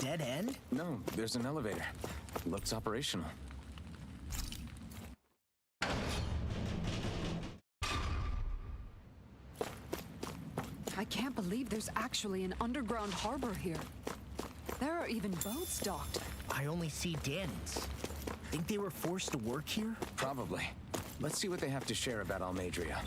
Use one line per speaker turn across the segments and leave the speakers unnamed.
dead end?
No, there's an elevator. Looks operational.
I can't believe there's actually an underground harbor here. There are even boats docked.
I only see Dahnans. Think they were forced to work here?
Probably. Let's see what they have to share about Almeidrea.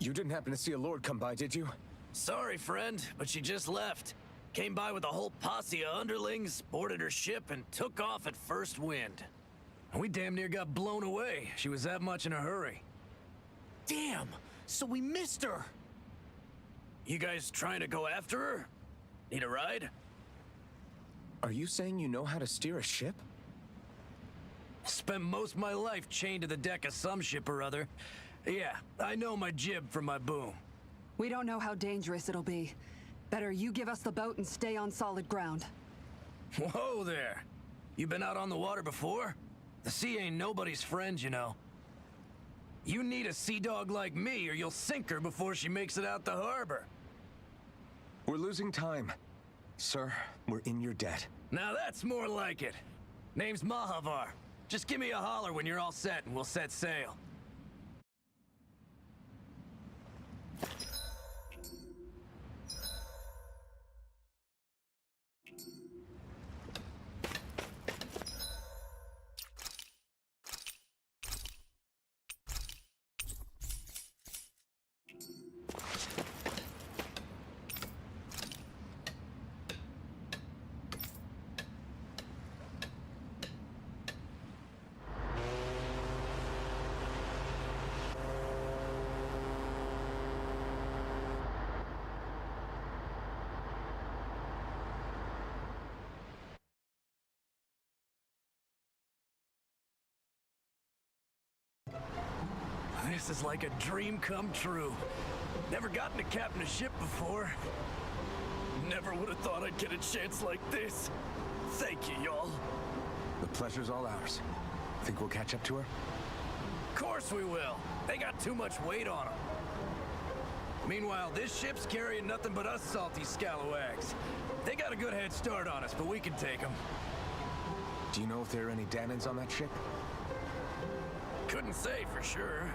You didn't happen to see a lord come by, did you?
Sorry, friend, but she just left. Came by with a whole posse of underlings, boarded her ship, and took off at first wind. We damn near got blown away. She was that much in a hurry.
Damn! So we missed her!
You guys trying to go after her? Need a ride?
Are you saying you know how to steer a ship?
Spent most of my life chained to the deck of some ship or other. Yeah, I know my jib from my boom.
We don't know how dangerous it'll be. Better you give us the boat and stay on solid ground.
Whoa there! You been out on the water before? The sea ain't nobody's friend, you know. You need a sea dog like me or you'll sink her before she makes it out the harbor.
We're losing time. Sir, we're in your debt.
Now that's more like it. Name's Mahavar. Just give me a holler when you're all set and we'll set sail. This is like a dream come true. Never gotten to captain a ship before. Never would have thought I'd get a chance like this. Thank you, y'all.
The pleasure's all ours. Think we'll catch up to her?
Of course we will. They got too much weight on them. Meanwhile, this ship's carrying nothing but us salty scalawags. They got a good head start on us, but we can take them.
Do you know if there are any Dahnans on that ship?
Couldn't say for sure.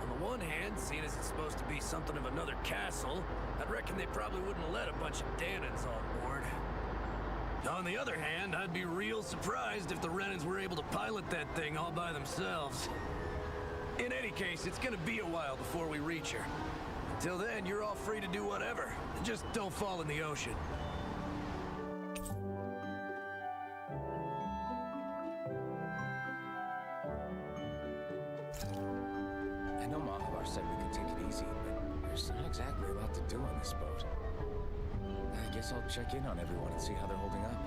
On the one hand, seeing as it's supposed to be something of another castle, I'd reckon they probably wouldn't let a bunch of Dahnans on board. On the other hand, I'd be real surprised if the Renans were able to pilot that thing all by themselves. In any case, it's gonna be a while before we reach her. Until then, you're all free to do whatever. Just don't fall in the ocean.
I know Mahavar said we could take it easy, but there's not exactly a lot to do on this boat. I guess I'll check in on everyone and see how they're holding up.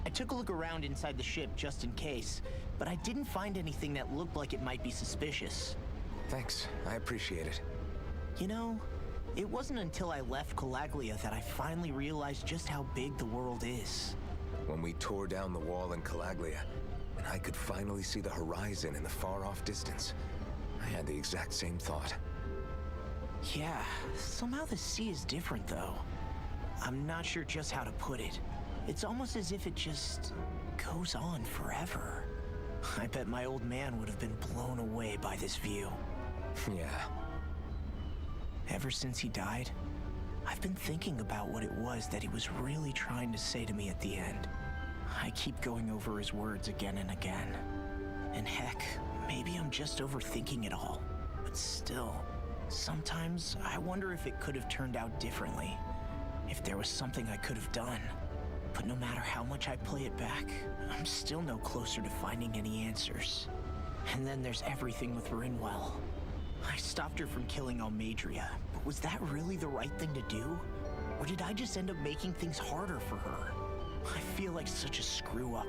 I took a look around inside the ship just in case, but I didn't find anything that looked like it might be suspicious.
Thanks, I appreciate it.
You know, it wasn't until I left Calaglia that I finally realized just how big the world is.
When we tore down the wall in Calaglia, and I could finally see the horizon in the far-off distance, I had the exact same thought.
Yeah, somehow the sea is different though. I'm not sure just how to put it. It's almost as if it just goes on forever. I bet my old man would have been blown away by this view.
Yeah.
Ever since he died, I've been thinking about what it was that he was really trying to say to me at the end. I keep going over his words again and again. And heck, maybe I'm just overthinking it all. But still, sometimes I wonder if it could have turned out differently. If there was something I could have done. But no matter how much I play it back, I'm still no closer to finding any answers. And then there's everything with Rinwell. I stopped her from killing Almadria, but was that really the right thing to do? Or did I just end up making things harder for her? I feel like such a screw-up.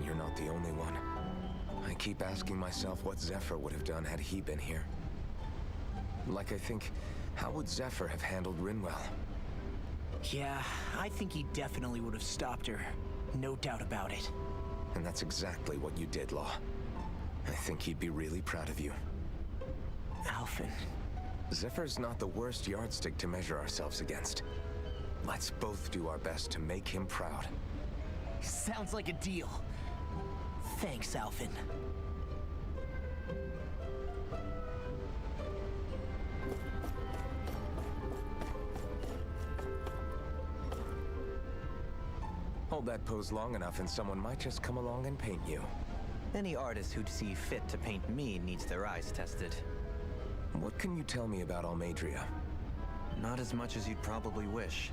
You're not the only one. I keep asking myself what Zephyr would have done had he been here. Like I think, how would Zephyr have handled Rinwell?
Yeah, I think he definitely would have stopped her. No doubt about it.
And that's exactly what you did, Law. I think he'd be really proud of you.
Alphen.
Zephyr's not the worst yardstick to measure ourselves against. Let's both do our best to make him proud.
Sounds like a deal. Thanks, Alphen.
Hold that pose long enough and someone might just come along and paint you.
Any artist who'd see fit to paint me needs their eyes tested.
What can you tell me about Almadria?
Not as much as you'd probably wish.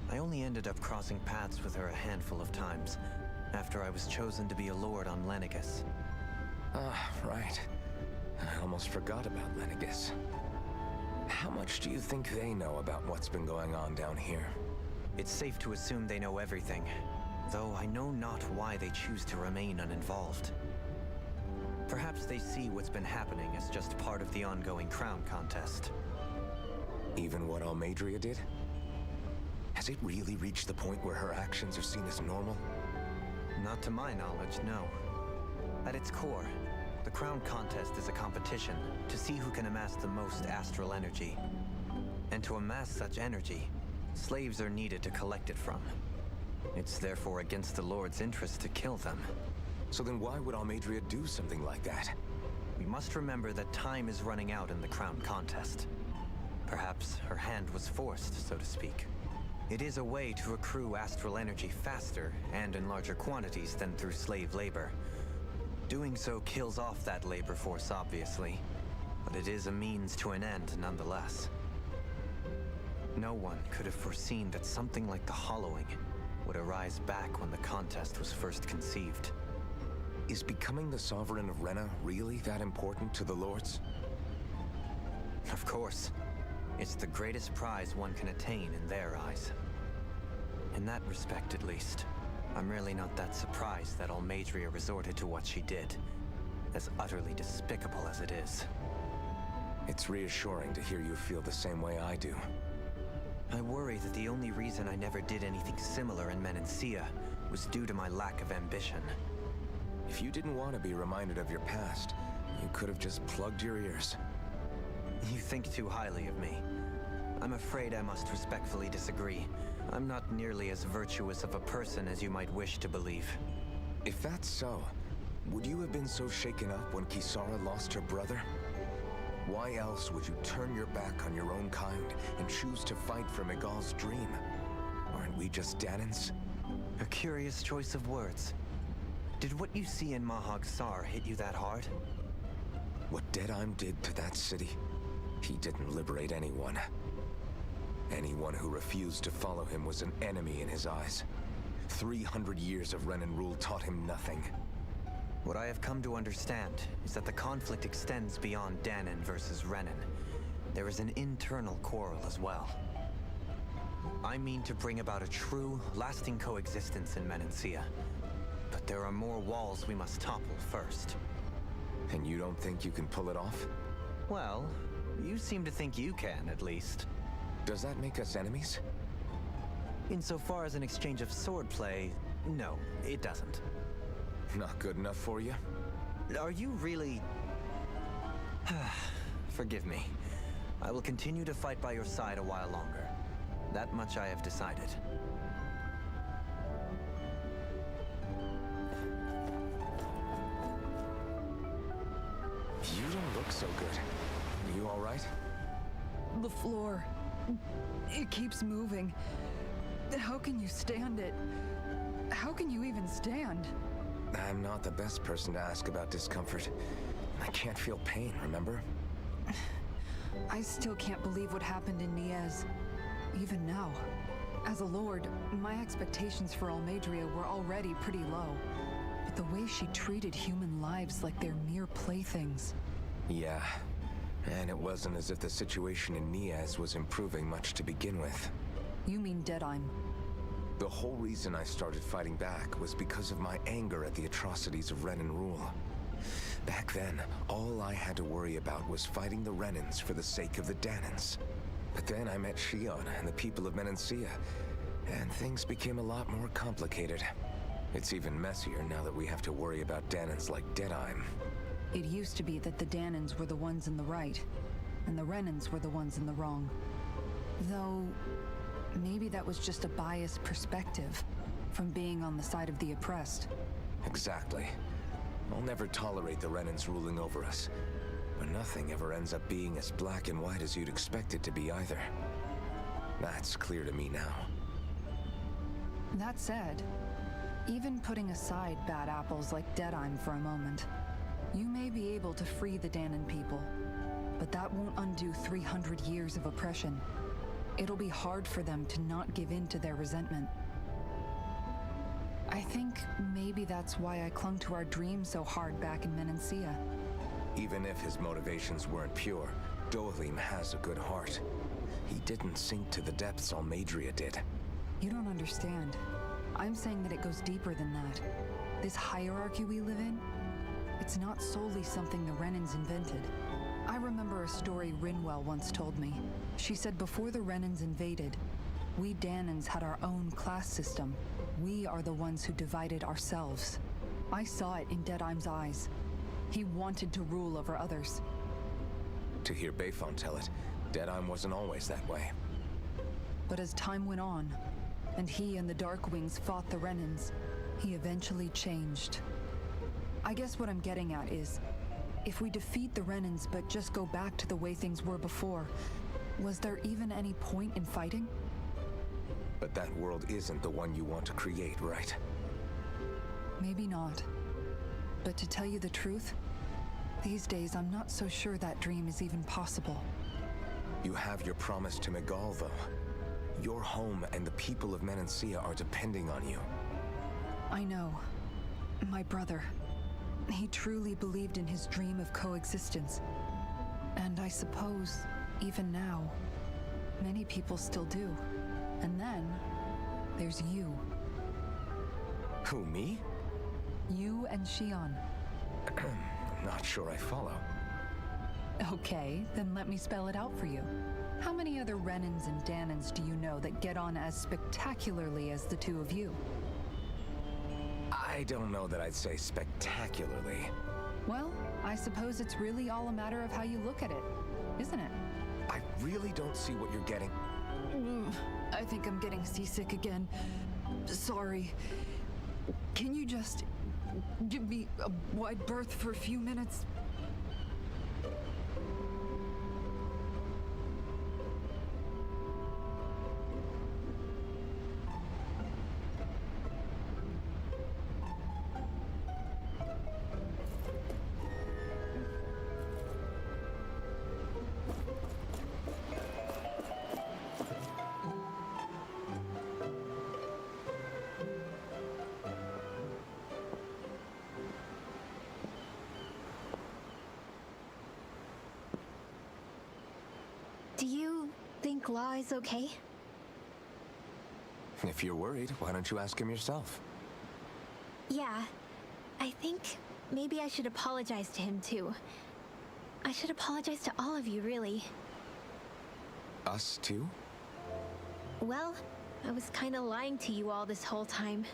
I only ended up crossing paths with her a handful of times, after I was chosen to be a lord on Lenegis.
Ah, right. I almost forgot about Lenegis. How much do you think they know about what's been going on down here?
It's safe to assume they know everything, though I know not why they choose to remain uninvolved. Perhaps they see what's been happening as just part of the ongoing crown contest.
Even what Almadria did? Has it really reached the point where her actions are seen as normal?
Not to my knowledge, no. At its core, the crown contest is a competition to see who can amass the most astral energy. And to amass such energy, slaves are needed to collect it from. It's therefore against the Lord's interest to kill them.
So then why would Almadria do something like that?
We must remember that time is running out in the crown contest. Perhaps her hand was forced, so to speak. It is a way to accrue astral energy faster and in larger quantities than through slave labor. Doing so kills off that labor force, obviously, but it is a means to an end nonetheless. No one could have foreseen that something like the Hollowing would arise back when the contest was first conceived.
Is becoming the Sovereign of Rena really that important to the Lords?
Of course. It's the greatest prize one can attain in their eyes. In that respect, at least, I'm really not that surprised that Almadria resorted to what she did, as utterly despicable as it is.
It's reassuring to hear you feel the same way I do.
I worry that the only reason I never did anything similar in Menancia was due to my lack of ambition.
If you didn't want to be reminded of your past, you could have just plugged your ears.
You think too highly of me. I'm afraid I must respectfully disagree. I'm not nearly as virtuous of a person as you might wish to believe.
If that's so, would you have been so shaken up when Kisara lost her brother? Why else would you turn your back on your own kind and choose to fight for Miguel's dream? Aren't we just Danans?
A curious choice of words. Did what you see in Mahag Sar hit you that hard?
What Deadheim did to that city, he didn't liberate anyone. Anyone who refused to follow him was an enemy in his eyes. 300 years of Renan rule taught him nothing.
What I have come to understand is that the conflict extends beyond Danan versus Renan. There is an internal quarrel as well. I mean to bring about a true, lasting coexistence in Menancia. But there are more walls we must topple first.
And you don't think you can pull it off?
Well, you seem to think you can, at least.
Does that make us enemies?
Insofar as an exchange of swordplay, no, it doesn't.
Not good enough for you?
Are you really... Forgive me. I will continue to fight by your side a while longer. That much I have decided.
You don't look so good. You all right?
The floor. It keeps moving. How can you stand it? How can you even stand?
I'm not the best person to ask about discomfort. I can't feel pain, remember?
I still can't believe what happened in Niez. Even now. As a lord, my expectations for Almeidrea were already pretty low. But the way she treated human lives like they're mere playthings.
Yeah. And it wasn't as if the situation in Niez was improving much to begin with.
You mean Deadheim?
The whole reason I started fighting back was because of my anger at the atrocities of Renan rule. Back then, all I had to worry about was fighting the Renans for the sake of the Dahnans. But then I met Shion and the people of Menancia, and things became a lot more complicated. It's even messier now that we have to worry about Dahnans like Deadheim.
It used to be that the Dahnans were the ones in the right, and the Renans were the ones in the wrong. Though, maybe that was just a biased perspective from being on the side of the oppressed.
Exactly. I'll never tolerate the Renans ruling over us. But nothing ever ends up being as black and white as you'd expect it to be either. That's clear to me now.
That said, even putting aside bad apples like Deadheim for a moment, you may be able to free the Dahnan people, but that won't undo 300 years of oppression. It'll be hard for them to not give in to their resentment. I think maybe that's why I clung to our dream so hard back in Menancia.
Even if his motivations weren't pure, Dohalim has a good heart. He didn't sink to the depths Almeidrea did.
You don't understand. I'm saying that it goes deeper than that. This hierarchy we live in, it's not solely something the Renans invented. I remember a story Rinwell once told me. She said before the Renans invaded, we Dahnans had our own class system. We are the ones who divided ourselves. I saw it in Deadheim's eyes. He wanted to rule over others.
To hear Bayfon tell it, Deadheim wasn't always that way.
But as time went on, and he and the Darkwings fought the Renans, he eventually changed. I guess what I'm getting at is, if we defeat the Renans but just go back to the way things were before, was there even any point in fighting?
But that world isn't the one you want to create, right?
Maybe not. But to tell you the truth, these days I'm not so sure that dream is even possible.
You have your promise to Megal, though. Your home and the people of Menancia are depending on you.
I know. My brother. He truly believed in his dream of coexistence. And I suppose, even now, many people still do. And then, there's you.
Who, me?
You and Shion.
Not sure I follow.
Okay, then let me spell it out for you. How many other Renans and Dahnans do you know that get on as spectacularly as the two of you?
I don't know that I'd say spectacularly.
Well, I suppose it's really all a matter of how you look at it, isn't it?
I really don't see what you're getting.
I think I'm getting seasick again. Sorry. Can you just give me a wide berth for a few minutes?
Do you think Law is okay?
If you're worried, why don't you ask him yourself?
Yeah, I think maybe I should apologize to him too. I should apologize to all of you, really.
Us too?
Well, I was kinda lying to you all this whole time.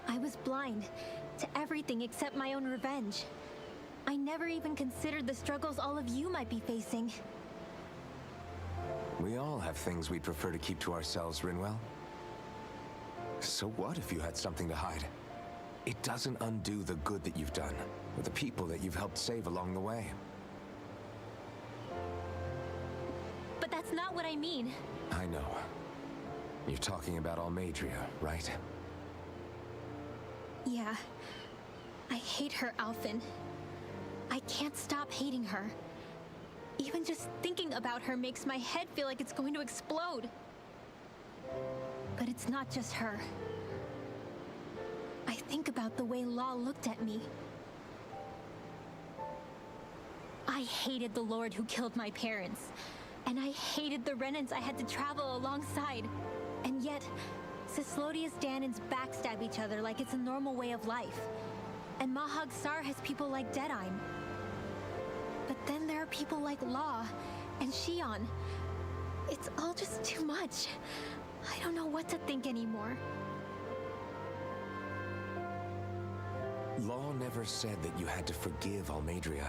I was blind to everything except my own revenge. I never even considered the struggles all of you might be facing.
We all have things we'd prefer to keep to ourselves, Rinwell. So what if you had something to hide? It doesn't undo the good that you've done, or the people that you've helped save along the way.
But that's not what I mean.
I know. You're talking about Almeidrea, right?
Yeah. I hate her, Alphen. I can't stop hating her. Even just thinking about her makes my head feel like it's going to explode. But it's not just her. I think about the way Law looked at me. I hated the Lord who killed my parents. And I hated the Renans I had to travel alongside. And yet, Cyslodia's Dahnans backstab each other like it's a normal way of life. And Mahag Sar has people like Deadime. But then there are people like Law and Shion. It's all just too much. I don't know what to think anymore.
Law never said that you had to forgive Almeidrea.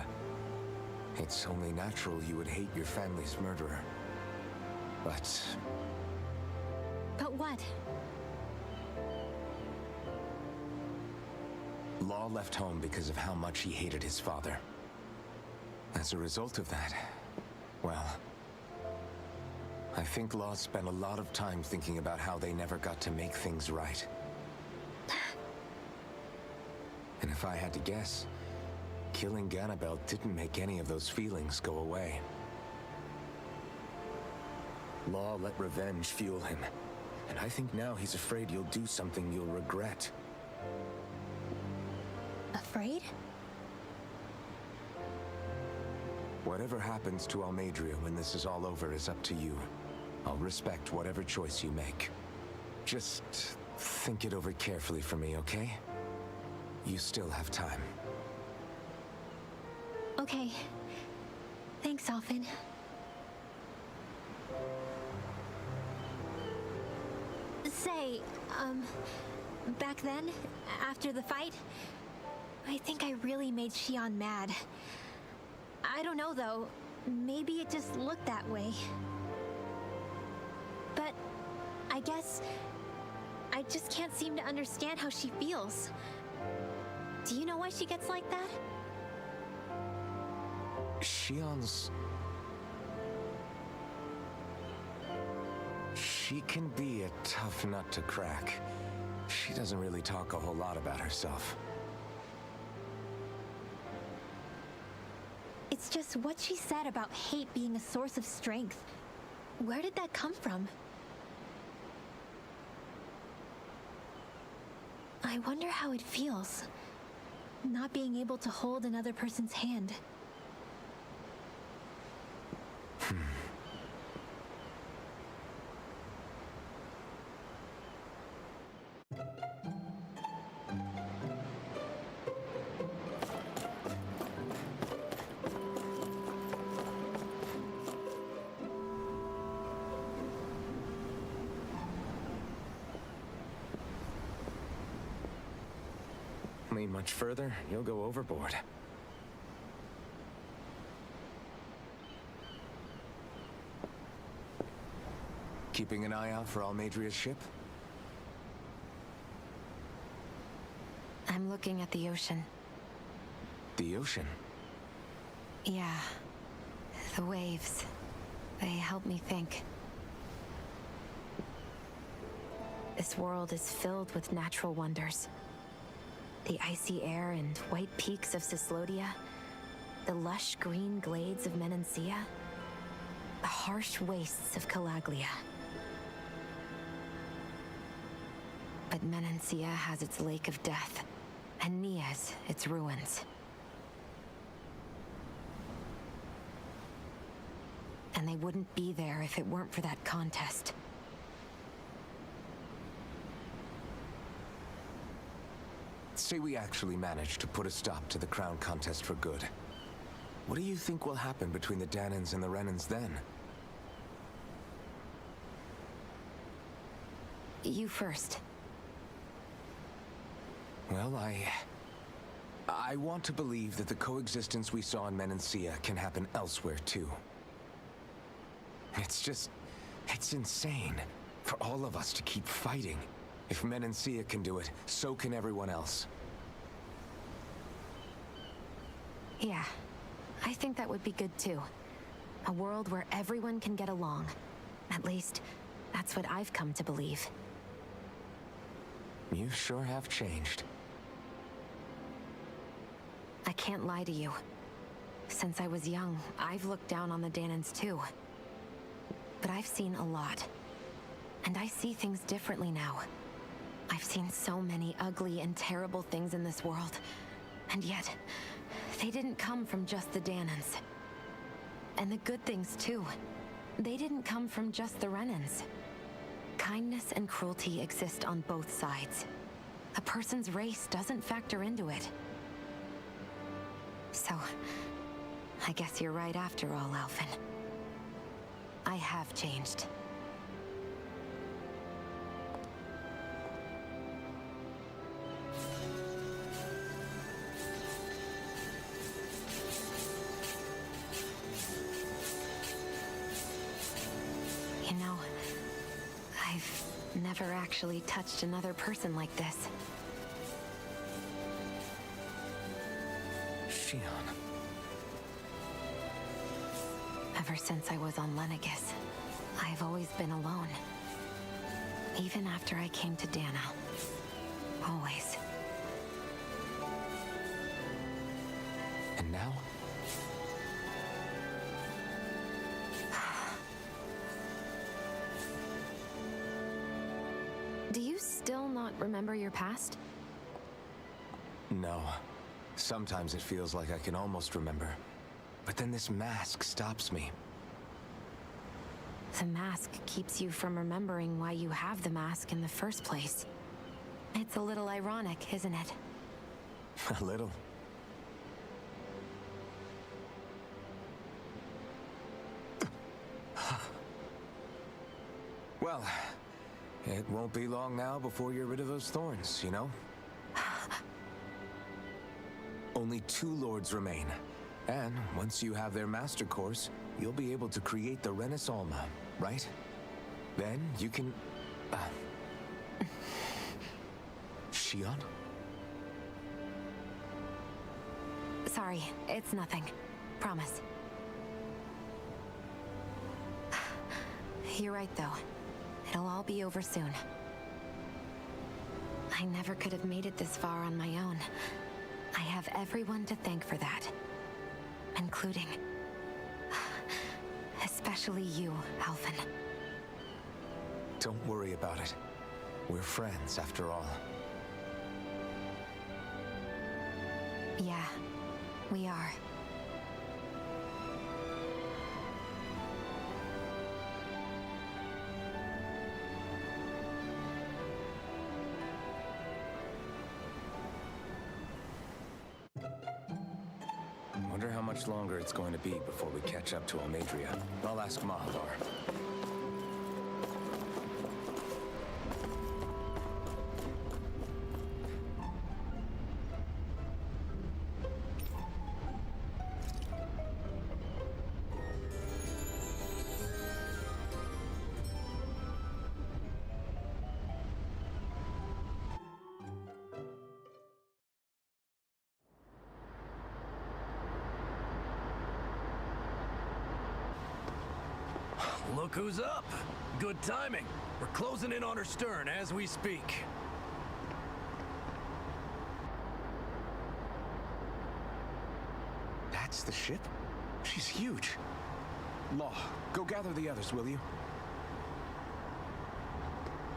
It's only natural you would hate your family's murderer. But
But what?
Law left home because of how much he hated his father. As a result of that, well, I think Law spent a lot of time thinking about how they never got to make things right. And if I had to guess, killing Ganabel didn't make any of those feelings go away. Law let revenge fuel him, and I think now he's afraid you'll do something you'll regret.
Afraid?
Whatever happens to Almeidrea when this is all over is up to you. I'll respect whatever choice you make. Just think it over carefully for me, okay? You still have time.
Okay. Thanks, Alphen. Say, back then, after the fight, I think I really made Shion mad. I don't know, though. Maybe it just looked that way. But I guess I just can't seem to understand how she feels. Do you know why she gets like that?
Shion's... She can be a tough nut to crack. She doesn't really talk a whole lot about herself.
It's just what she said about hate being a source of strength. Where did that come from? I wonder how it feels, not being able to hold another person's hand.
Lean much further, you'll go overboard. Keeping an eye out for Almeidrea's ship?
I'm looking at the ocean.
The ocean?
Yeah. The waves. They help me think. This world is filled with natural wonders. The icy air and white peaks of Cyslodia, the lush green glades of Menancia, the harsh wastes of Calaglia. But Menancia has its Lake of Death, and Nias its ruins. And they wouldn't be there if it weren't for that contest.
say we actually manage to put a stop to the crown contest for good. What do you think will happen between the Danans and the Renans then?
You first.
Well, I want to believe that the coexistence we saw in Menancia can happen elsewhere, too. It's insane for all of us to keep fighting. If Menancia can do it, so can everyone else.
Yeah, I think that would be good too. A world where everyone can get along. At least, that's what I've come to believe.
You sure have changed.
I can't lie to you. Since I was young, I've looked down on the Danans too. But I've seen a lot. And I see things differently now. I've seen so many ugly and terrible things in this world. And yet, they didn't come from just the Danans. And the good things too. They didn't come from just the Renans. Kindness and cruelty exist on both sides. A person's race doesn't factor into it. So, I guess you're right after all, Alphen. I have changed. You know, I've never actually touched another person like this.
Shion.
Ever since I was on Lenegis, I've always been alone. Even after I came to Dana. Always.
And now?
Do you still not remember your past?
No. Sometimes it feels like I can almost remember. But then this mask stops me.
The mask keeps you from remembering why you have the mask in the first place. It's a little ironic, isn't it?
A little. Well, it won't be long now before you're rid of those thorns, you know? Only 2 lords remain. And once you have their master course, you'll be able to create the Renis Alma, right? Then you can... Shion?
Sorry, it's nothing. Promise. You're right, though. It'll all be over soon. I never could have made it this far on my own. I have everyone to thank for that. Including... especially you, Alphen.
Don't worry about it. We're friends, after all.
Yeah, we are.
Wonder how much longer it's going to be before we catch up to Almeidrea. I'll ask Mahadar.
Look who's up. Good timing. We're closing in on her stern as we speak.
That's the ship? She's huge. Law, go gather the others, will you?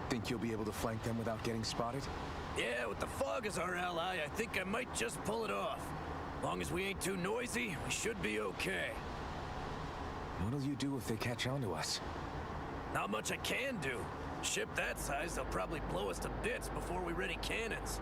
Think you'll be able to flank them without getting spotted?
Yeah, with the fog as our ally, I think I might just pull it off. Long as we ain't too noisy, we should be okay.
What'll you do if they catch on to us?
Not much I can do. Ship that size, they'll probably blow us to bits before we ready cannons.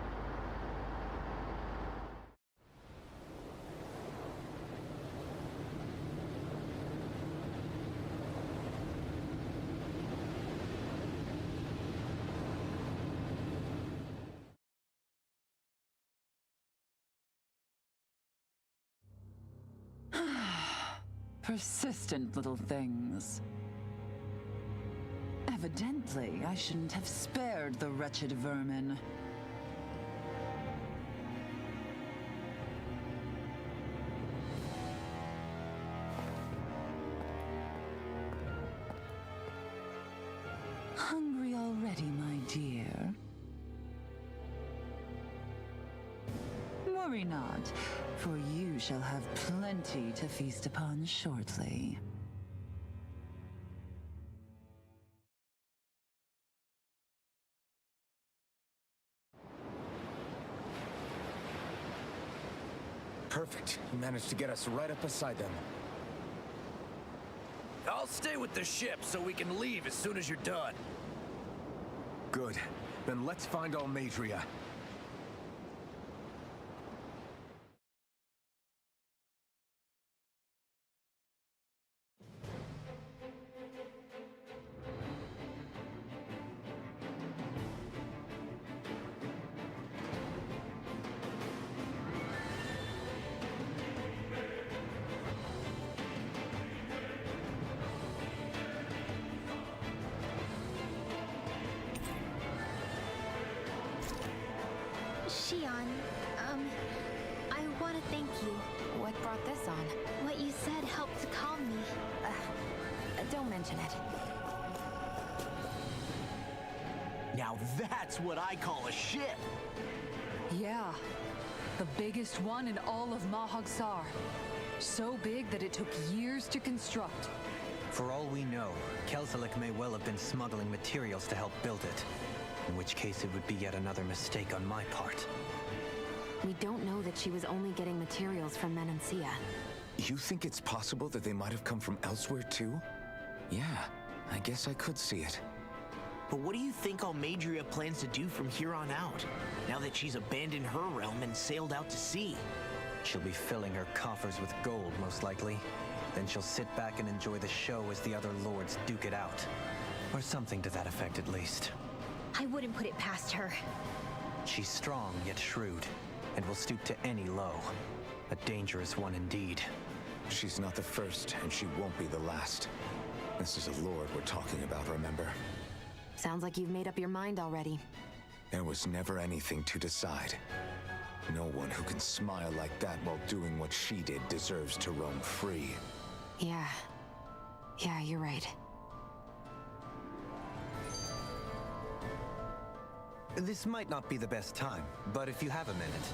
Persistent little things. Evidently, I shouldn't have spared the wretched vermin. Hungry already, my dear? Worry not, for you shall have plenty to feast upon shortly.
Perfect. You managed to get us right up beside them.
I'll stay with the ship so we can leave as soon as you're done.
Good. Then let's find Almadria.
Shion, I want to thank you.
What brought this on?
What you said helped to calm me.
Don't mention it.
Now that's what I call a ship.
Yeah. The biggest one in all of Mahag Saar. So big that it took years to construct.
For all we know, Kelzalik may well have been smuggling materials to help build it. In which case it would be yet another mistake on my part.
We don't know that she was only getting materials from Menancia.
You think it's possible that they might have come from elsewhere too? Yeah, I guess I could see it.
But what do you think Almadria plans to do from here on out, now that she's abandoned her realm and sailed out to sea?
She'll be filling her coffers with gold, most likely. Then she'll sit back and enjoy the show as the other lords duke it out. Or something to that effect, at least.
I wouldn't put it past her.
She's strong yet shrewd, and will stoop to any low. A dangerous one indeed.
She's not the first, and she won't be the last. This is a lord we're talking about, remember?
Sounds like you've made up your mind already.
There was never anything to decide. No one who can smile like that while doing what she did deserves to roam free.
Yeah, you're right.
This might not be the best time, but if you have a minute...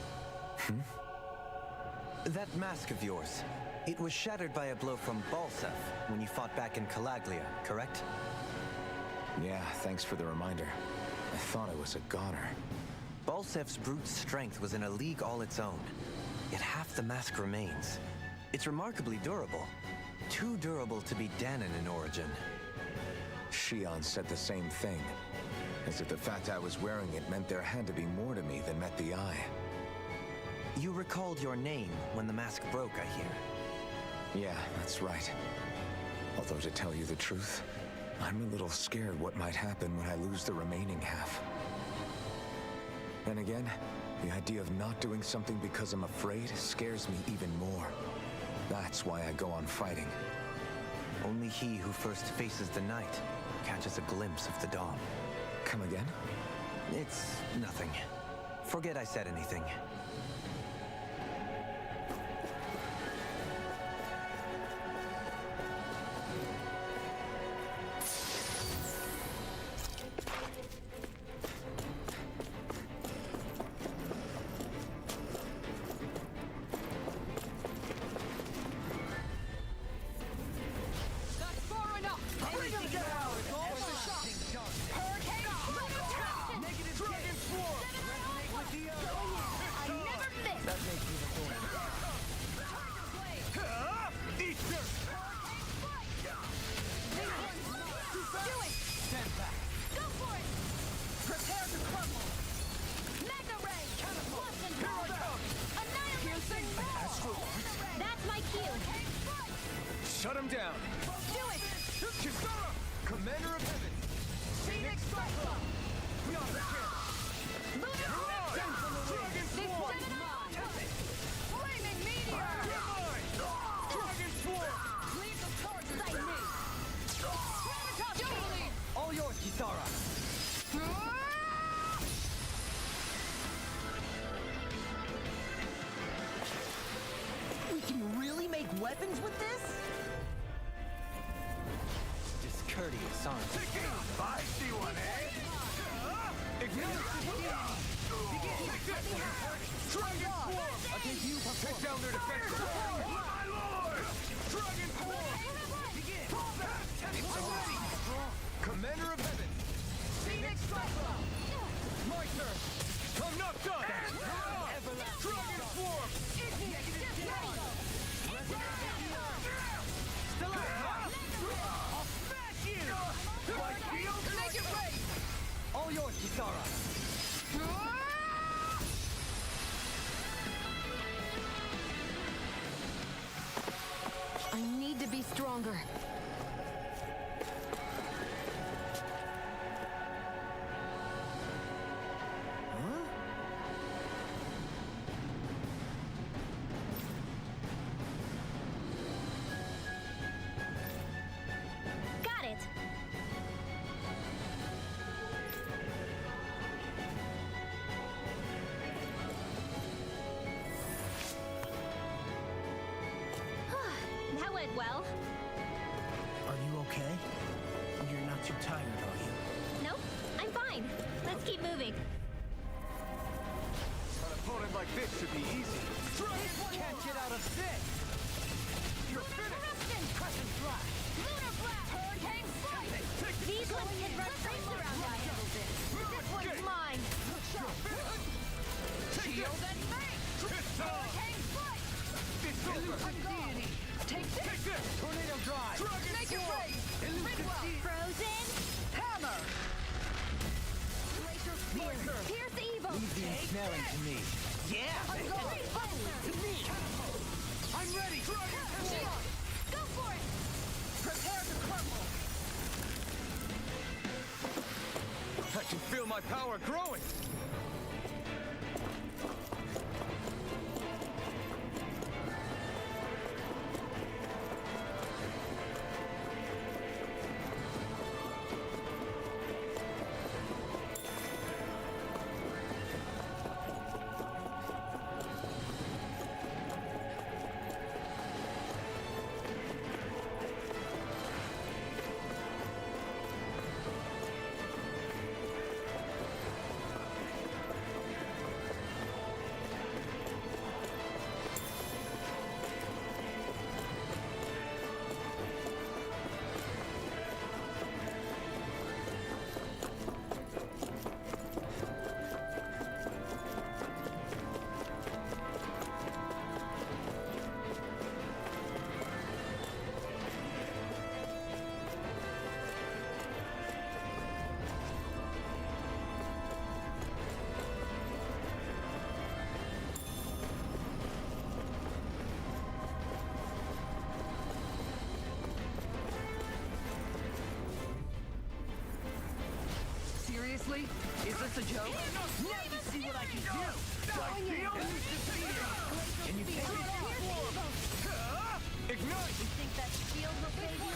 That mask of yours, it was shattered by a blow from Balsef when you fought back in Calaglia, correct?
Yeah, thanks for the reminder. I thought it was a goner.
Balsef's brute strength was in a league all its own, yet half the mask remains. It's remarkably durable. Too durable to be Dahnan in origin.
Shion said the same thing. As if the fact I was wearing it meant there had to be more to me than met the eye.
You recalled your name when the mask broke, I hear.
Yeah, that's right. Although to tell you the truth, I'm a little scared what might happen when I lose the remaining half. Then again, the idea of not doing something because I'm afraid scares me even more. That's why I go on fighting.
Only he who first faces the night catches a glimpse of the dawn.
Come again?
It's nothing. Forget I said anything.
That's my cue.
Shut him down!
Do it!
Kisara! Commander of Heaven!
Phoenix Cyclone! Move it forward! Dragon Swarm! Flaming Meteor!
weapons with this?
Discourteous, aren't you?
I see one, eh? Dragon Form! I'll take you for take down their defenses! My lord! Dragon Form! I'm ready! Commander of Heaven! Phoenix Cyclone! My turn! I'm not done! Dragon Form! Still alive! I'll smash you! My shield! Make it rain! All yours, Kisara!
I need to be stronger.
Got it. That went well.
Are you okay? You're not too tired, are you?
Nope, I'm fine. Let's keep moving.
An opponent like this should be easy.
Can't get out of this!
Lunar Corruption! Crescent Blast! Lunar Blast! Hurricane Strike! These ones can run frames around us. This one's mine!
Shield and Fang!
Hurricane Strike!
Deity!
Take this!
Tornado Drive! Dragon Form!
Frozen!
Hammer!
Glacier Spear! Pierce Evil!
Smelling to me. Yeah!
To me!
I'm ready! Dragon
Shield! Go for it!
Prepare to crumble! I can feel my power growing!
Seriously? Is this a joke?
Now you see what I can do! Can you take it?
Ignite!
You think that shield will save you?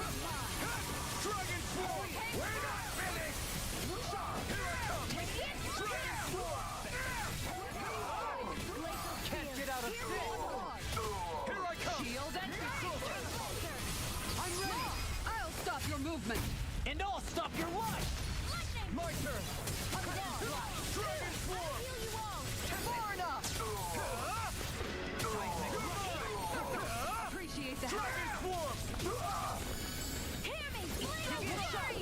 Dragon Form! We're not finished! Here I come! Dragon Form!
Can't get out of this!
Here I come!
Shield and I'm ready! I'll stop your movement!
And I'll stop your life!
My turn! Dragon Form!
Far enough! Appreciate the help!
Dragon Form!
Hear me! Blade of Fury!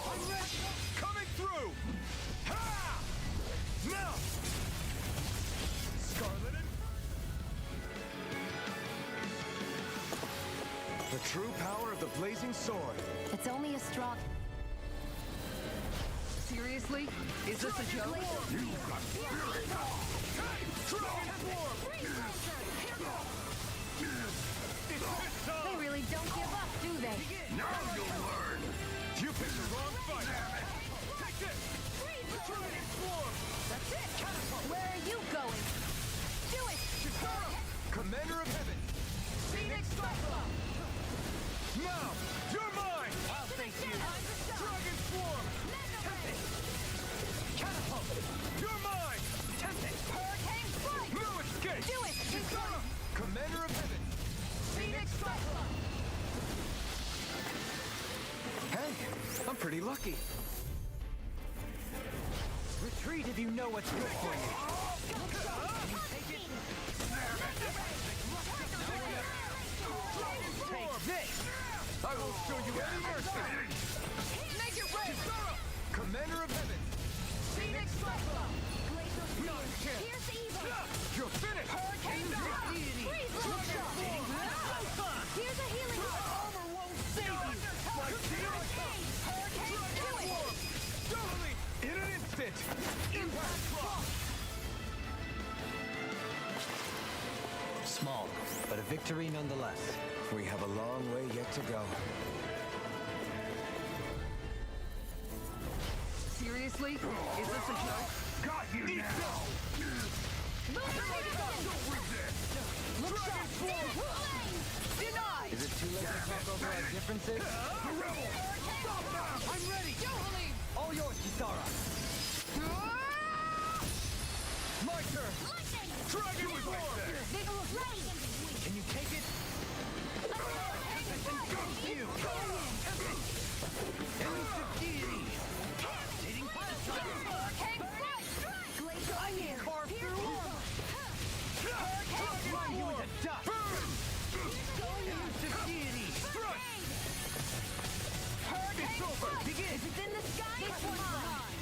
I'm ready! Coming through! Ha! Now! Scarlet and... The true power of the blazing sword.
It's only a strong...
Seriously? Is this a joke?
Dragon Form!
They really don't give up, do they?
Now you'll learn! You picked the wrong fight! Take this! Dragon Form!
That's it! Where are you going? Do it!
Kisara! Commander of Heaven!
Phoenix Cyclone!
Now! You're mine!
I'll thank you.
Dragon Form!
Catapult!
You're mine!
Tempest!
Hurricane Strike!
No! pretty lucky.
Retreat if you know what's good for you.
Take this! I will show you any mercy!
Make it rain!
Commander of Heaven!
Phoenix Cyclone!
Not a chance!
Here's evil!
You're finished!
Hurricane Blast! Freeze Launcher!
Here's a healing
Armor won't save you! Hurricane do it!
Totally! In an instant! Impact Block!
Small, but a victory nonetheless.
We have a long way yet to go.
Seriously? Is this a joke?
Got you now!
Look sharp! Denied!
Is it too late to talk over our differences?
I'm ready!
All yours, Kisara.
My turn! Dragon Form!
Can you take it?
You!
Elusive deity! Carve through! Grind you into dust! Elusive deity!
It's over!
Begin!
It's in the sky! It's mine!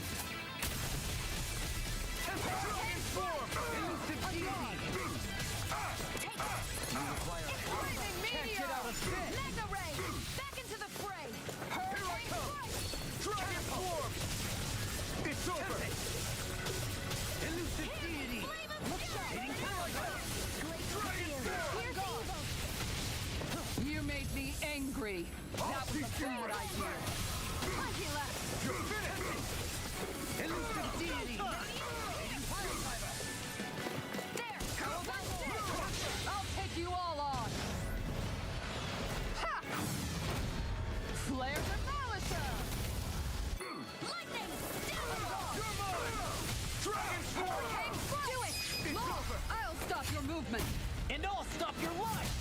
Dragon Form!
Elusive deity! You require Can't get out of bed!
Magna Ray! Back into the fray!
Here I come! Dragon Form! It's over!
Elusive deity! Hitting paradise!
You made me angry! That was a bad idea!
You're finished!
Elusive deity!
There! How about this? I'll take you all on! Ha! Flare Demolisher!
Lightning!
You're mine! Dragon Form!
Do it! Move! I'll stop your movement!
And I'll stop your life!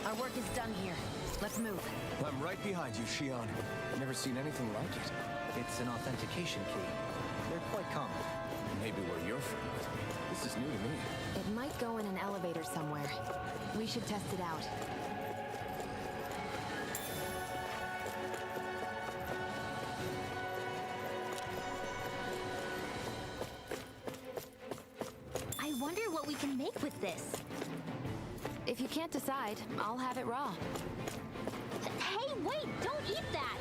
Our work is done here. Let's move.
I'm right behind you, Shion. Never seen anything like it.
It's an authentication key. They're quite common.
Maybe where you're from, but this is new to me.
It might go in an elevator somewhere. We should test it out.
I wonder what we can make with this.
If you can't decide, I'll have it raw.
Hey, wait! Don't eat that!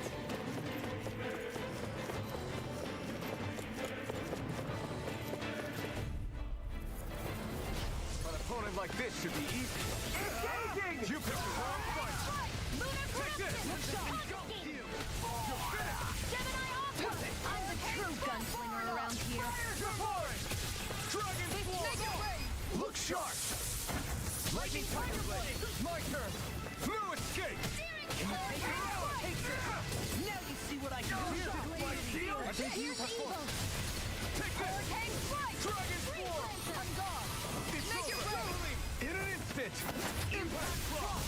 An opponent like this should be easy. Engaging! You picked the wrong fight! Take this!
You!
Gemini Alpha! I'm the true gunslinger around here!
Dragon Form! Look sharp! Lightning Tiger Blade! My turn! No escape!
Take this! Now you see what I can do!
I think you perform! Take this!
Hurricane Strike!
Dragon Form!
I'm gone!
It's
Make it
over! In an instant! Impact Block!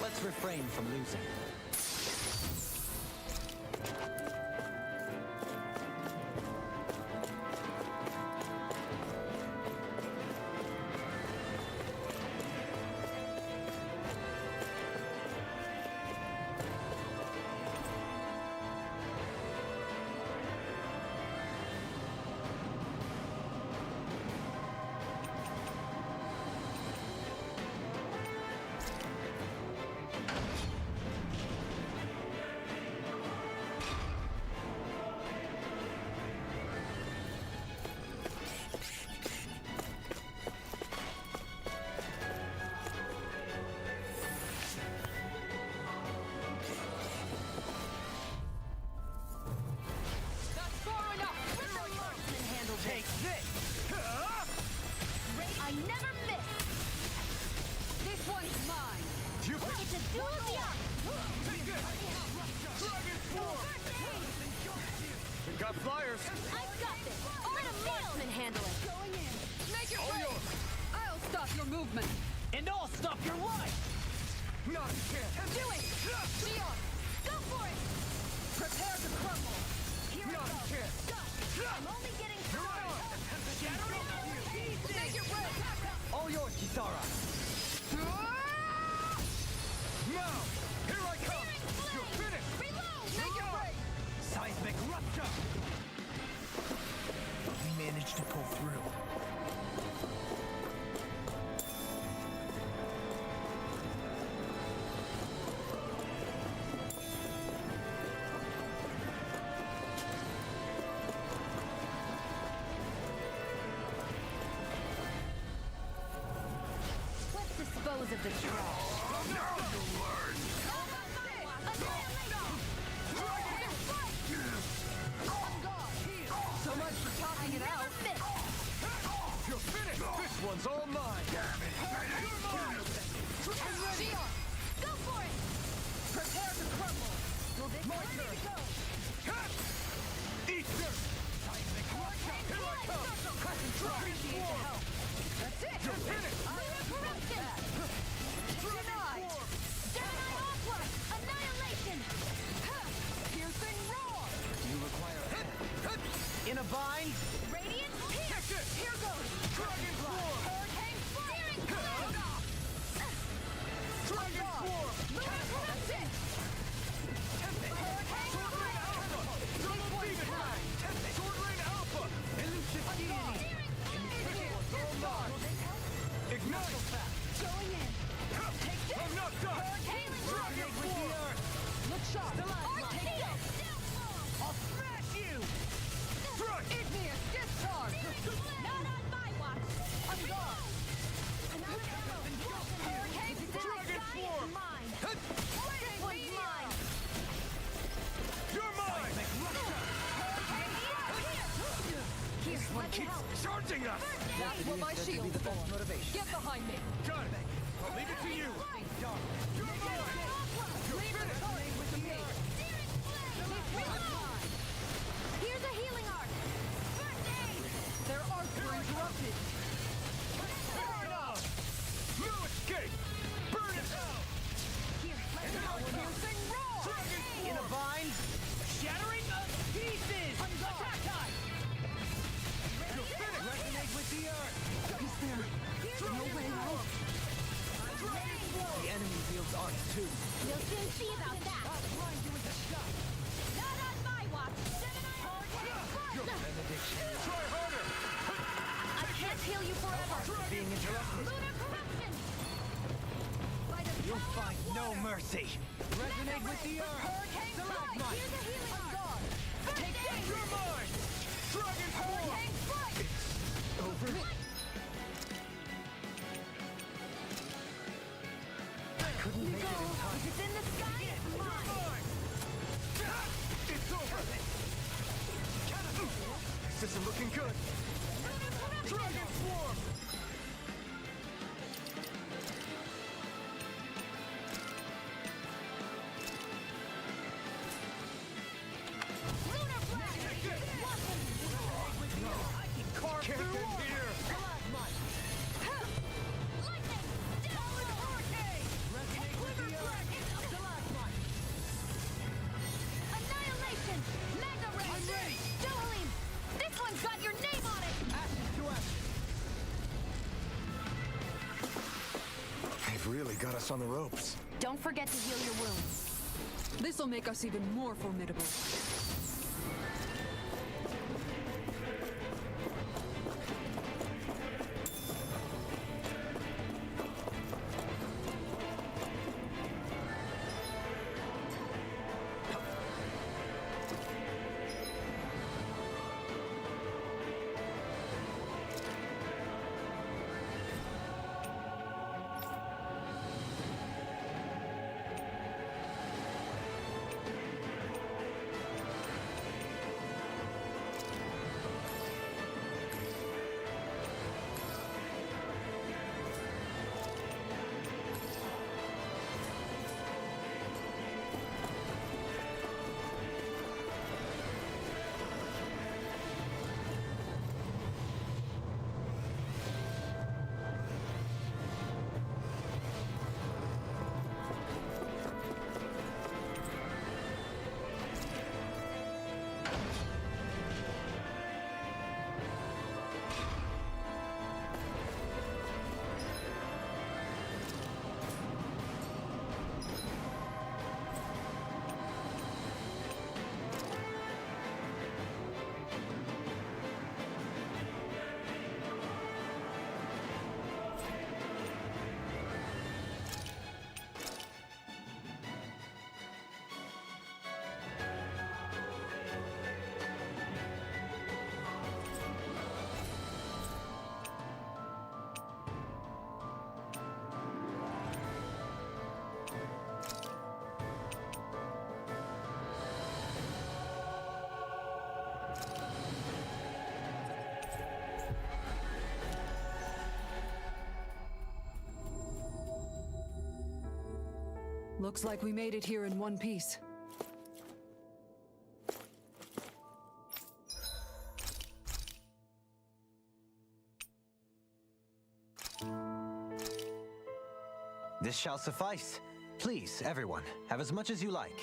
Let's refrain from losing.
That's far enough!
Take this!
I never miss!
This one's mine!
You
It's a duel!
take this! Dragon Form! We've got flyers!
I've got this!
Let a marksman handle it.
Going in! Make it
All
rain!
yours!
I'll stop your movement!
And I'll stop your
Not a chance!
Do it! Shion! Go for it! Prepare to crumble! Here
Not a chance!
Go! I'm only getting started! Make it red!
All yours, Kisara! Now! Here I come! You're finished!
Reload! Make it red!
Seismic rupture!
We managed to pull through.
Let's dispose of the trash.
So much for talking it out!
You're finished! This one's all mine! Damn it!
Shion! Go for it! Prepare to crumble!
My turn! Eat dirt! Seismic rupture! Here I come! Dragon swarm!
That's it!
You're finished!
Corruption!
Denied!
Gemini Aqua! Annihilation!
Piercing roar!
You require a hand.
In a bind?
Radiant
Kick
Pierce!
it!
Here goes!
Dragon swarm!
Hurricane
Steering
Flare!
Dragon swarm!
Lunar Corruption! Hurricane Flare!
Double demon flag! Sword Rain Alpha! Elusive deity! All mine! Ignite!
Going in! Take this!
I'm not done! Dragon swarm!
Look sharp! Take this!
I'll smash you! Strike!
Igneous discharge!
Not on my watch!
On guard!
Another arrow!
Hurricane
Dragon
Sky
swarm!
is mine!
This
one's mine!
You're mine!
Here,
This one
let me
keeps
help!
charging us!
That's what my shield's for! Get behind me!
Got it! I'll leave it to you! You're mine!
Leave it with me!
Here's a healing arc! First aid!
Their arcs were interrupted!
Burn up! No escape! Burn it out!
Here, let me help!
Piercing roar!
Dragon
In a
swarm!
bind? Shattering of pieces!
Attack time!
You're finished!
Resonate with the earth!
Is there no way out?
Dragon swarm!
The enemy wields arts too.
You'll soon see about that! Not on my watch!
Try harder!
I can't heal you forever!
Being interrupted.
Lunar corruption! By the
You'll
power
find
of
no
water.
mercy. Resonate with the earth.
Hurricane
Stalagmite.
Here's a healing
On
arc!
guard! Take this!
You're mine! Dragon swarm!
Hurricane strike!
Over.
I couldn't make it in time.
If it's in the sky, it's mine!
Mine! It's over! This isn't looking good! Dragon swarm!
Lunar flash!
Carve through here!
Lightning!
Solid hurricane!
Resonate with the earth.
Annihilation! Mega ray!
I'm ready!
Dohalim! This one's got your name on it!
Ashes to ashes.
They've really got us on the ropes.
Don't forget to heal your wounds.
This'll make us even more formidable. Looks like we made it here in one piece.
This shall suffice. Please, everyone, have as much as you like.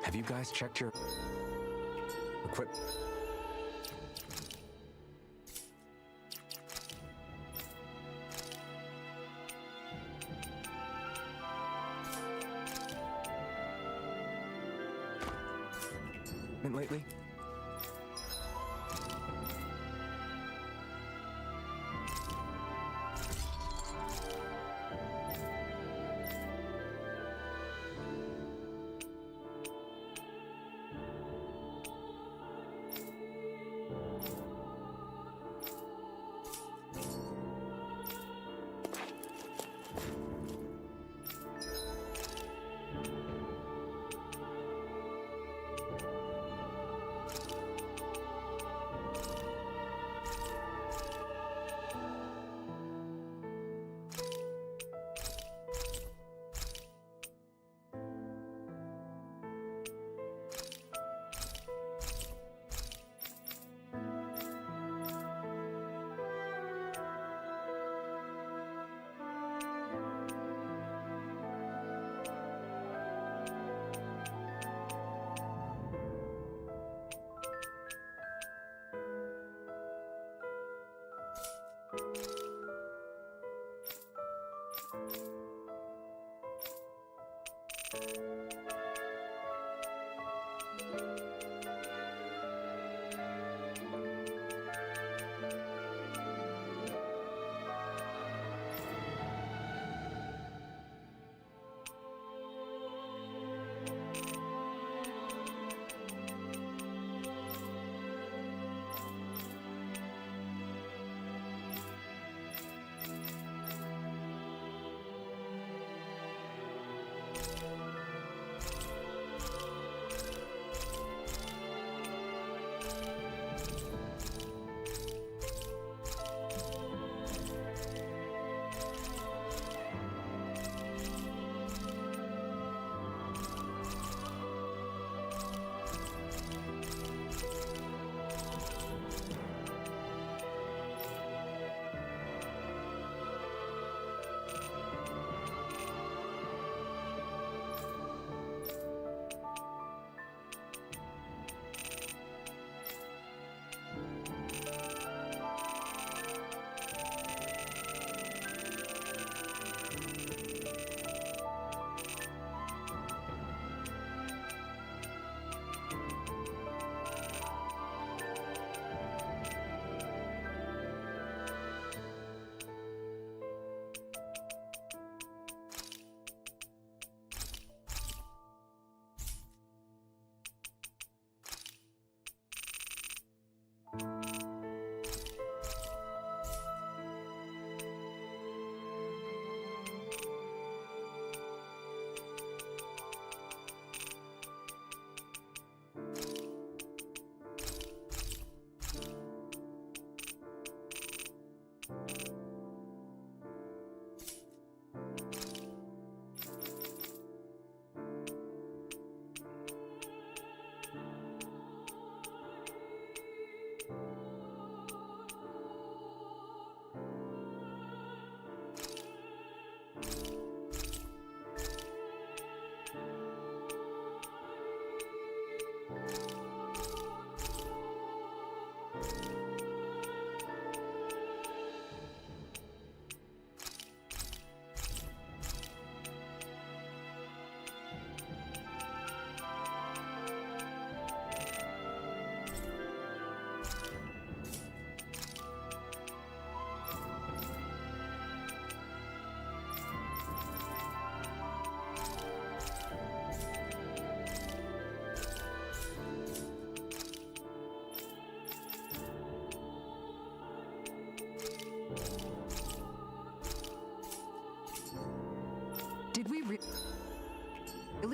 Have you guys checked your equip? Lately?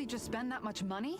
really just spend that much money?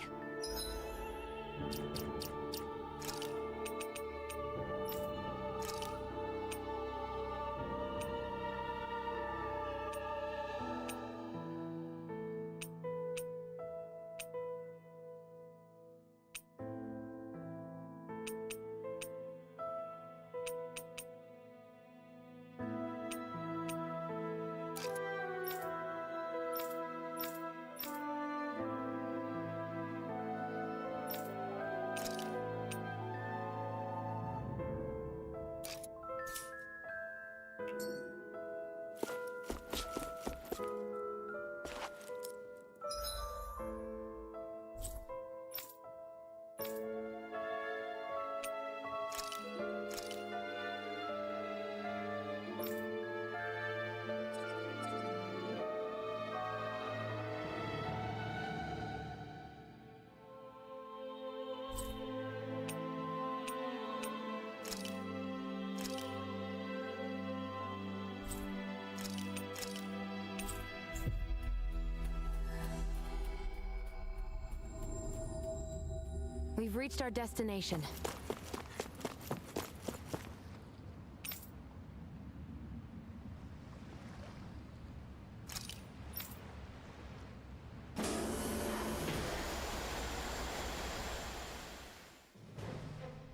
We've reached our destination.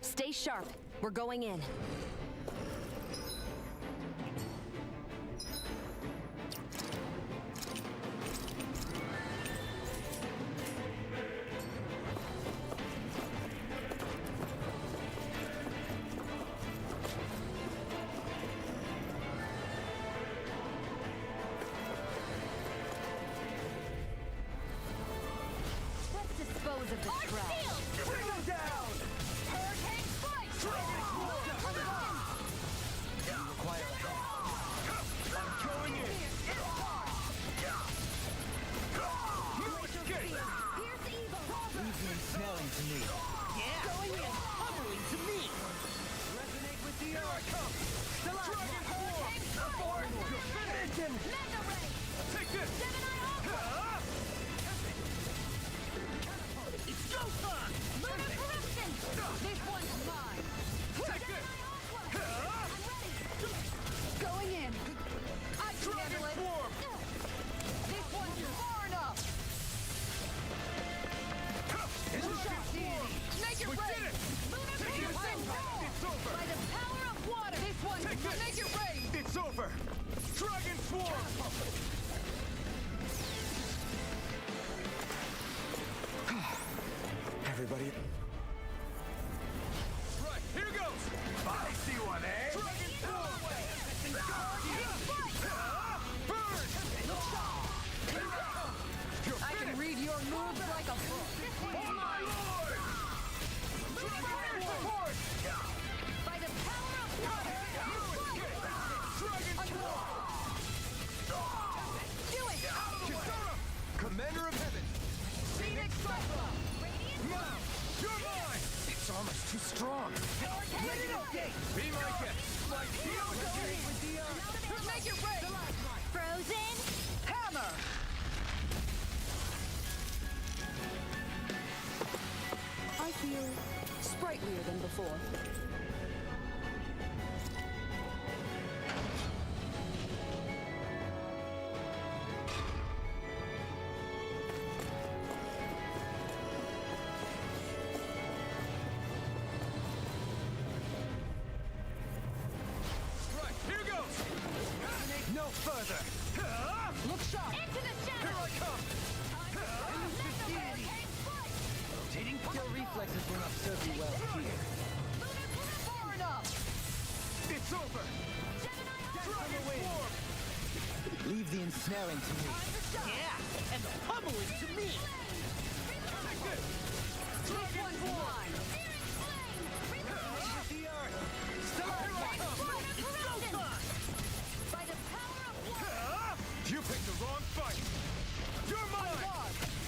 Stay sharp. We're going in. Let's dispose of this crowd.
Bring them down! Hurricane strike!
You require help.
I'm going in!
Here's evil!
Leave the ensnaring to me. Yeah!
Going in!
Pummeling to me!
Resonate with the earth! Come! Dragon form! Abort! Vision!
Mega Ray!
Take this!
Gemini Alpha!
It's go time!
Lunar Corruption! This one's mine!
Take this!
I'm ready!
Going in. I can
Dragon
handle it.
form!
This one's far enough.
Dragon form!
Make it
We
rain.
did it!
Lunar
Take it!
Corruption!
It's over!
By the power of water. This one.
Take this!
Make it rain.
It's over! Dragon form!
Everybody,
Right, here goes! I see one, eh? Dragon form! Burn! You're
I can read your moves like a book.
Oh my lord! Dragon form!
By the power of water.
Dragon form!
Do it.
Kisara! Commander of Heaven!
Phoenix Cyclone.
Now! You're mine!
it's almost too strong.
Let it out! Be my guest! Like
Make it rain.
Frozen?
Hammer. I feel sprightlier than before.
Right, here goes! No further!
Look sharp.
Into the
Here
shadows!
I come!
Rotating your reflexes will not serve you well here.
Far enough.
It's over! Dragon form!
Leave the ensnaring to me. Yeah! And the pummeling to me!
Take this!
This one's mine.
The earth!
By the power of water!
You picked the wrong fight! You're mine!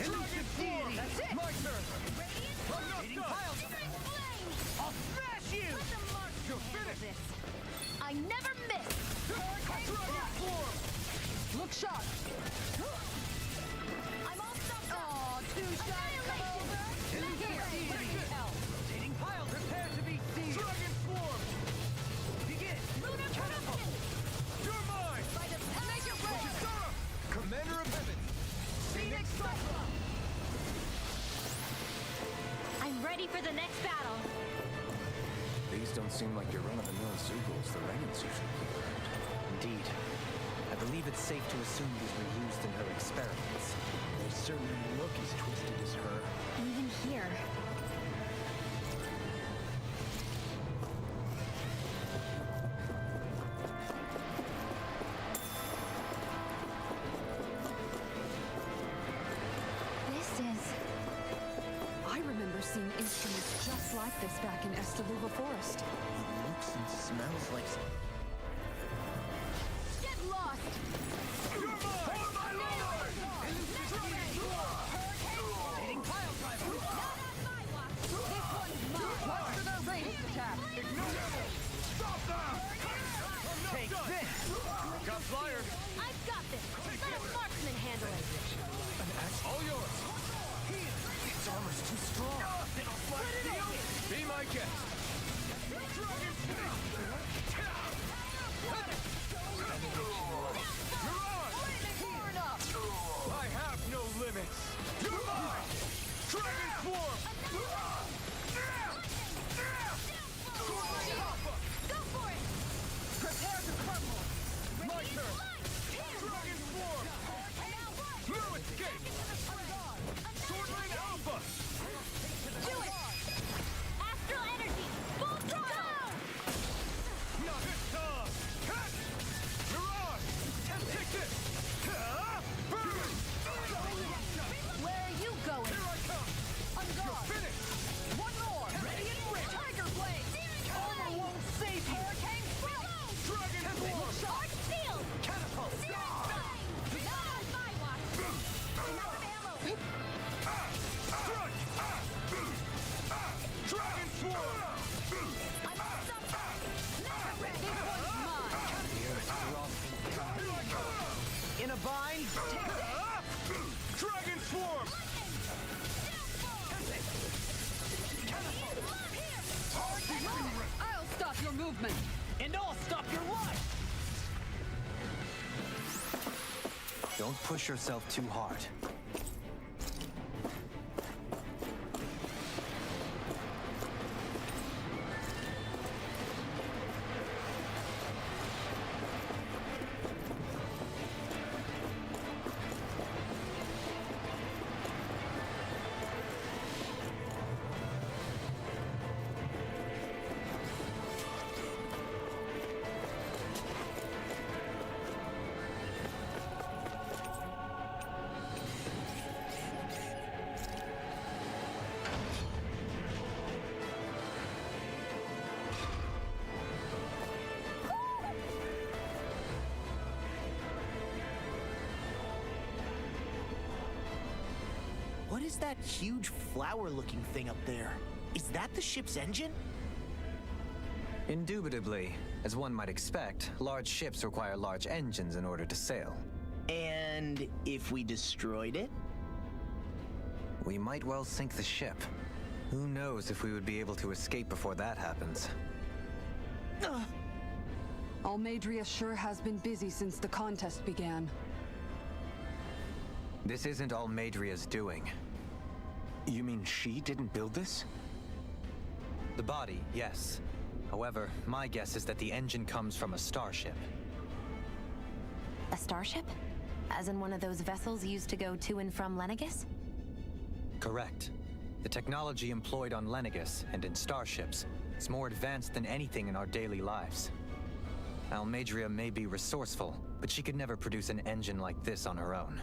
Dragon form!
That's it.
My turn!
Radiant
I'm not done!
Searing Flame!
I'll smash you!
Let the mark
You're
handle
finished!
this! I never miss!
Dragon form!
Look sharp.
I'm all stopped up!
Aw, too
Rotating pile, prepare to be seized. Dragon Swarm! Begin! Catapult! You're mine!
Make it rain!
Commander of Heaven!
Phoenix Cyclone!
I'm ready for the next battle.
These don't seem like your run-of-the-mill Zeugles the Renans usually keep around.
Indeed. I believe it's safe to assume these were used in her experiments.
They certainly look as twisted as her.
Even here. This is...
I remember seeing instruments just like this back in Estaluva Forest.
It looks and smells like...
Get lost!
You're mine! For my lord! Rotating pile driver!
This one's mine! Watch for their ranged attack!
Ignore them! Stop them! Take this! Got flyer!
I've got this! Let a marksman handle it!
All yours!
Its armor's too strong.
It'll flash steel! Be my guest! Dragon Snake! You're on! I have no limits! You're mine! Dragon Swarm!
Go for it!
Prepare to crumble! My turn! Dragon Swarm! No escape! Swordling Alpha!
Do it! Astral energy! Full throttle!
Not this time! Catch! You're on! Take this! Burn!
Where are you going?
Here I come!
On
You're
guard!
finished!
One more! Ready and ready! Tiger Blade! Armor won't save you! Hurricane Strike!
Dragon Swarm!
Charge steel!
Catapult!
Not on my watch! Enough ammo!
Strike! Dragon Swarm!
I'm unstoppable! Never ready!
This one's mine!
Here I come!
In a bind?
Dragon Swarm!
I'll stop your movement!
And I'll stop your life!
Don't push yourself too hard.
What is that huge flower-looking thing up there? Is that the ship's engine?
Indubitably. As one might expect, large ships require large engines in order to sail.
And if we destroyed it?
We might well sink the ship. Who knows if we would be able to escape before that happens.
Almadria sure has been busy since the contest began.
This isn't Almadria's doing.
You mean she didn't build this?
The body, yes. However, my guess is that the engine comes from a starship.
A starship? As in one of those vessels used to go to and from Lenegis?
Correct. The technology employed on Lenegis and in starships is more advanced than anything in our daily lives. Almadria may be resourceful, but she could never produce an engine like this on her own.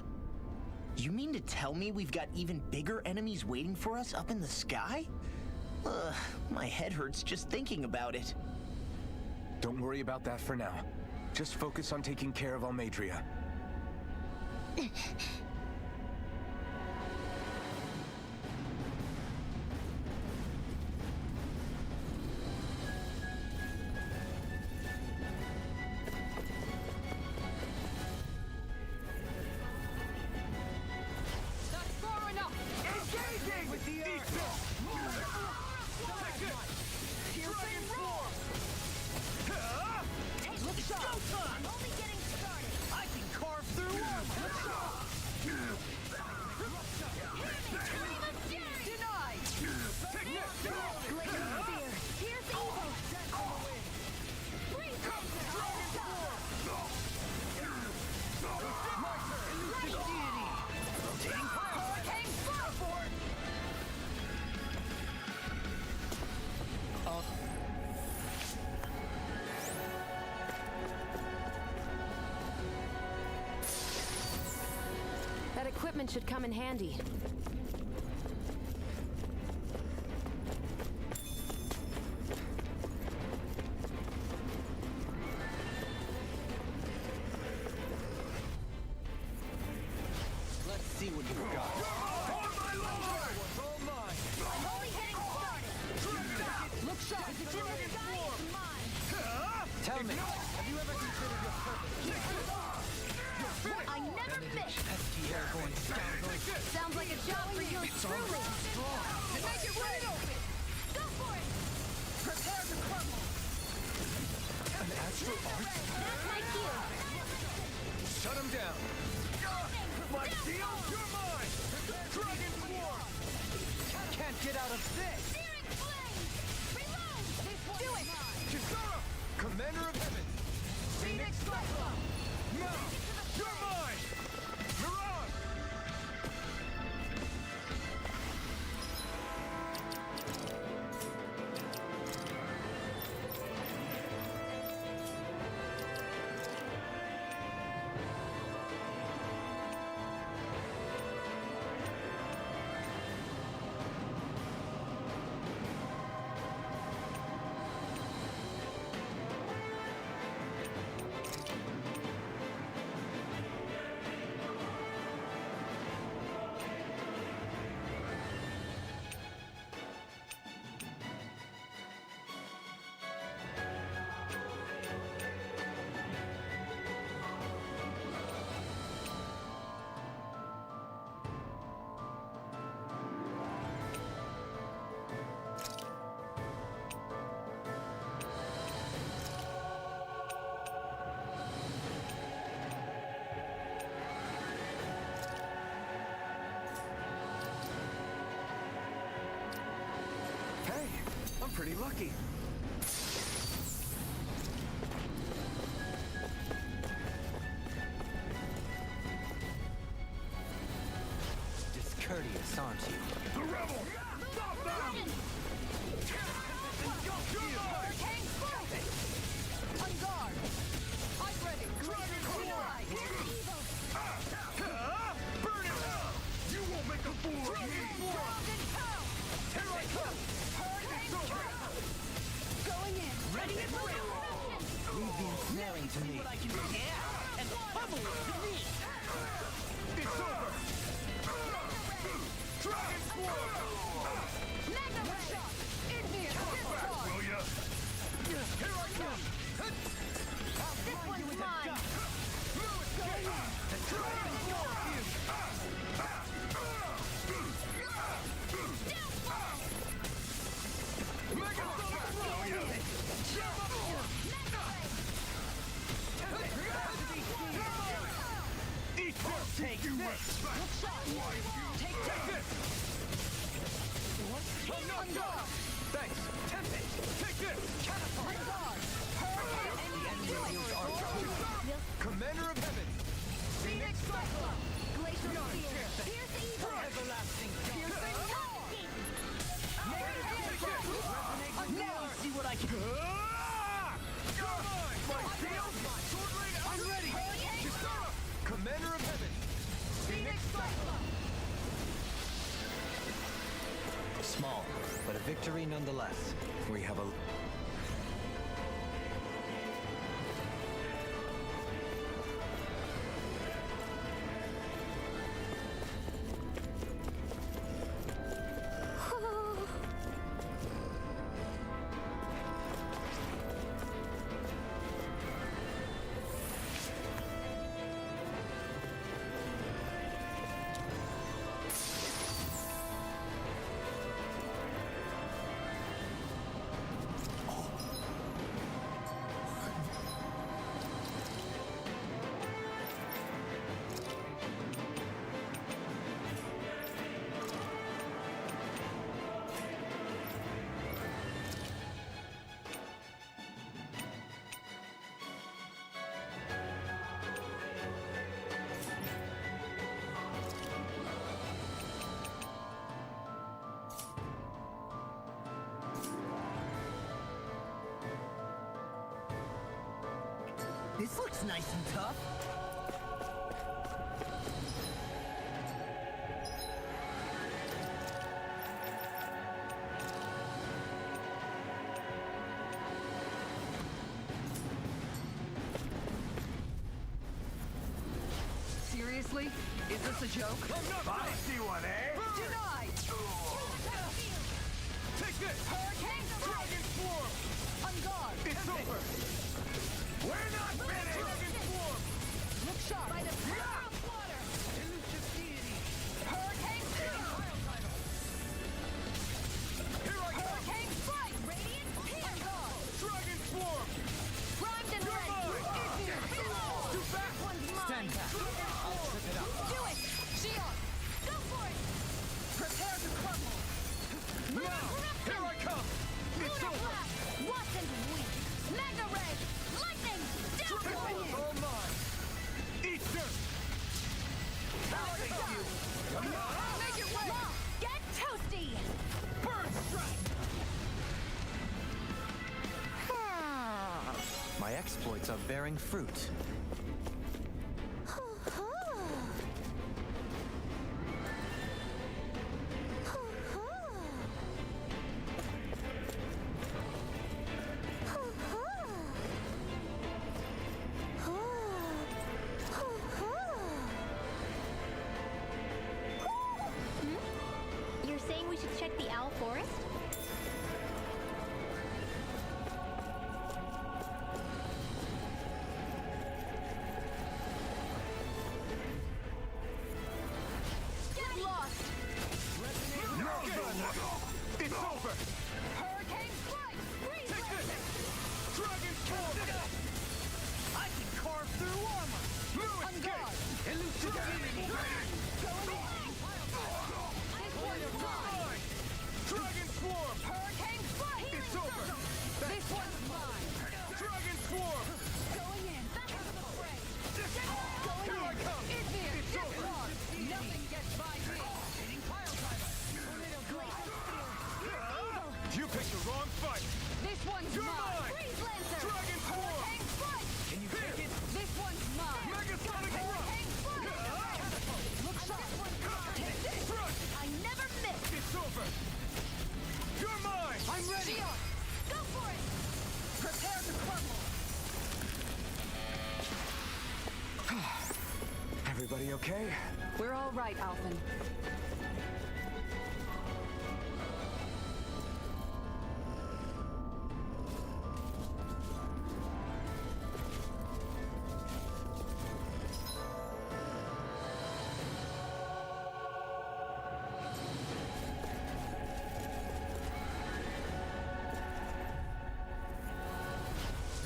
You mean to tell me we've got even bigger enemies waiting for us up in the sky? My head hurts just thinking about it.
Don't worry about that for now. Just focus on taking care of Almadria.
That's far enough! Engage!
equipment should come in handy.
Let's see what you got. On my lord! All mine.
I'm only getting started.
Look sharp! Dragon form!
Tell me, have you ever considered your purpose?
I never miss.
Pesky airborne scoundrel.
Sounds like a job for you truly.
Make it wide open!
Go for it.
Prepare to crumble!
An astral arch?
That's my cue.
Shut him down!
My shield, you're mine! Dragon form!
Can't get out of this!
Searing flame. Reload. Do it.
Kisara!
Commander of Heaven!
Phoenix Cyclops! Now! You're mine! Mirage!
Hey, I'm pretty lucky.
Discourteous, aren't you?
The rebel! Stop them!
Hurricane Focus.
On guard! I'm ready! Dragon form!
Here's evil.
Burn it! You won't make a fool of me!
Dragon Power.
Here I come!
Hurricane Power. Going in.
Ready and ready!
Leave the ensnaring to me.
And pummel it to me! It's over! Dragon form!
Mega Ray.
Igneous discharge! Will ya? Here I come!
This one's mine.
Going in! The dragon form! Mega Will ya? Jump up! Eat this! Take this! Take this! On guard!
Thanks!
Tempest! Take this! Catapult! On guard!
Commander of Heaven!
Phoenix Cyclops!
Glacial Spear. Here's evil.
Everlasting
Piercing Power.
Now see what I can do! My shield! Sword Blade! I'm ready! Kisara!
Commander of Heaven!
Phoenix Cyclops!
Small, but a victory nonetheless.
We have a...
This looks nice and tough.
Seriously? Is this a joke?
I see one, eh?
Denied!
Take this!
Hurricane
Dragon Swarm!
On guard!
It's over! We're not finished! Dragon Swarm!
Look sharp! By the power of water! Elusive deity! Hurricane Spear!
Here I come!
Hurricane Strike! Radiant Spear! On guard!
Dragon Swarm!
Primed and ready!
Do back!
Stand back! Do it! Shion! Go for it! Prepare to crumble!
Now! Here I come! It's
Lunar
over!
Blast! Watch and weep! Mega Ray! Lightning! Downpour!
All mine! Eat dirt!
I'll take you! Make it way!
Law, get toasty!
Bird strike!
My exploits are bearing fruit.
You're saying we should check the Owl Forest?
Get lost!
It's over!
Hurricane Strike! Freeze
Take
Ray!
this! Dragon Swarm!
I can carve through armor!
Blue
On
escape!
guard! Elusive deity!
Mine! Dragon Swarm!
Hurricane Strike!
It's over!
This one's mine!
Dragon Swarm!
Going in! Back into the fray!
Here I come!
Izmir!
It's
Get
over!
lost! Nothing gets by me!
You picked the wrong fight!
This one's
You're
mine!
mine!
Freeze Lancer!
Dragon Swarm!
Hurricane Strike!
Can you take it?
This one's mine!
Megasonic Rush!
Hurricane Strike! Look sharp! Take this!
Crush!
I never miss!
It's over! You're mine!
I'm ready! Shion! Go for it! Prepare to crumble!
Everybody okay?
We're all right, Alphen.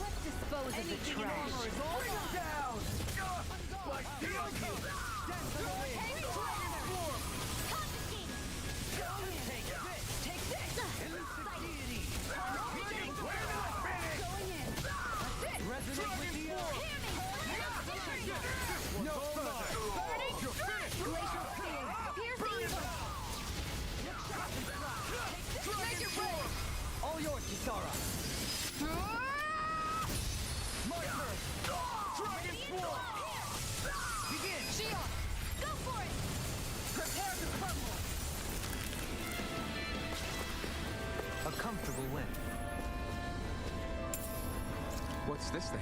Let's dispose of the trash!
Bring him down! Like steel cube!
Hurricane
Dragon Swarm!
Confiscate!
Take this! Take this! Elusive deity!
We're not finished!
Going in! That's it!
Resonate with the earth! No further! You're finished!
Glacial Field! Pierce evil!
Dragon Swarm!
All yours, Kisara!
My turn! Dragon Swarm!
Begin! Shion!
Go for it!
Prepare to crumble!
A comfortable win.
What's this thing?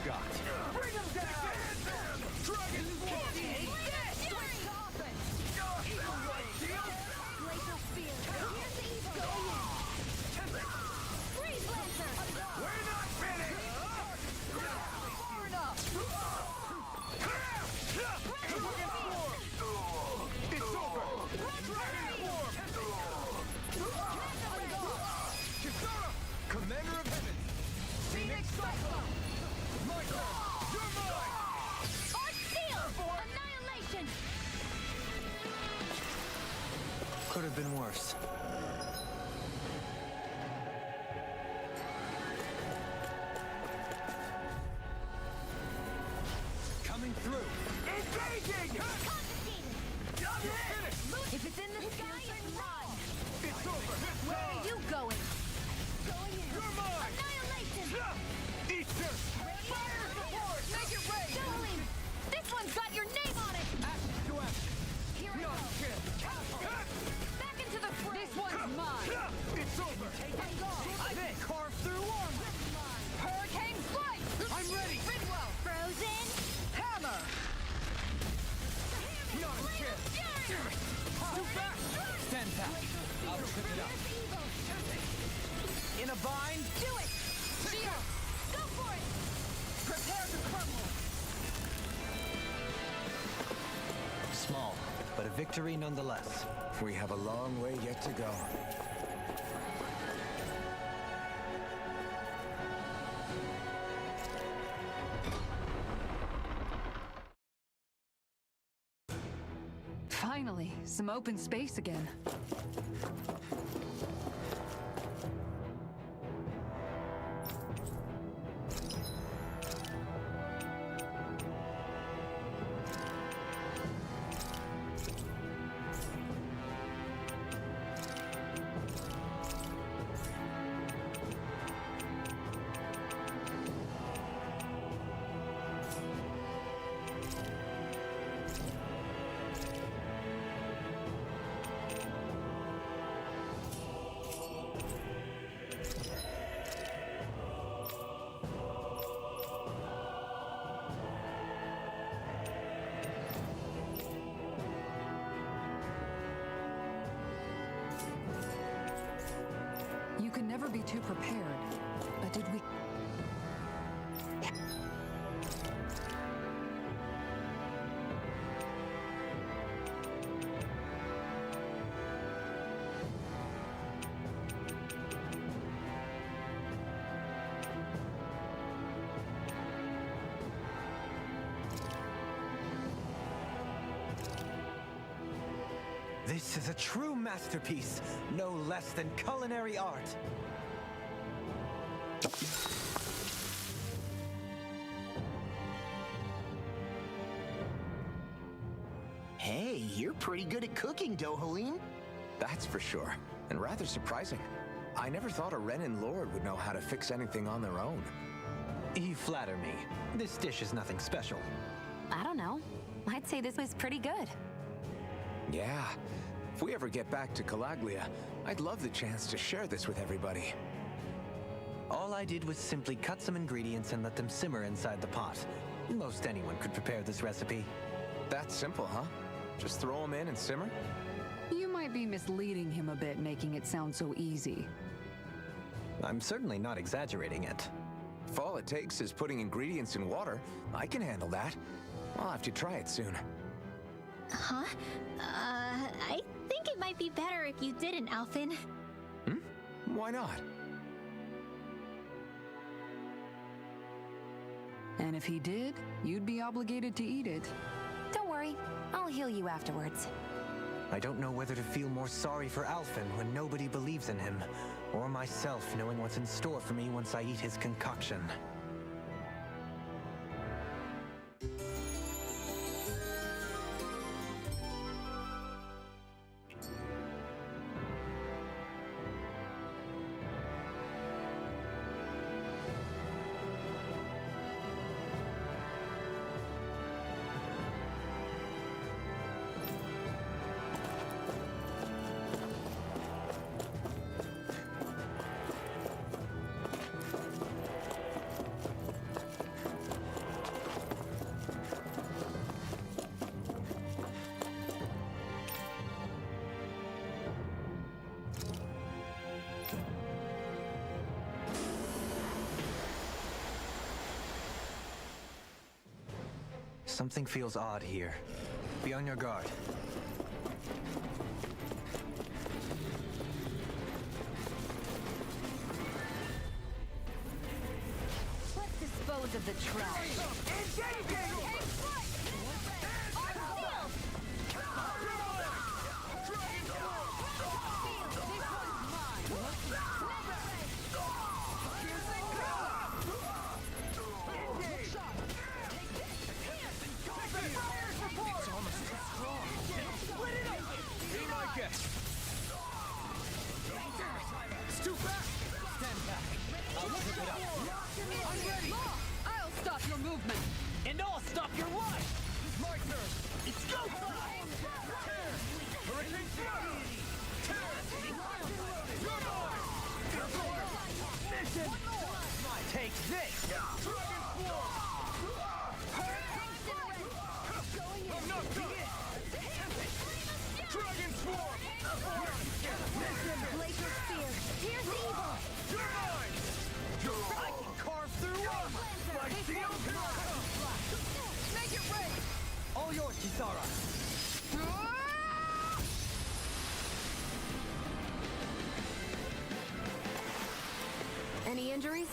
got.
Bring him down! Dragon Swarm! Take this!
Glacial Spear. Here's the evil. Go in. Freeze Lancer.
We're not finished!
Far enough! Dragon Swarm! It's over! Dragon Swarm! Kisara! Commander of Heaven! Phoenix Cyclone! My turn! You're mine!
Arch Seal. Annihilation.
Could have been worse. Coming through.
Engaging!
Confiscated. If it's in the sky, it's run.
It's over!
Where are you going? Going in.
You're mine!
Annihilation.
Eat this! Fire support! Make it rain!
Dueling. This one's got your name on it.
Ashes to ashes!
Here I
Beyond
go.
kin!
Back into the fray. This one's mine.
It's over!
I'm gone.
I've been carved through armor!
Hurricane Flight.
I'm ready!
Ridwell. Frozen.
Hammer! Not a chance! Too fast!
Stand pat. I'll trip it up. In a bind?
Do it. Shield. Go for it.
Prepare to crumble!
Small, but a victory nonetheless.
We have a long way yet to go.
Finally, some open space again. You can never be too prepared. But did we...
This is a true masterpiece, no less than culinary art.
Hey, you're pretty good at cooking, Dohalim.
That's for sure. And rather surprising. I never thought a Renin Lord would know how to fix anything on their own.
You flatter me. This dish is nothing special.
I don't know. I'd say this was pretty good.
Yeah. If we ever get back to Calaglia, I'd love the chance to share this with everybody.
All I did was simply cut some ingredients and let them simmer inside the pot. Most anyone could prepare this recipe.
That's simple, huh? Just throw them in and simmer?
You might be misleading him a bit, making it sound so easy.
I'm certainly not exaggerating it.
If all it takes is putting ingredients in water, I can handle that. I'll have to try it soon.
Huh? I think it might be better if you didn't, Alphen.
Why not?
And if he did, you'd be obligated to eat it.
Don't worry, I'll heal you afterwards.
I don't know whether to feel more sorry for Alphen when nobody believes in him, or myself knowing what's in store for me once I eat his concoction. Something feels odd here. Be on your guard.
Let's dispose of the trash.
It's too fast! Stand back. I'll trip it up. I'm ready!
I'll stop your movement.
And I'll stop your life!
My turn!
It's go time!
Hurricane Fire!
Mission! Take this!
Dragon Force! I'm not done! Dragon Swarm!
Glacier Spear. Here's evil.
You're mine!
I can carve through armor!
Like steel
Make it rain.
All yours, Kisara!
Any injuries?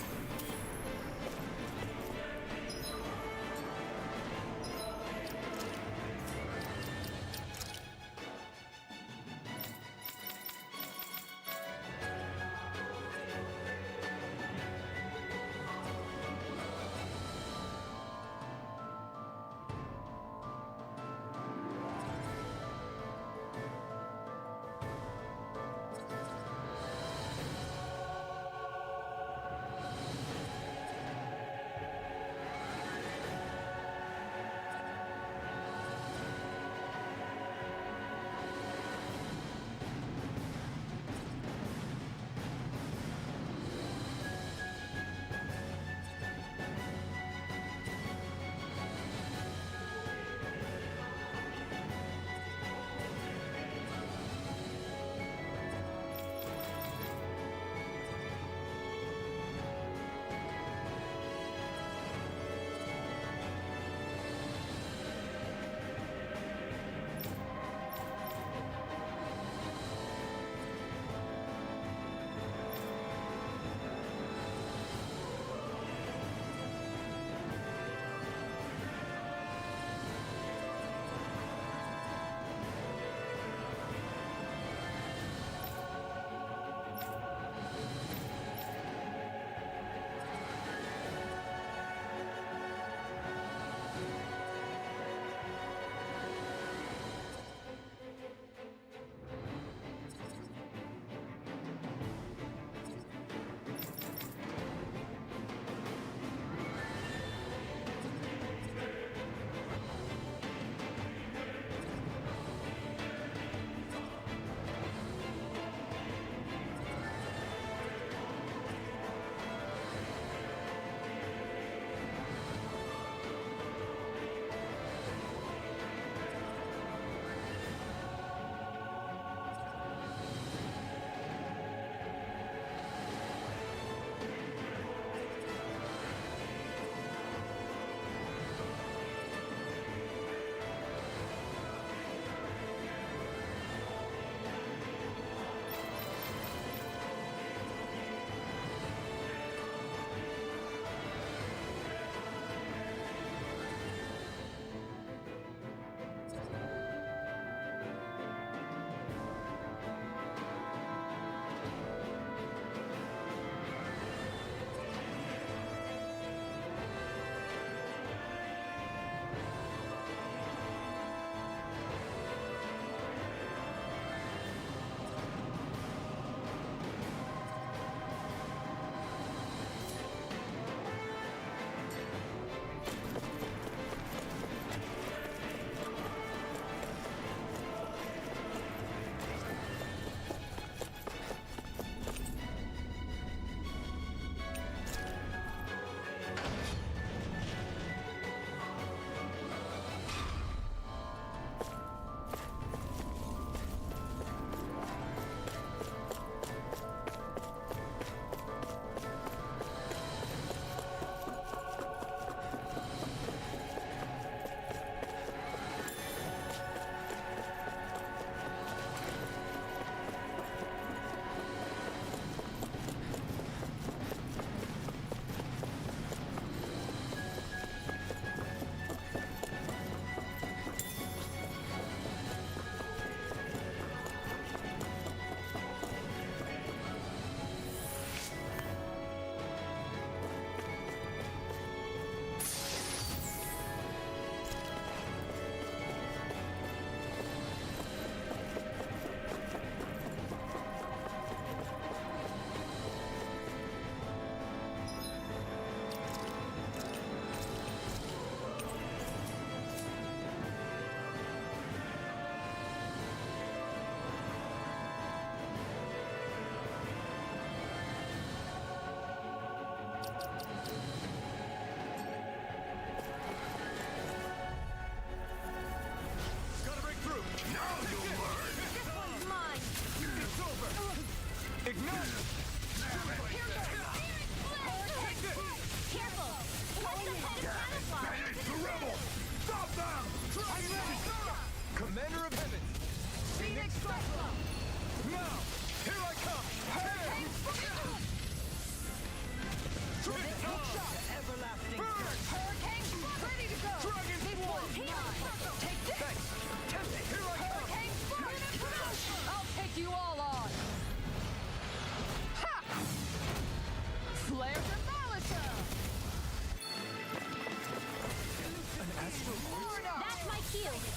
you!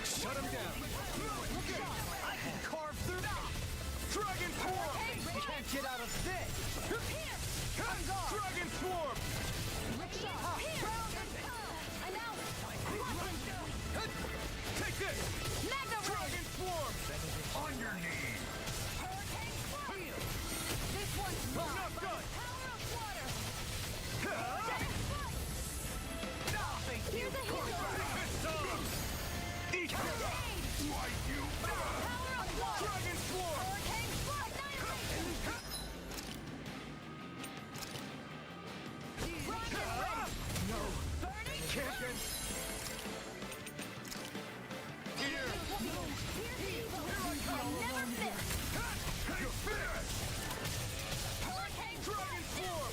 Shut him down. I can carve through. Dragon Swarm! Can't get out of this! Dragon Swarm! Take this! Dragon Swarm! On your knees!
This one's
Not good!
Here's a healer!
Eat this! Why you? Dragon Swarm! No! Can't. Here!
Never miss!
You're finished! Dragon Swarm!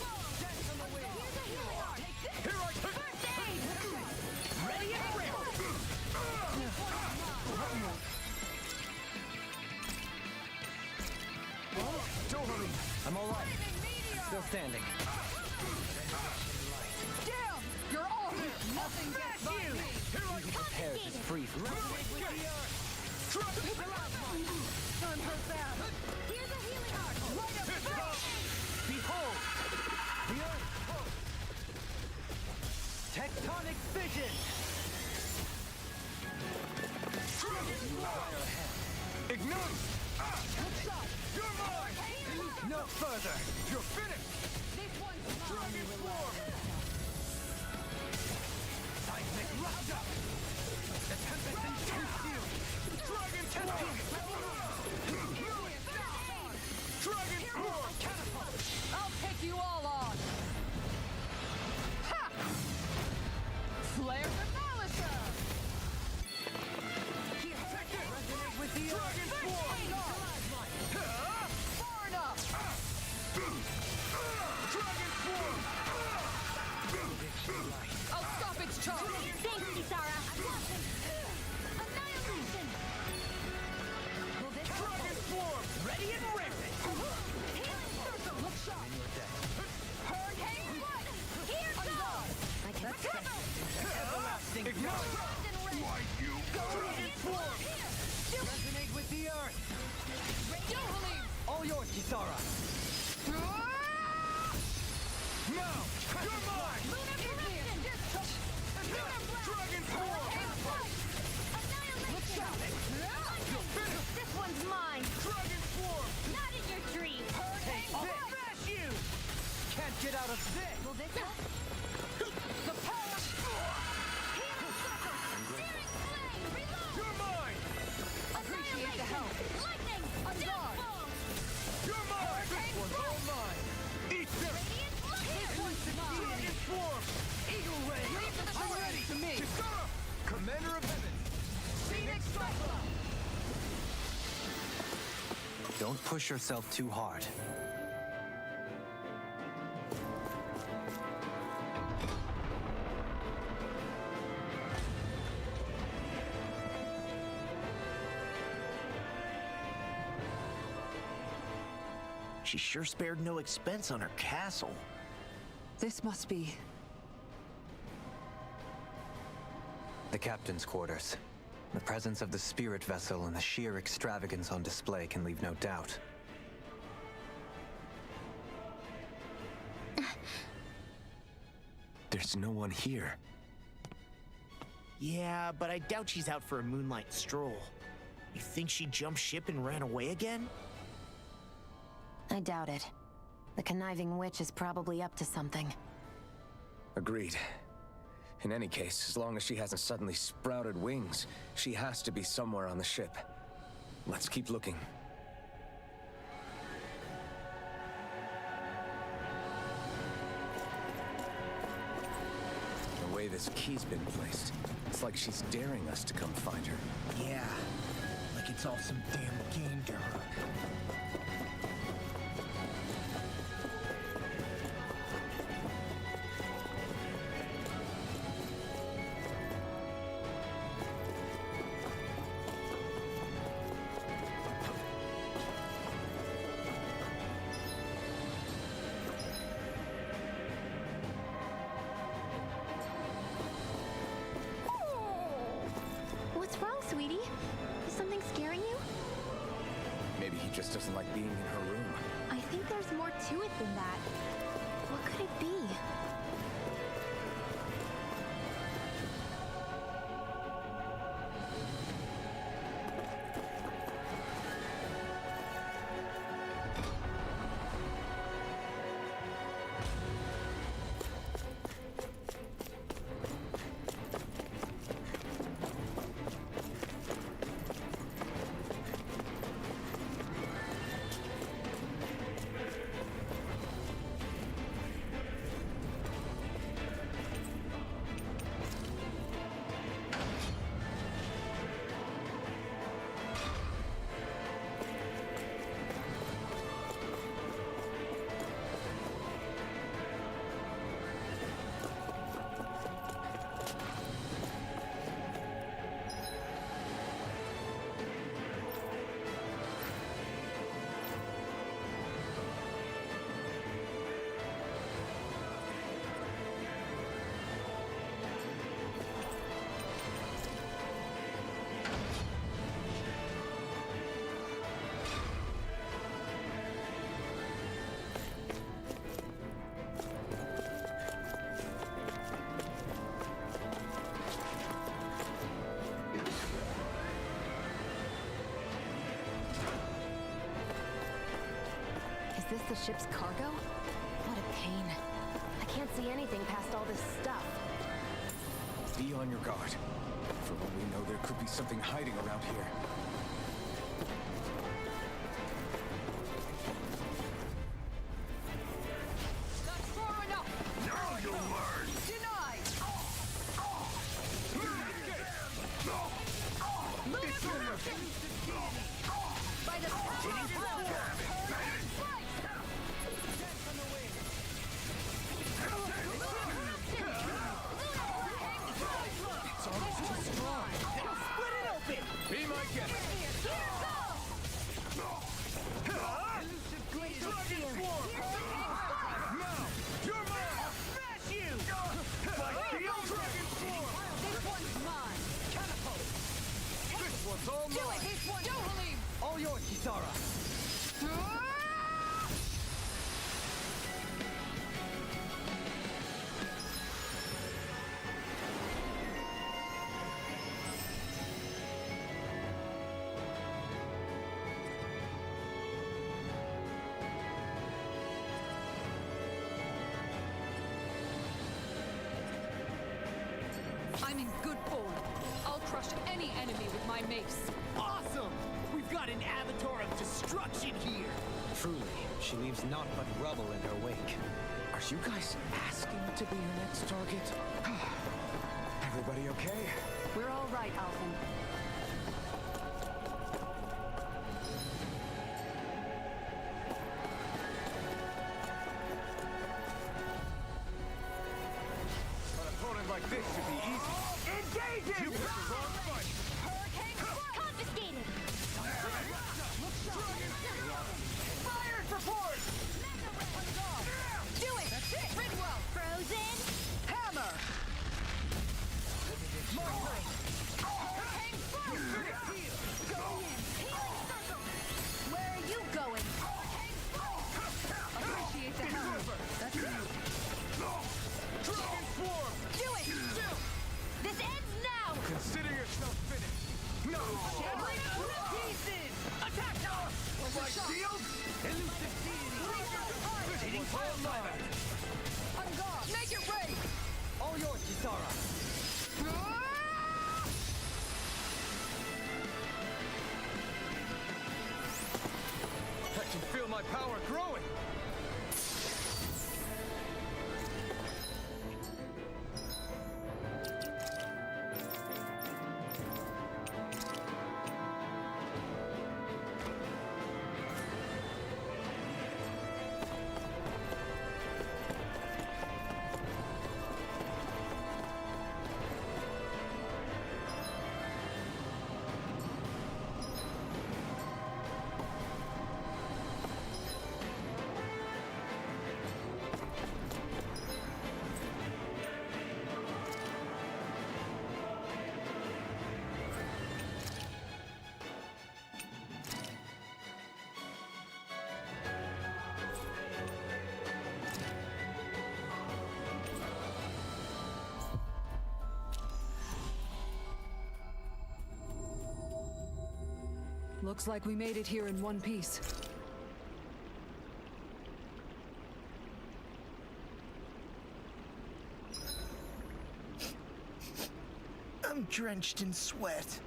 Here's a healer!
Here I come!
First aid!
Ready and ready! Don't hurry!
I'm all right. Still standing.
Damn! You're all here! Nothing gets by me!
Prepared to freeze.
I'm hurt bad!
Here's a healing arc!
Light up first!
Behold! The Earth pulse! Tectonic fission!
Ignite! You're mine!
No further!
You're finished!
This one's
Dragon Swarm!
Seismic Raptor! The Tempest intense you!
Dragon Swarm! Dragon Swarm!
I'll take you all on! Ha! Flare the Malicer!
Resonate with the
Dragon Swarm!
Far enough!
Dragon Swarm!
I'll stop its charge!
Thanks, Kisara! Annihilation!
Dragon Swarm!
Ready and rampant!
Healing circle!
Look sharp!
Hurricane flood! Here goes!
Everlasting
Ignite! Why you? Dragon Swarm!
Resonate with the Earth! All yours, Kisara!
Now! You're mine!
Lunar corruption!
Dragon Swarm!
Annihilation! This one's mine!
Dragon Swarm!
Not in your dream!
I'll smash you! Can't get out of this!
Will this help? The power! Healing circle! Searing flame! Reload!
You're mine!
Appreciate the help.
Lightning!
On
Death
guard.
balls!
You're mine!
This one's all mine!
Eat this!
Radiant fire!
Dragon Swarm!
Eagle Ray!
I'm ready to me!
Kisara! Commander of Heaven!
Phoenix Cyclone!
Don't push yourself too hard.
She sure spared no expense on her castle.
This must be...
The captain's quarters. The presence of the spirit vessel and the sheer extravagance on display can leave no doubt.
There's no one here.
Yeah, but I doubt she's out for a moonlight stroll. You think she jumped ship and ran away again?
I doubt it. The conniving witch is probably up to something.
Agreed. In any case, as long as she hasn't suddenly sprouted wings, she has to be somewhere on the ship. Let's keep looking. The way this key's been placed, it's like she's daring us to come find her.
Yeah, like it's all some damn game to her.
Maybe he just doesn't like being in her room.
I think there's more to it than that. What could it be?
Is this the ship's cargo? What a pain. I can't see anything past all this stuff.
Be on your guard. For all we know, there could be something hiding around here.
That's far enough!
Now you'll learn!
Denied! By the power of love!
It's almost too strong.
Split it open!
Be my guest.
Elusive glade of steel.
Now! You're mine!
Smash you!
Like steel dragon form!
This one's mine! Catapult!
This one's all
Do
mine.
it! This one! Dohalim!
All yours, Kisara.
I'm in good form. I'll crush any enemy with my mace.
Awesome! We've got an avatar of destruction here!
Truly, she leaves naught but rubble in her wake.
Are you guys asking to be your next target? Everybody okay?
We're all right, Alvin.
An opponent like this should be easy.
Engage it!
You picked the wrong fight.
Confiscated!
Fire support!
Do it! That's it! Ridwell!
Frozen!
Hammer! Where are you going? Appreciate the hammer. That's you.
Dragon swarm!
Do it!
This ends now!
Consider yourself finished.
No!
Shattering it to pieces! Attack!
My shield?
Elusive deity! Hitting wildfire! On guard! Make it rain!
All yours, Kisara.
I can feel my power growing.
Looks like we made it here in one piece.
I'm drenched in sweat.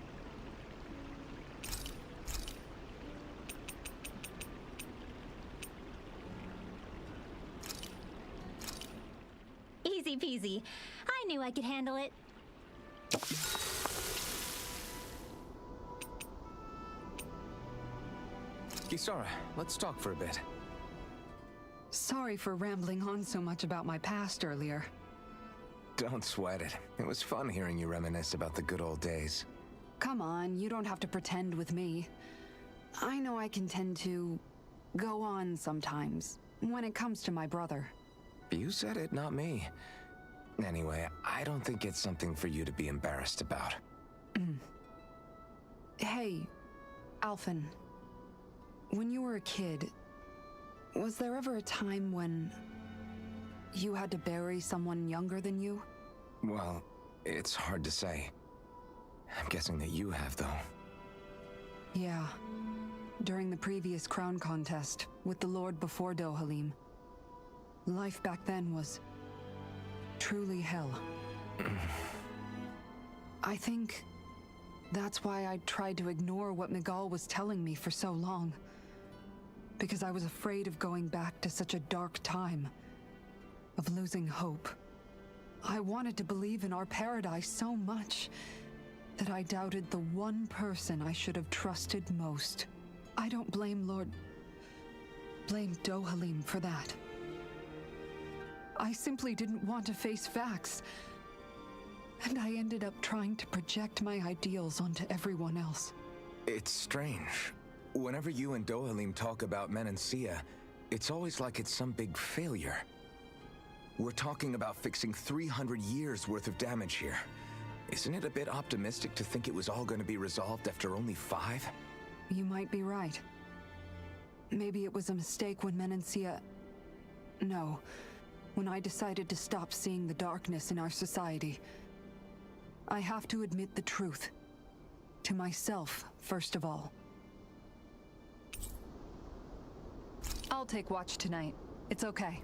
Easy peasy. I knew I could handle it.
Kisara, let's talk for a bit.
Sorry for rambling on so much about my past earlier.
Don't sweat it. It was fun hearing you reminisce about the good old days.
Come on, you don't have to pretend with me. I know I can tend to go on sometimes when it comes to my brother.
You said it, not me. Anyway, I don't think it's something for you to be embarrassed about.
Hey, Alphen. When you were a kid, was there ever a time when you had to bury someone younger than you?
Well, it's hard to say. I'm guessing that you have, though.
Yeah. During the previous crown contest, with the Lord before Dohalim. Life back then was truly hell. I think that's why I tried to ignore what Miguel was telling me for so long. Because I was afraid of going back to such a dark time. Of losing hope. I wanted to believe in our paradise so much that I doubted the one person I should have trusted most. I don't blame blame Dohalim for that. I simply didn't want to face facts. And I ended up trying to project my ideals onto everyone else.
It's strange. Whenever you and Dohalim talk about Menancia, it's always like it's some big failure. We're talking about fixing 300 years worth of damage here. Isn't it a bit optimistic to think it was all going to be resolved after only 5?
You might be right. Maybe it was a mistake when Menancia... No. When I decided to stop seeing the darkness in our society. I have to admit the truth. To myself, first of all. I'll take watch tonight. It's okay.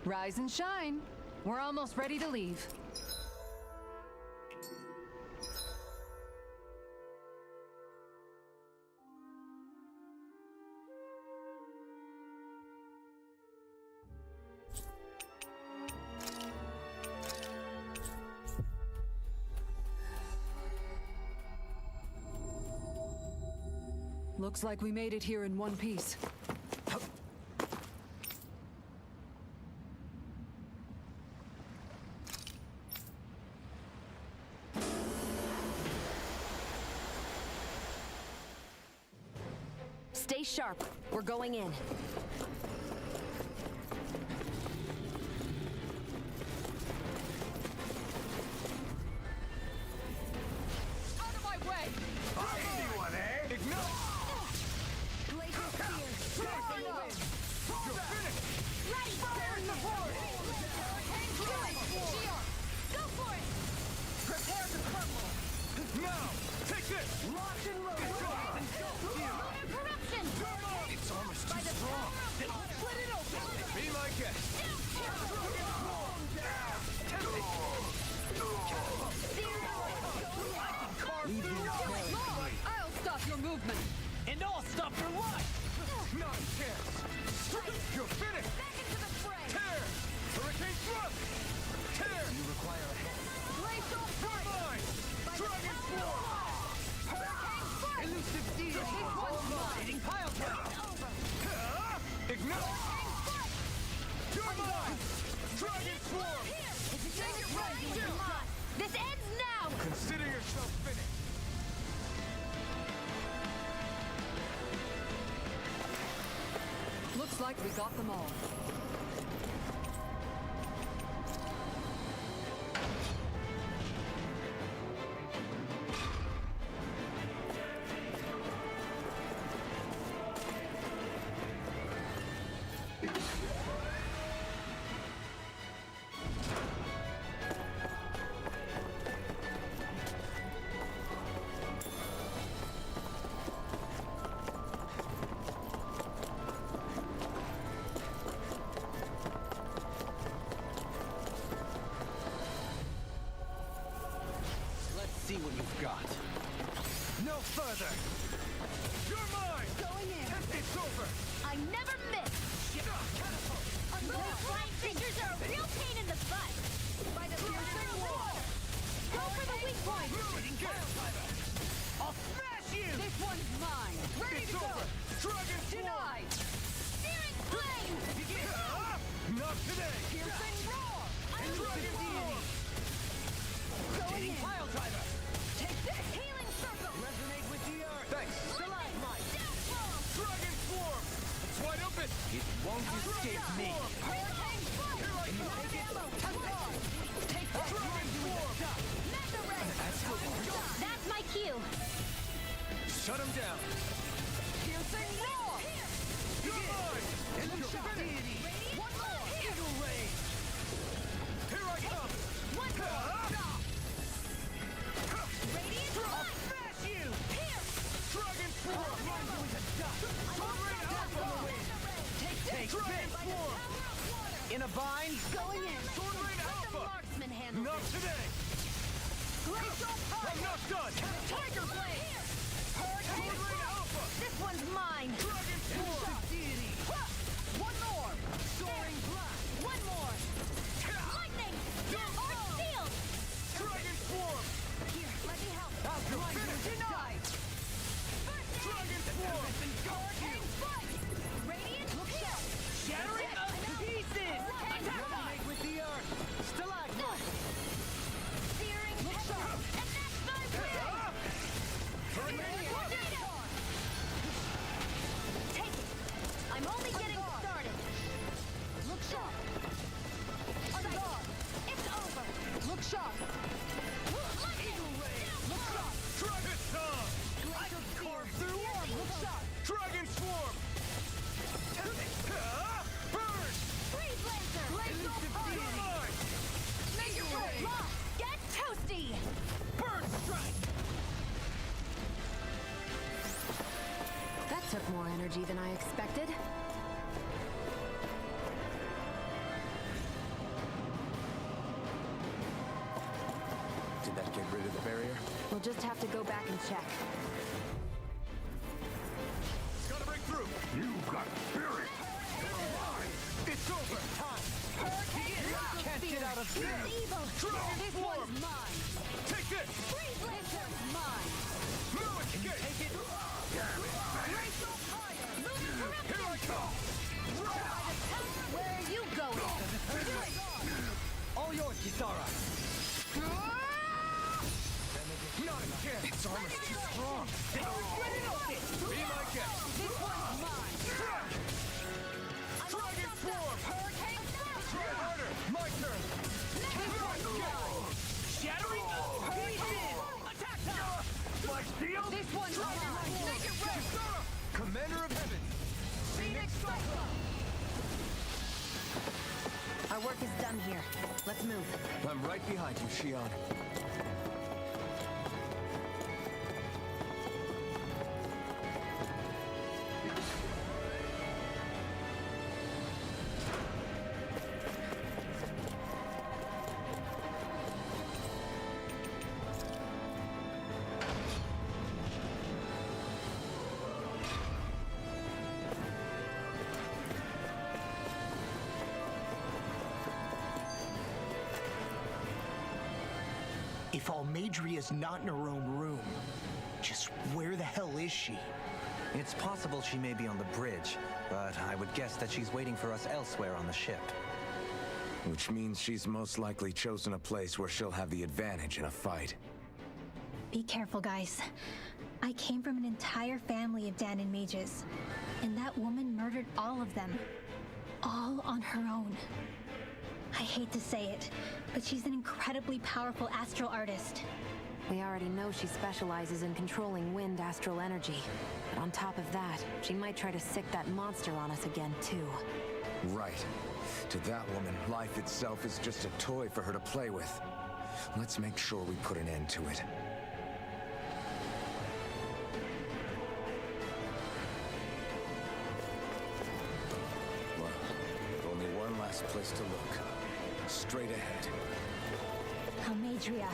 Rise and shine. We're almost ready to leave. Looks like we made it here in one piece.
Stay sharp. We're going in.
Out of my way!
I see one, eh?
Ignite!
You're finished!
Ready!
There's the board!
Go for it!
Prepare the purple! Now, take this! Lock and load!
Lunar corruption!
Its armor's too strong! Split it open! Be my guest!
I'll stop your movement!
And I'll stop your life!
Not a chance! You're finished!
Back into the fray!
Tear! Hurricane thrust! Tear! You require a hand.
Glacial
You're mine! Dragon Swarm!
Hurricane Strike!
Elusive deed!
This one's mine!
Eating pile drive!
Ignite! You're mine! Dragon Swarm!
Take it right! This ends now!
Consider yourself finished!
Looks like we got them all.
what you've got. No further! You're mine!
Going in.
It's over!
I never miss! Those flying creatures are a real pain in the butt!
By the piercing wall.
Go for the weak point!
I'll smash you!
This one's mine. Ready
It's
to go.
over! Dragon Swarm!
Denied.
Searing flame!
Not today!
Piercing roar.
And Dragon Swarm!
Going in.
Pile driver!
Take this. Healing circle.
Resonate with the earth! Thanks!
Stalagmite.
Downfall!
Dragon Swarm! It's wide open! It won't escape me!
Hurricane strike.
Here I come!
Take that.
Dragon Swarm!
Mega ray! That's my cue!
Shut him down!
Piercing roar.
You're mine!
Illusion deity. One more.
Eagle Ray! Here I come!
One more! Radiant
I'll
Light!
smash you!
Here!
Dragon Swarm! Sword Rain Alpha!
Take
Dragon Swarm!
In a bind?
Going in.
Sword Rain
The
Alpha!
marksman handles
Not
it.
today!
Glacial
I'm
fire.
not done!
Tiger blade.
Sword Rain Alpha!
This one's mine!
Dragon Swarm!
Deity. One more. Soaring blast.
One more! Lightning! Arc shield!
Dragon Swarm!
Here, let me help.
Finish!
Denied.
Dragon Swarm!
Hurricane strike.
Radiant here!
Shattering us to pieces! Resonate with the earth! Stalagmite!
Searing headshot! And that's my win! Tornado! Take it! I'm only getting started!
Look sharp. On guard.
It's over!
Look sharp.
Lightning!
Look sharp.
Dragon Song!
Glacial carve through orb. Look sharp.
Dragon Swarm! Burn!
Freeze Lancer!
Glacial
You're
fire.
mine!
Make it rain.
Lost! Get toasty!
Burn Strike!
That took more energy than I expected.
Did that get rid of the barrier?
We'll just have to go back and check.
Gotta break through! You've got spirit! It's over!
Can't get out of here!
Evil!
Dragon
This
Swarm!
one's mine.
Take this!
Freeze Lancer!
Mine.
No escape!
Take it. Glacial fire.
Here I come!
Where are you going?
All yours, Kisara!
Not again!
Its armor's too strong.
Be my guest!
This one's mine.
Dragon Swarm!
Hurricane strike.
Try harder! My turn!
Shattering
Attack now! My shield!
This one's mine. Make it rain.
Kisara! Commander of Heaven!
Phoenix Cyclone.
Our work is done here. Let's move.
I'm right behind you, Shion.
If Almadria's not in her own room, just where the hell is she?
It's possible she may be on the bridge, but I would guess that she's waiting for us elsewhere on the ship.
Which means she's most likely chosen a place where she'll have the advantage in a fight.
Be careful, guys. I came from an entire family of Danon mages, and that woman murdered all of them. All on her own. I hate to say it, but she's an incredibly powerful astral artist.
We already know she specializes in controlling wind astral energy. But on top of that, she might try to sick that monster on us again, too.
Right. To that woman, life itself is just a toy for her to play with. Let's make sure we put an end to it. Well, only one last place to look. Straight ahead.
Almadria.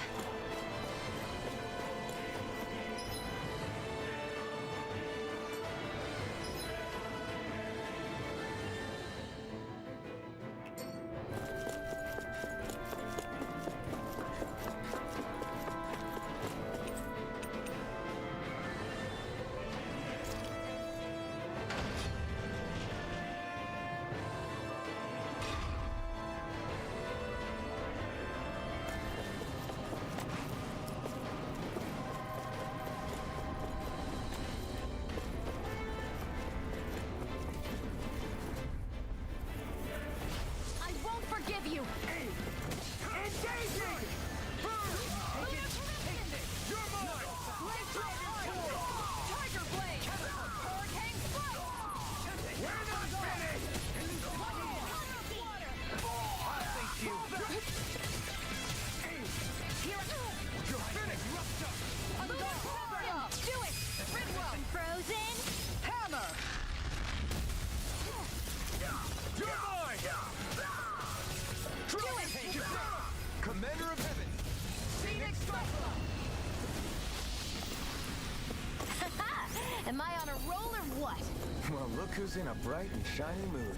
Deku's in a bright and shiny mood.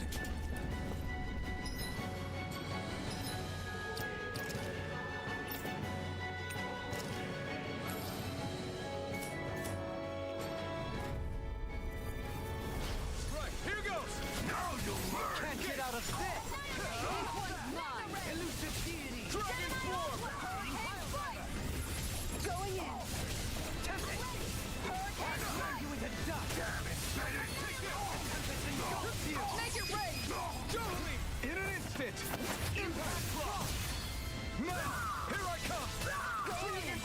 Right, here goes!
Now you'll learn!
Can't get out of this! Elusive deity! Dragon Form!
Going in.
Tempest! Turn you into dust!
Damn it, Bennett!
Make it rain! Totally! In an instant! Impact block! Now! Here I come!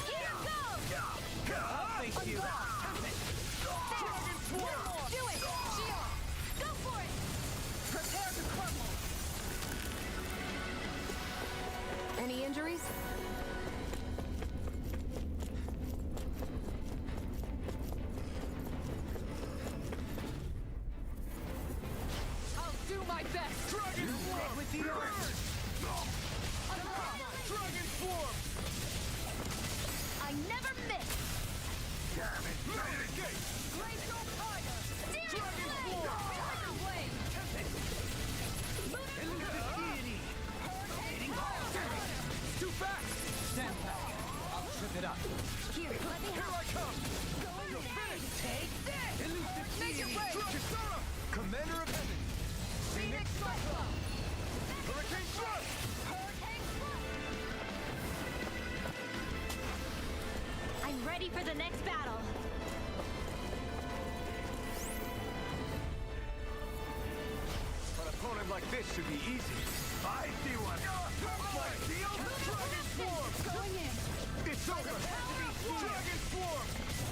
Here goes!
I'll face you! Dragon Form!
Do it! Shield! Go for it!
Prepare to crumble.
Any injuries?
I'll do my best.
Dragon Form! With the earth! Dragon Form!
I never miss!
Damn it, Bennett!
Glacial Fire.
Dragon Form!
Fire Blade.
Elusive deity! Too fast! Stand back. I'll trip it up.
Here, let me
Here
help!
I come! You're finished!
Take this!
Elusive
Make it
deity!
rain.
Kisara! Commander of Heaven!
Phoenix Cyclone.
Hurricane Thrust!
Hurricane Thrust! I'm ready for the next battle.
An opponent like this should be easy.
I see one!
My shield! Dragon Form!
Going in.
It's over! Dragon Form!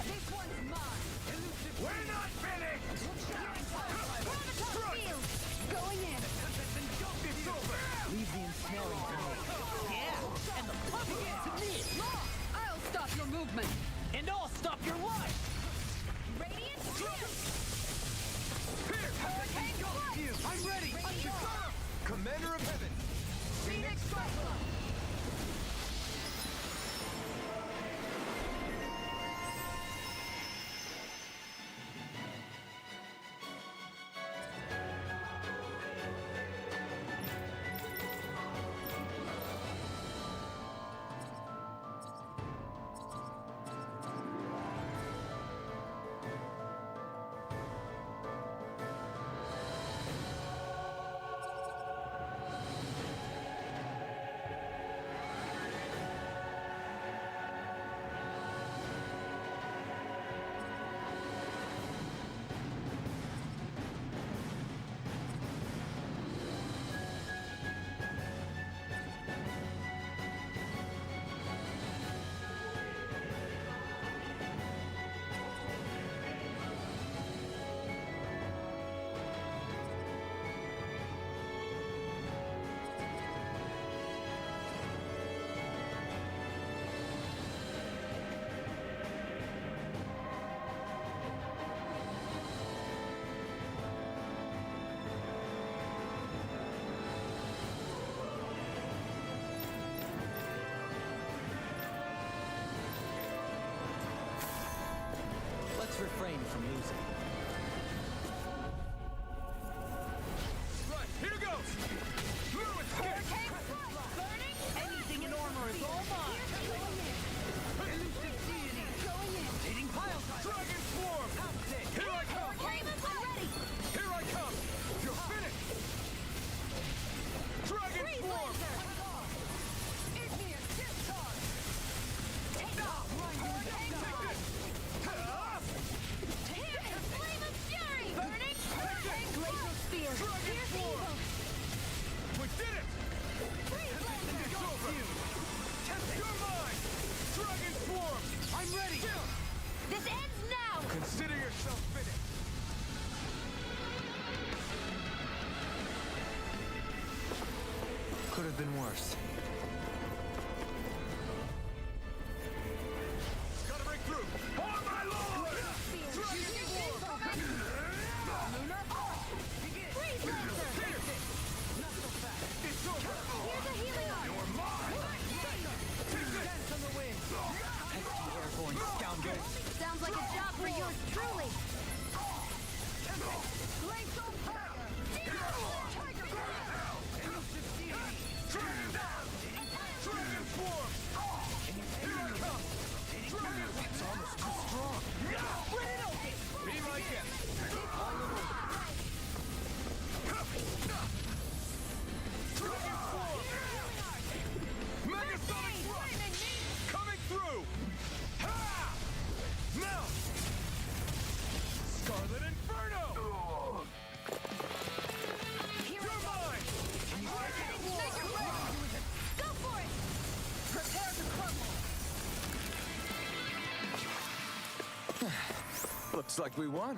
This one's mine.
We're not finished!
Graviton Field!
Going in.
It's over!
Leave the ensnaring to me. Yeah, and the puppet to me.
I'll stop your movement.
And I'll stop your life.
Radiant Shield!
Here!
Hurricane Blade.
I'm ready! Kisara! Commander of Heaven!
Phoenix Cyclone.
Let's refrain from losing.
Right, here goes! No escape!
Burning!
Anything in armor is all mine.
Elusive deity!
Going in.
Eating pile Dragon Swarm! Here I come!
Raven, I'm ready!
Here I come! You're finished! Dragon
Freeze
Swarm!
Laser!
Igneous Discharge.
Here! Flame of Fury! Burning!
Glacial Spear.
Dragon Swarm! We did it!
Freeze Laser!
It's over! You're mine! Dragon Swarm! I'm ready!
This ends now!
Consider yourself finished!
Could have been worse.
Gotta break through!
For my lord!
Dragon Swarm!
Freeze Laser!
It's over!
Here's a healing arm!
You're mine!
Dance on the wind!
Pesky airborne scoundrel.
Sounds like a job for yours truly!
Glacial
Looks like we won.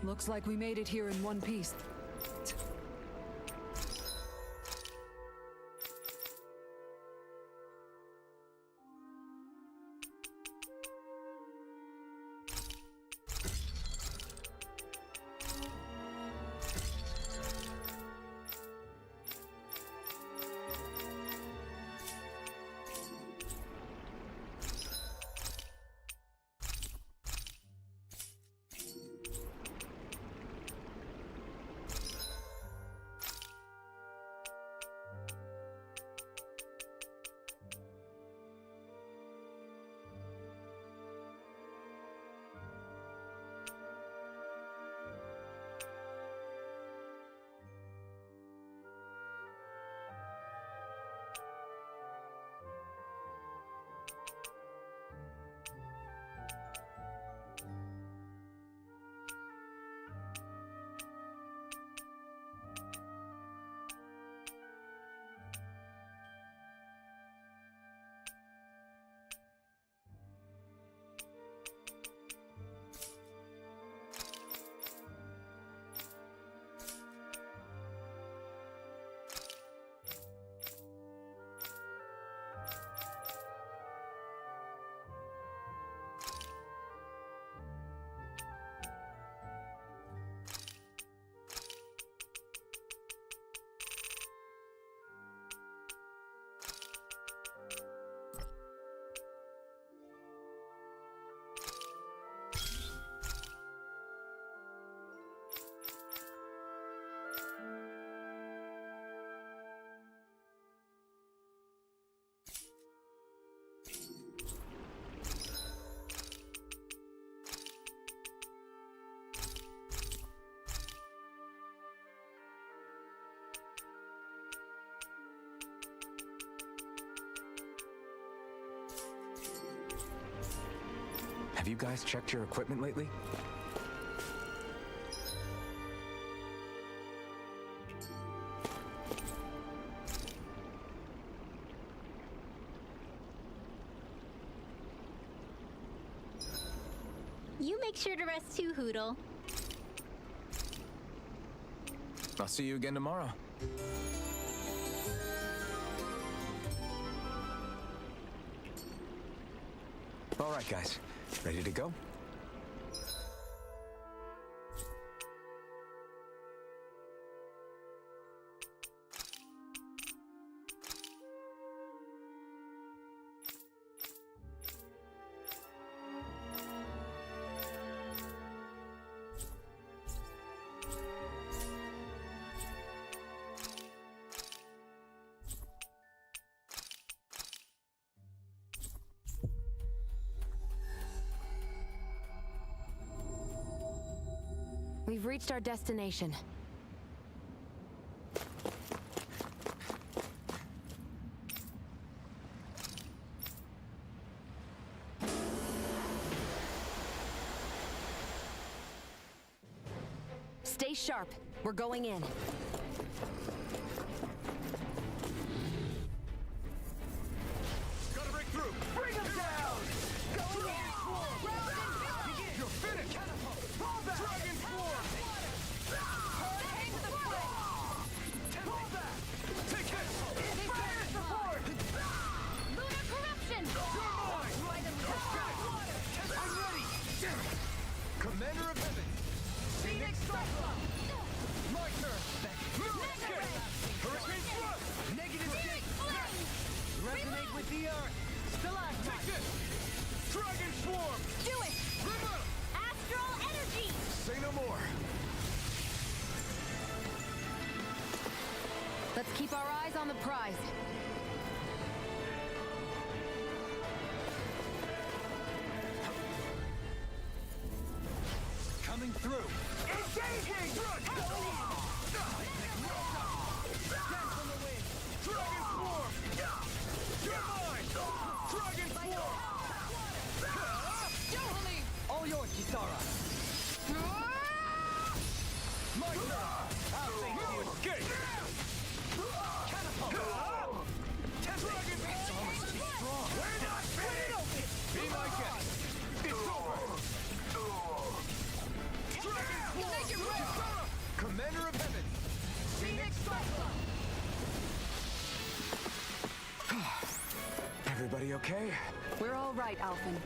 Looks like we made it here in one piece.
Have you guys checked your equipment lately?
You make sure to rest too, Hootle.
I'll see you again tomorrow. All right, guys. Ready to go?
We've reached our destination. Stay sharp. We're going in.
Gotta break through! Bring him down! Go in! You're finished! Fall back! Dragon Swarm! Hang to the front! Pull back! Take this! Fire support!
Lunar corruption!
You're mine! I'm ready! Commander of Heaven! Phoenix Cyclone! My turn! Moon Escape! Hurricane Thrust! Negative the earth! Stalactite!
Take this! Dragon Swarm!
Do it!
River!
Astral energy!
Say no more.
Let's keep our eyes on the prize.
Coming through!
Engaging! Stand
from the wind!
Dragon Swarm! You're mine! Dragon Swarm!
All yours, Kisara! My turn! I'll thank you!
Escape!
Catapult!
Dragon Swarm! We're not finished! Be my guest! It's over! Dragon Swarm!
Commander of Heaven! Phoenix Cyclone!
Everybody okay?
We're all right, Alphen.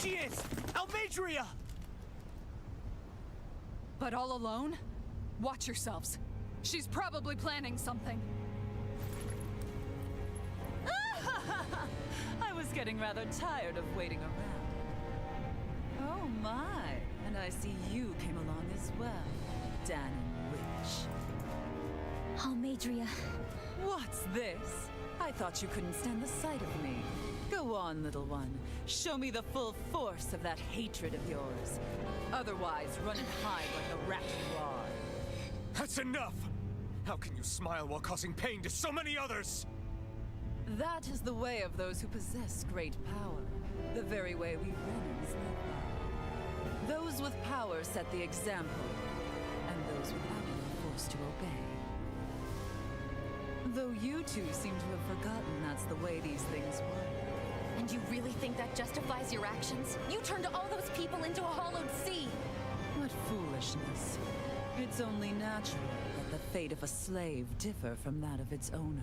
she is! Almadria!
But all alone? Watch yourselves. She's probably planning something.
I was getting rather tired of waiting around. Oh my, and I see you came along as well, Dahnan Witch.
Almadria.
What's this? I thought you couldn't stand the sight of me. Go on, little one. Show me the full force of that hatred of yours. Otherwise, run and hide like the rat you are.
That's enough! How can you smile while causing pain to so many others?
That is the way of those who possess great power. The very way we Renans live by. Those with power set the example, and those without it are forced to obey. Though you two seem to have forgotten that's the way these things work.
And you really think that justifies your actions? You turned all those people into a hollowed sea!
What foolishness. It's only natural that the fate of a slave differ from that of its owner.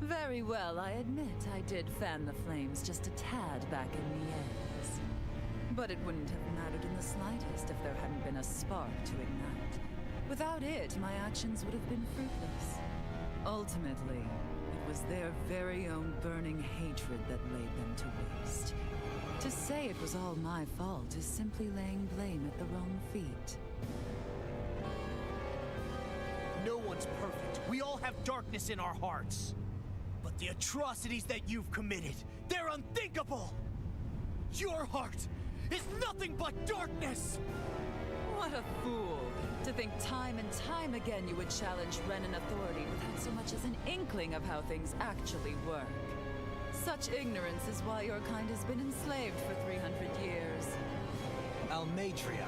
Very well, I admit I did fan the flames just a tad back in Miez. But it wouldn't have mattered in the slightest if there hadn't been a spark to ignite. Without it, my actions would have been fruitless. Ultimately, it was their very own burning hatred that laid them to waste. To say it was all my fault is simply laying blame at the wrong feet.
No one's perfect. We all have darkness in our hearts. But the atrocities that you've committed, they're unthinkable! Your heart is nothing but darkness!
What a fool! To think time and time again you would challenge Renan authority without so much as an inkling of how things actually work. Such ignorance is why your kind has been enslaved for 300 years.
Almadria.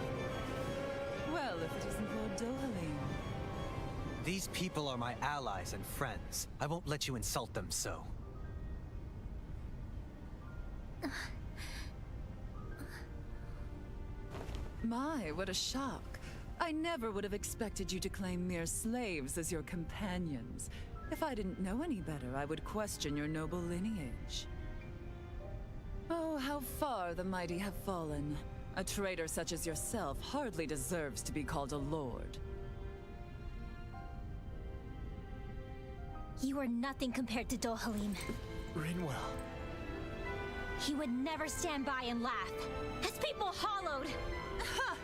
Well, if it isn't Lord Dohalim.
These people are my allies and friends. I won't let you insult them so.
My, what a shock. I never would have expected you to claim mere slaves as your companions. If I didn't know any better, I would question your noble lineage. Oh, how far the mighty have fallen. A traitor such as yourself hardly deserves to be called a lord.
You are nothing compared to Dohalim.
Rinwell.
He would never stand by and laugh. His people hollowed!
Ha!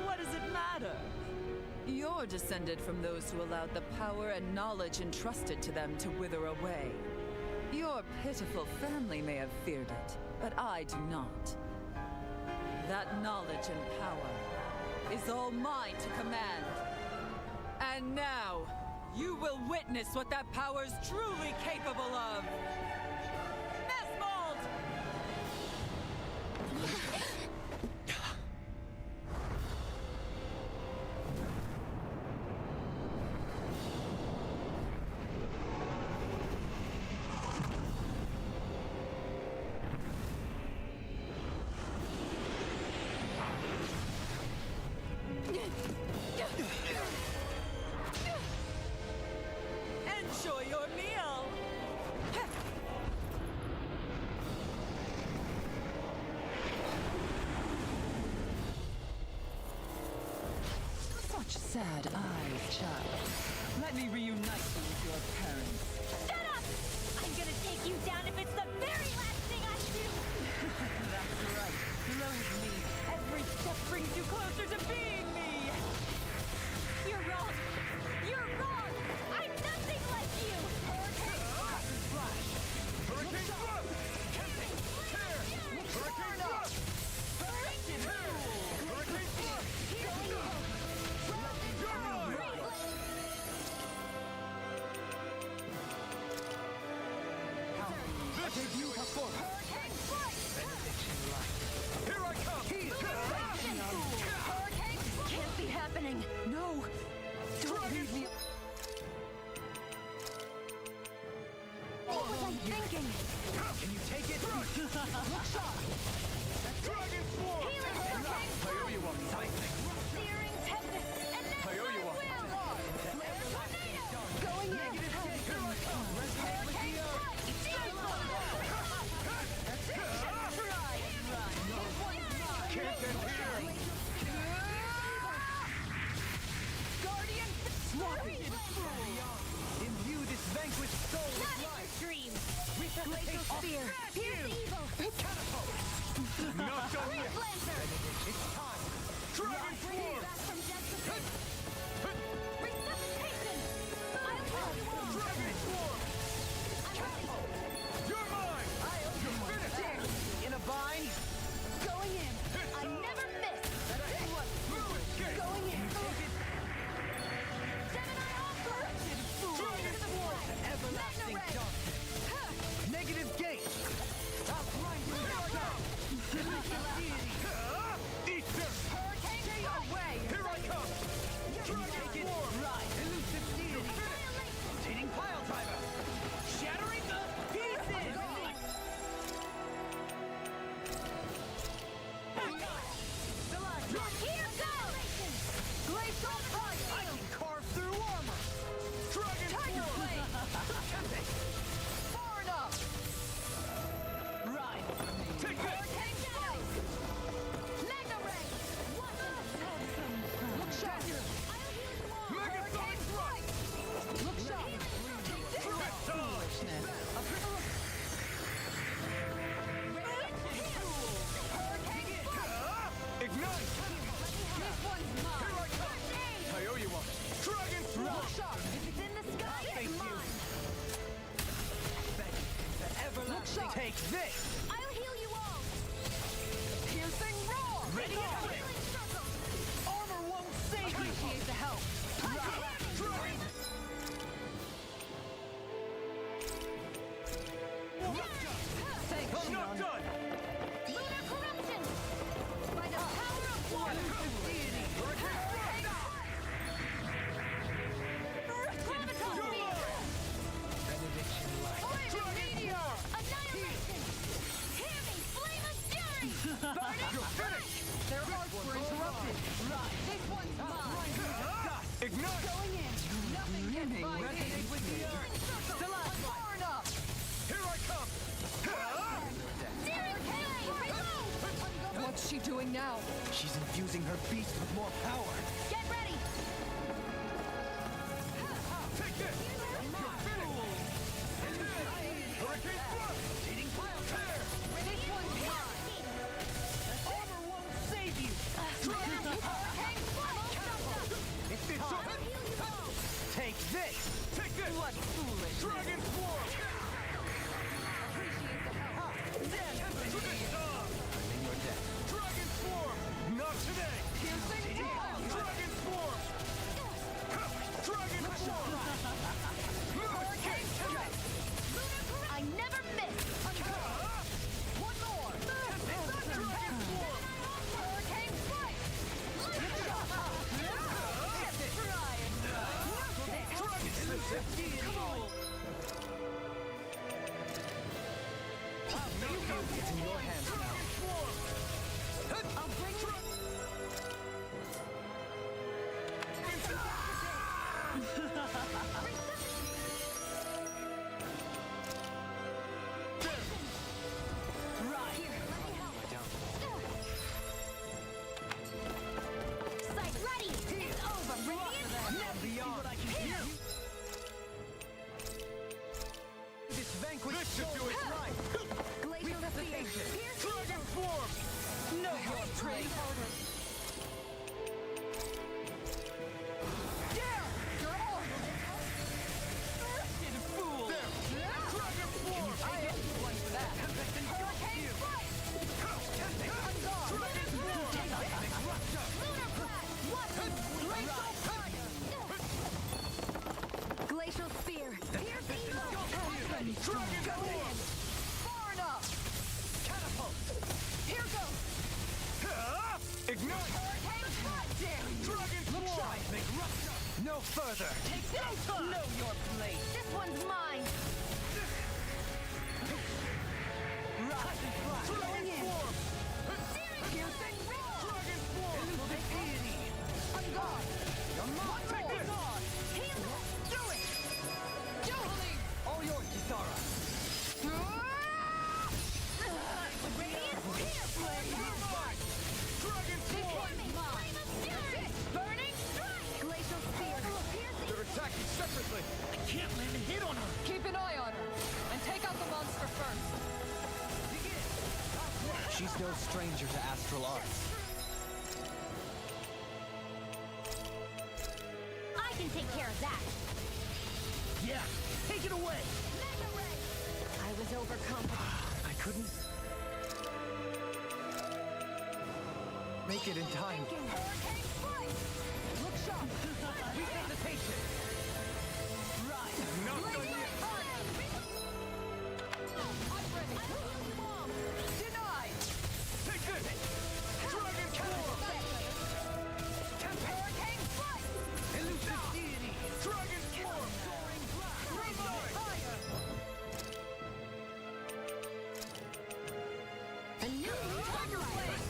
What does it matter? You're descended from those who allowed the power and knowledge entrusted to them to wither away. Your pitiful family may have feared it, but I do not. That knowledge and power is all mine to command. And now, you will witness what that power's truly capable of! Nesmold! Enjoy your meal! Such sad eyes, child. Let me reunite you with your parents.
Shut up! I'm gonna take you down if it's the very last thing I do!
That's right. Loathe me. Every step brings you closer to being me!
You're wrong! You're wrong! I'm nothing like you!
Hurricane Thrust! Hurricane Thrust! Hurricane Thrust! Hurricane Thrust!
Debut performance.
Here I come!
Can't be happening. No. Don't leave me. What was I thinking?
Can you take it? Look shot! Dragon Swarm! Hurricane Swarm!
Searing tempest! And that's my will!
Going in.
Here I come!
Hurricane strike! Searing
Not done yet.
It's time.
Dragon form.
Back from death to life. Resuscitation! I'll tell you all.
Dragon form.
I'm ready.
You're mine. You're finished.
In a bind.
Going in. I never miss.
Fluid gate.
Going in. Gemini offer.
Dragon form.
Everlasting
Magna ray.
darkness. Negative gate. I'll grind you down.
Ether.
Hurricane strike.
Away.
Here I come. Dragon form.
Right. Elusive deity.
Annihilation.
Rotating pile driver. Shattering the pieces.
Here goes. Glacial punch.
I can carve through armor.
Dragon
Tiger
form.
blade. Tempting. Far enough. Right.
Take this.
Hurricane strike. Magna ray.
Look sharp.
I'll heal you all.
Megathon thrust.
Look sharp.
Foolishness. Ignite.
This one's mine.
Here I come. I owe you one. Dragon
Look
form.
sharp.
If it's in the sky,
Face
it's
you.
mine.
The everlasting. Take this.
I'll heal you all.
Piercing roar. Ready to
Healing
quit.
circle.
Armor won't save you. Appreciate the help.
Dragon.
Thanks,
I'm not
Shion.
done.
Lunar corruption. By the power of water. Graviton
You're
speed.
mine.
Benediction light.
Flaming meteor. Annihilation. Hear me, flame of fury. Burning strike.
Their arts were interrupted. Right. This one's mine.
Ignite.
Going in. Nothing can find resonate with the earth. Still up. Far enough.
Here I come.
Searing flame. Reload.
What's she doing now? She's infusing her beast with more power.
Get ready.
Take this. You're finished. Hurricane thrust.
Eating pile
Tear.
This one's mine. Armor won't save you.
Hurricane strike.
It's
It's
time.
over.
Heal you all.
Take this. Take this.
What foolish.
Dragon form.
In your death.
Dragon form. Not today.
Piercing roar.
Dragon form. Dragon form.
Hurricane strike. I never miss.
One more.
Dragon form.
Hurricane strike.
It's in your hands now.
Dragon form.
I'll bring you. Right.
Sight ready. It's over. Radiant.
Now beyond. What I can hear. This vanquished
This should
soul
do it.
is right.
Glacial spear. Pierce
Dragon form.
No your trade. Yeah! You're all. Bursted fool.
Dragon form.
I am the one for that.
Hurricane strike.
Dragon form.
Lunar blast. Watson. Glacial punch. Glacial spear. Pierce evil.
Dragon form.
Far enough. Catapult. Here goes.
Ignite.
Hurricane strike.
Dare you.
Dragon
Look
form.
sharp. No further. Take this. Know your place.
This one's mine.
Rise and fly.
Dragon form.
Piercing roar.
Dragon form.
Elusive deity. On guard. You're mine.
Take this.
Heal.
Do it. Jubilee. All yours, Kisara.
Radiant spear.
Dragon form.
Flaming flame of fury. Burning strike. Glacial spear. Piercing.
They're attacking separately.
I can't land a hit on her. Keep an eye on her. And take out the monster first. Begin.
She's no stranger to astral arts.
I can take care of that.
Yeah, take it away!
I was overconfident.
I couldn't make it in time.
Look sharp! Resuscitation! Right!
Not done yet!
I'm ready! Denied!
Take this! Dragon Form!
Hurricane Strike!
Elusive Deity! Dragon Form!
Raise your fire! A new Tiger Blade!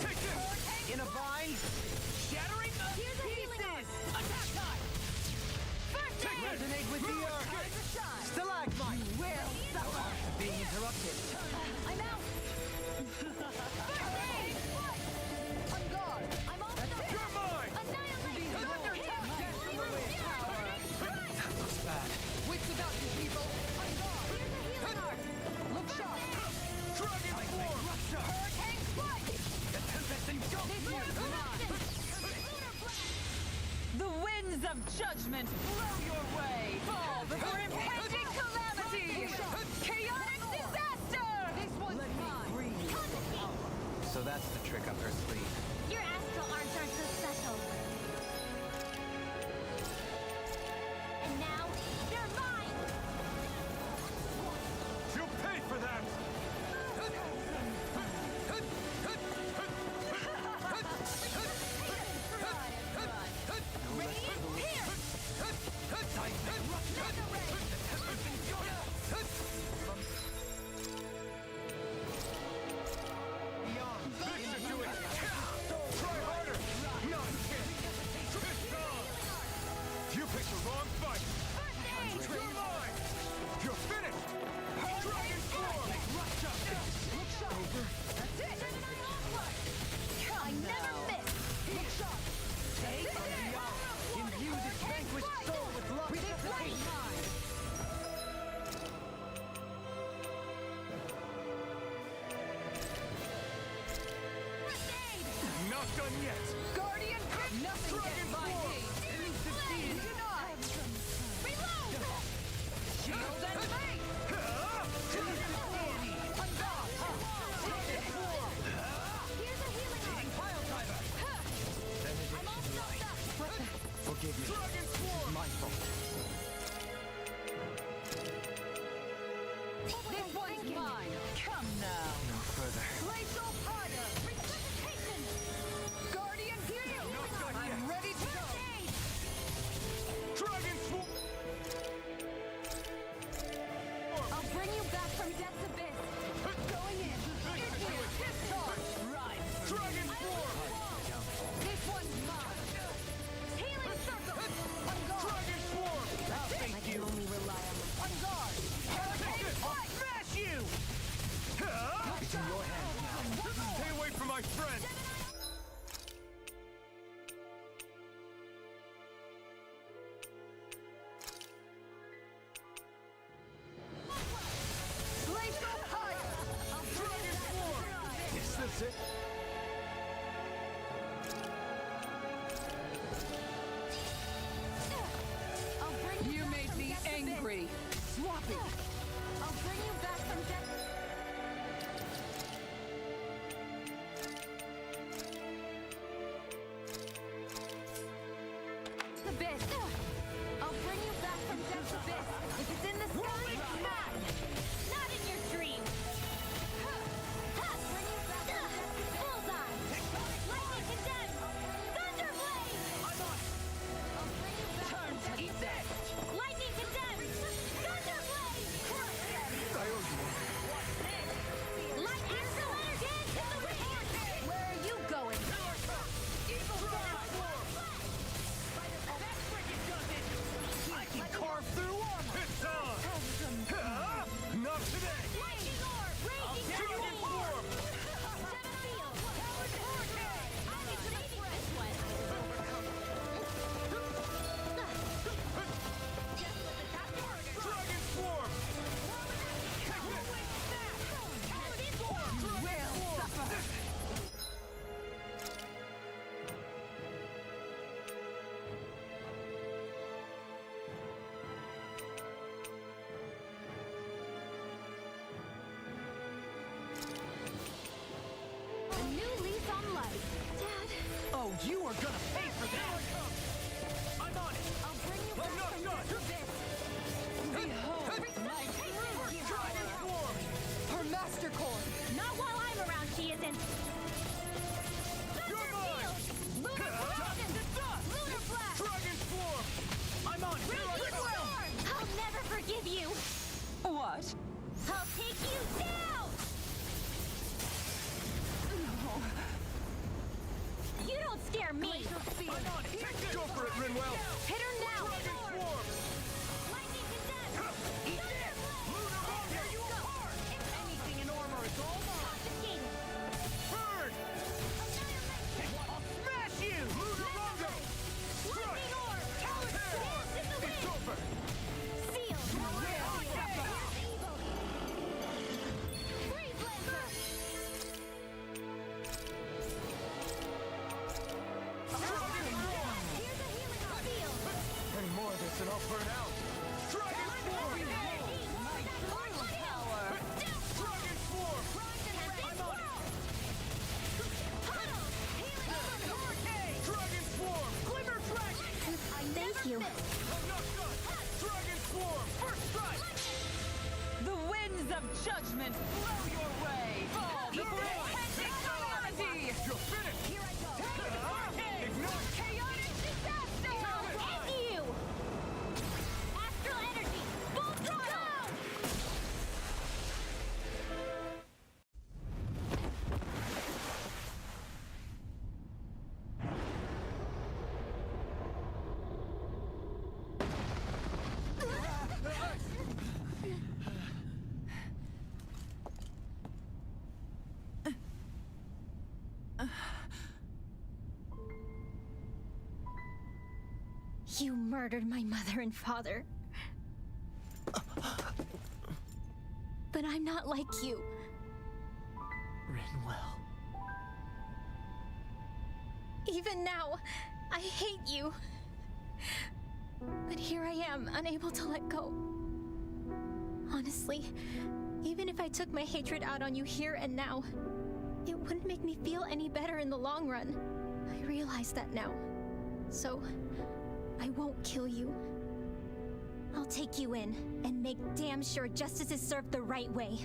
Take this!
In a bind.
Shattering the
Here's a healing arc.
Attack time! First aid!
Resonate with the earth.
Time to shine!
Stalagmite.
You will suffer!
Being interrupted.
I'm out.
First aid! On guard!
I'm all
That's
done.
it!
You're mine!
Annihilate.
Thunder attack!
Looks bad.
Wits about you, people! On guard!
Here's a healing arc.
Look sharp!
Dragon Form!
Hurricane Strike! This one's mine!
The winds of judgment blow your way! Fall before impending calamity! Chaotic disaster!
This one's mine!
So that's the trick up her sleeve.
Your astral arts aren't so special. And now, they're mine!
You'll pay for that! This should do it! Try harder! Not a chance! It's gone! You picked the wrong fight! You're mine! You're finished! Dragon Form!
That's it!
I never miss!
Look sharp! Take it!
Imbue this vanquished soul with love.
Resuscitation!
Not done yet!
Guardian Grip! Nothing gets by me!
Elusive Deity!
Denied!
Reload!
Shield and fate!
Elusive Deity!
On guard!
Here's a healing arc.
Pile driver.
I'm all stuffed up.
Forgive me.
Dragon Form!
My fault.
This one's mine!
Come now!
No further.
Glacial Fire!
Resuscitation!
Guardian Shield! I'm ready to go!
Dragon Form!
I'll bring you back from death's abyss. Going in.
Discharge!
Right!
Dragon Form!
This one's mine!
Healing circle.
On guard!
Dragon Form!
I can only rely on them. On guard! Hurricane Strike!
Smash you!
It's in your hands now.
Stay away from my friend!
Glacial Fire!
Dragon Form!
Is this it?
I'll bring you
You
back
made
from
me
death's abyss.
angry! Swapping!
I'll bring you back from death. Abyss. I'll bring you back from death's abyss. If it's in the sky, it's mine. Not in your dreams. Bring you back from death's abyss. new lease on life. Dad,
Oh, you are gonna pay for that! I'm on it!
I'll bring you back
not
from
done.
this abyss.
Dragon Swarm!
Her Master Core!
Not while I'm around, she isn't.
You're mine!
Lunar Blast! Lunar Blast!
Dragon Swarm!
I'm on it!
I'll never forgive you.
What?
I'll take you down. You don't scare me.
I'm on it! Go for it, Rinwell!
Hit her now.
Dragon Swarm!
Lightning condensed.
Eat this! Lunar Bomb! Tear you apart!
Anything in armor is all mine!
Confiscated.
Burn!
I'll smash you!
Lunar Rondo!
Lightning orb. Dance in the
It's
wind.
over!
Seal. Here's evil. Freeze Lancer. Here's a healing field.
Any more of this and I'll burn out! Dragon Swarm! Dragon Swarm! Dragon Swarm!
Glimmer Dragon!
Thank you.
I'm not done! Dragon Swarm! First strike!
The winds of judgment blow your way! Fall before impending calamity!
You're finished!
Here I go.
Ignite!
Chaotic disaster! End you! Astral energy! Full throttle! You murdered my mother and father. But I'm not like you.
Rinwell.
Even now, I hate you. But here I am, unable to let go. Honestly, even if I took my hatred out on you here and now, it wouldn't make me feel any better in the long run. I realize that now. So, I won't kill you. I'll take you in and make damn sure justice is served the right way.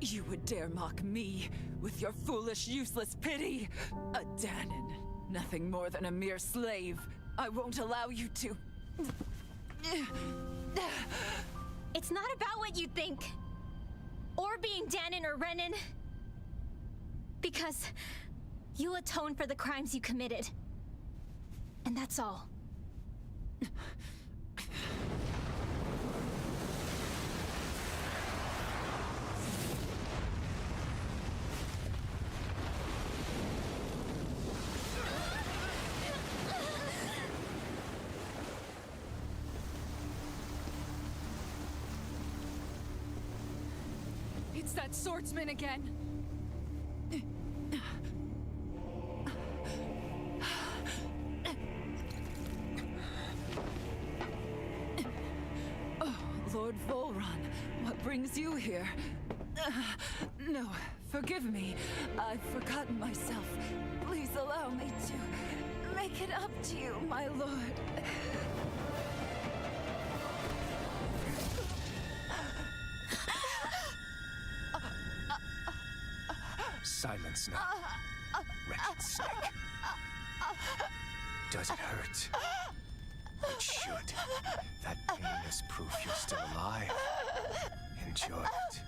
You would dare mock me with your foolish, useless pity? A Danon, nothing more than a mere slave. I won't allow you to...
It's not about what you think. Or being Danon or Renan. Because you'll atone for the crimes you committed. And that's all.
It's that swordsman again!
Oh, Lord Volron, what brings you here? No, forgive me. I've forgotten myself. Please allow me to make it up to you, my lord.
Silence now, wretched snake. Does it hurt? It should. That pain is proof you're still alive. Enjoy it.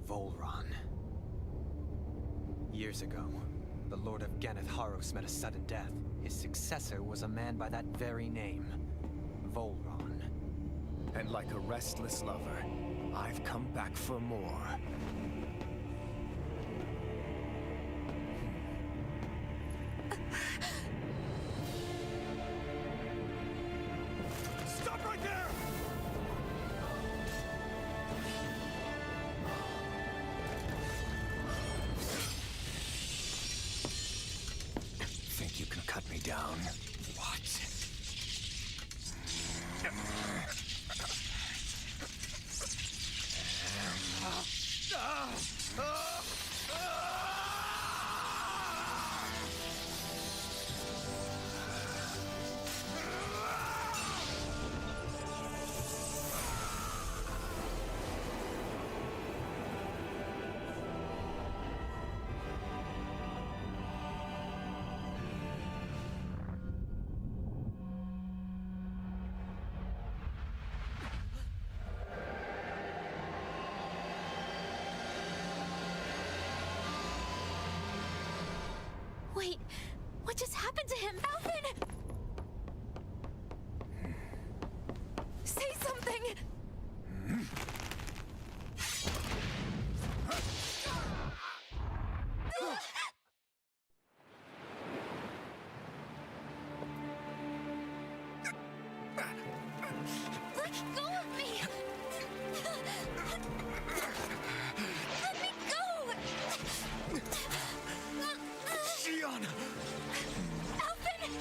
Volron. Years ago, the Lord of Ganeth Haros met a sudden death. His successor was a man by that very name, Volron.
And like a restless lover, I've come back for more.
Stop right there!
just happened to him? Alvin! Say something! Let go of me! Let me go!
Shion!
Alvin!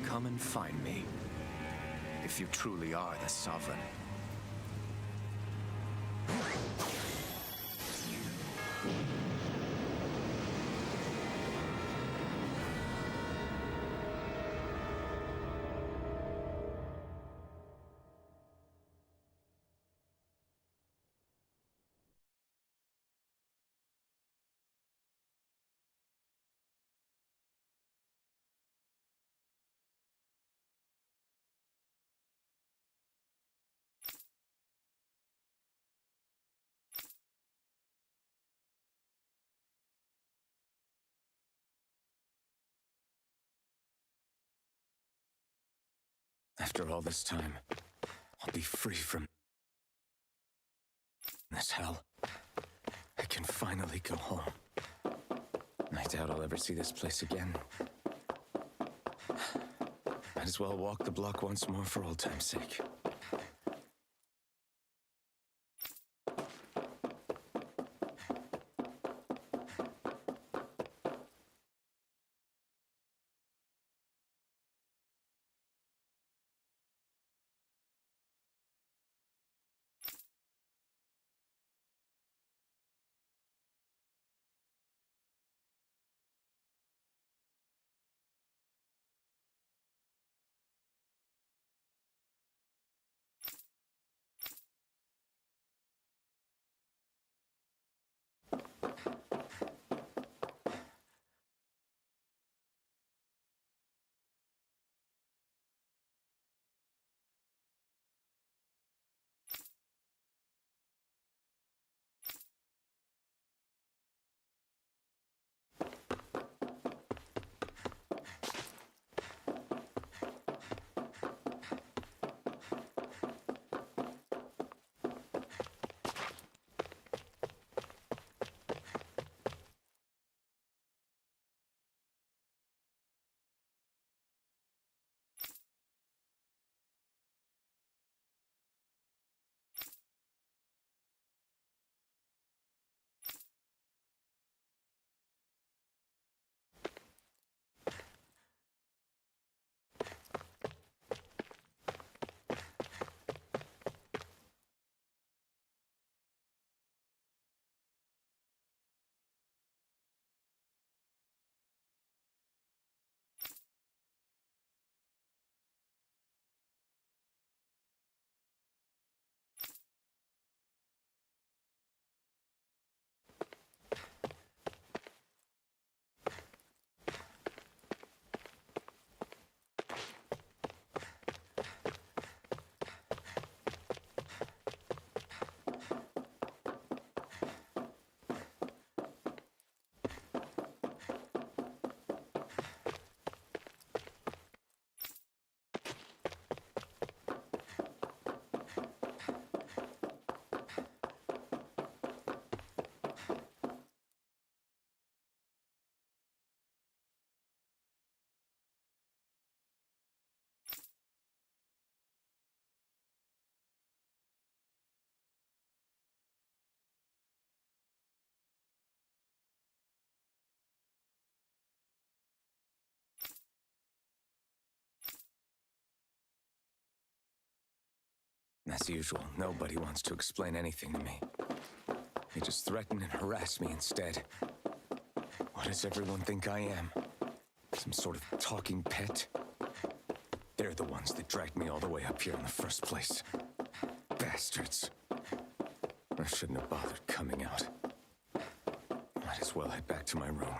Come and find me, if you truly are the Sovereign. After all this time, I'll be free from this hell. I can finally go home. I doubt I'll ever see this place again. Might as well walk the block once more for old time's sake. As usual, nobody wants to explain anything to me. They just threaten and harass me instead. What does everyone think I am? Some sort of talking pet? They're the ones that dragged me all the way up here in the first place. Bastards. I shouldn't have bothered coming out. Might as well head back to my room.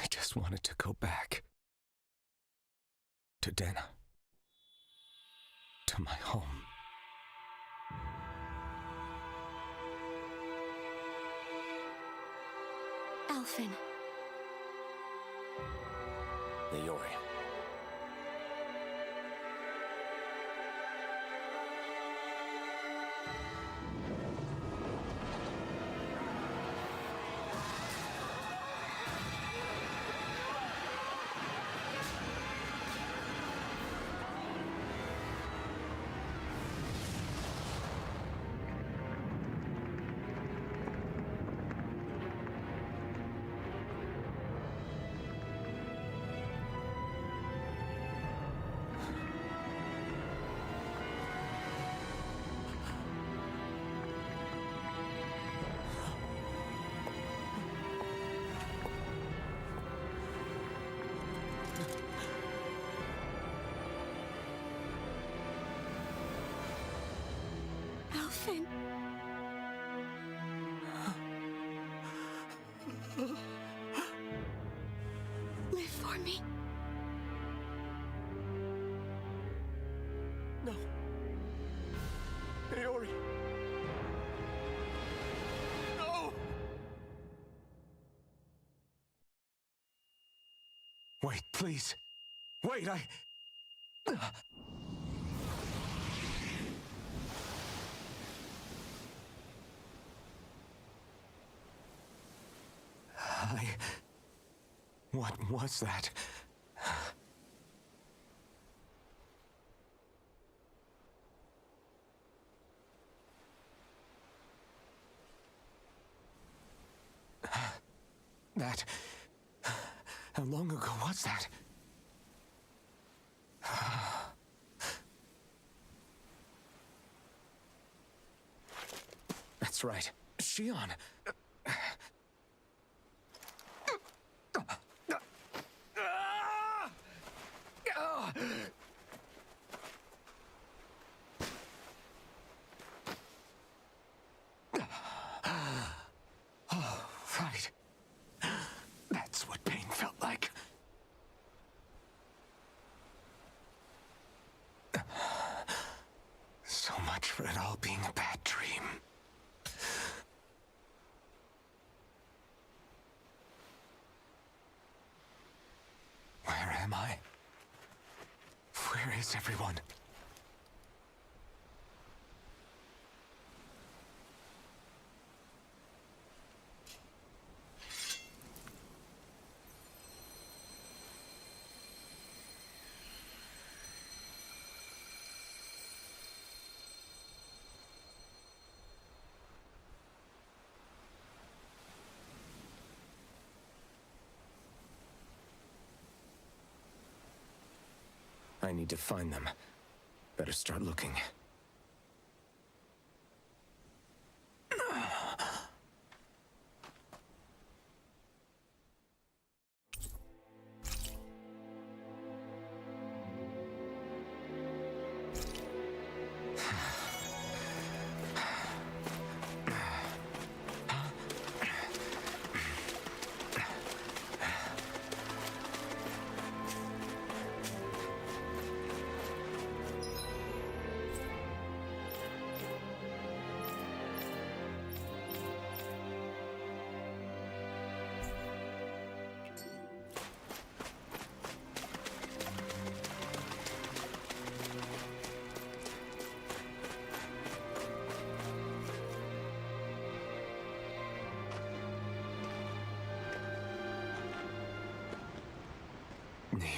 I just wanted to go back. To Dena. To my home.
Alphen.
Leori.
Alphen. Live for me.
No. Leori. No!
Wait, please. Wait, What was that? That... How long ago was that? That's right. Shion. Oh, right. That's what pain felt like. So much for it all being a bad dream. Where am I? Where is everyone? I need to find them. Better start looking.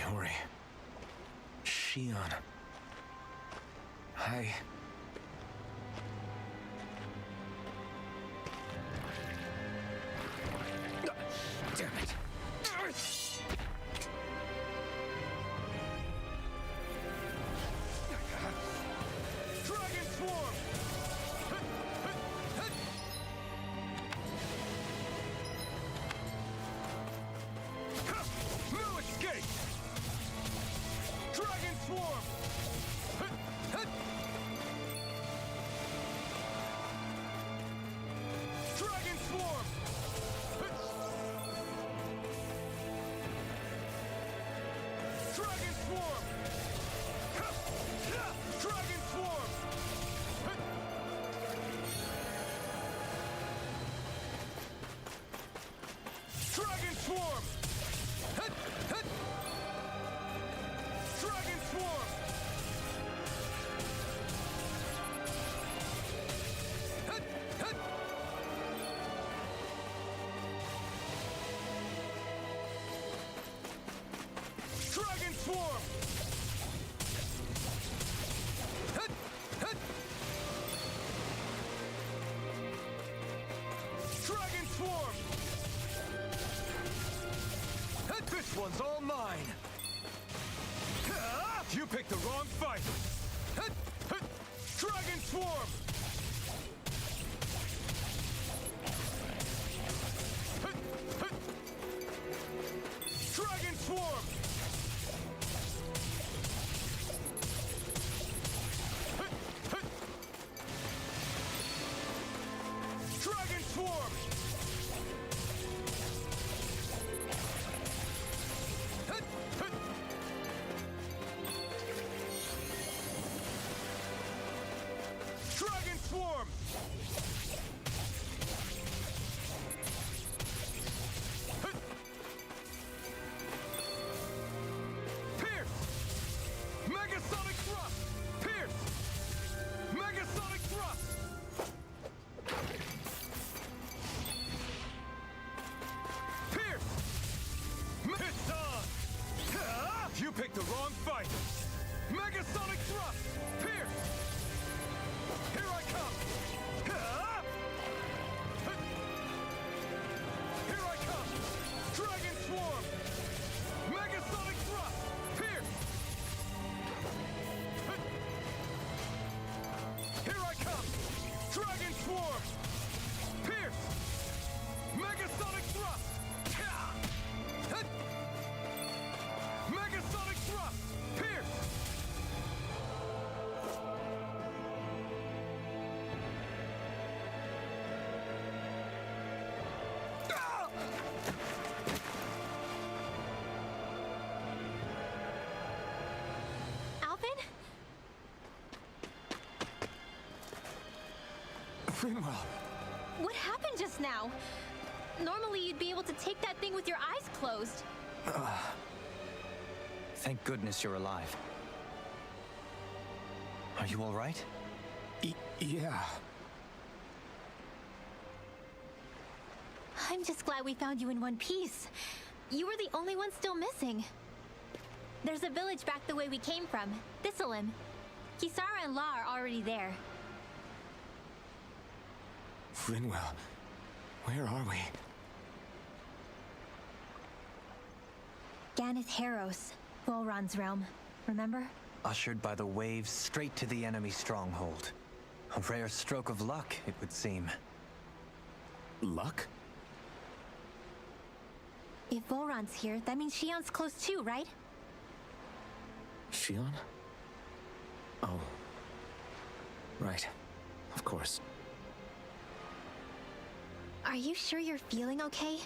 Iori. Shion. Damn it.
Dragon Swarm! No escape! Dragon Swarm! Dragon Swarm! Dragon Swarm! Dragon Swarm! Dragon Swarm! Dragon Swarm! Dragon Swarm! Dragon Swarm! This one's all mine! You picked the wrong fight! Dragon Swarm! Dragon Swarm! Dragon Swarm! Dragon Swarm! Pierce! Megasonic Thrust! Pierce! Megasonic Thrust! Pierce! It's on! You picked the wrong fight! Megasonic Thrust! Pierce! Here I come! Here I come! Dragon Swarm! Megasonic Thrust! Pierce! Here I come! Dragon Swarm! Pierce! Megasonic Thrust! Megasonic Thrust! Pierce!
Alvin?
Rinwell!
What happened just now? Normally you'd be able to take that thing with your eyes closed.
Thank goodness you're alive. Are you all right?
Yeah.
I'm just glad we found you in one piece. You were the only one still missing. There's a village back the way we came from, Thistleim. Kisara and La are already there.
Rinwell, where are we?
Ganeth Haros, Volron's realm. Remember?
Ushered by the waves straight to the enemy stronghold. A rare stroke of luck, it would seem.
Luck?
If Volron's here, that means Shion's close too, right?
Shion? Oh. Right. Of course.
Are you sure you're feeling okay?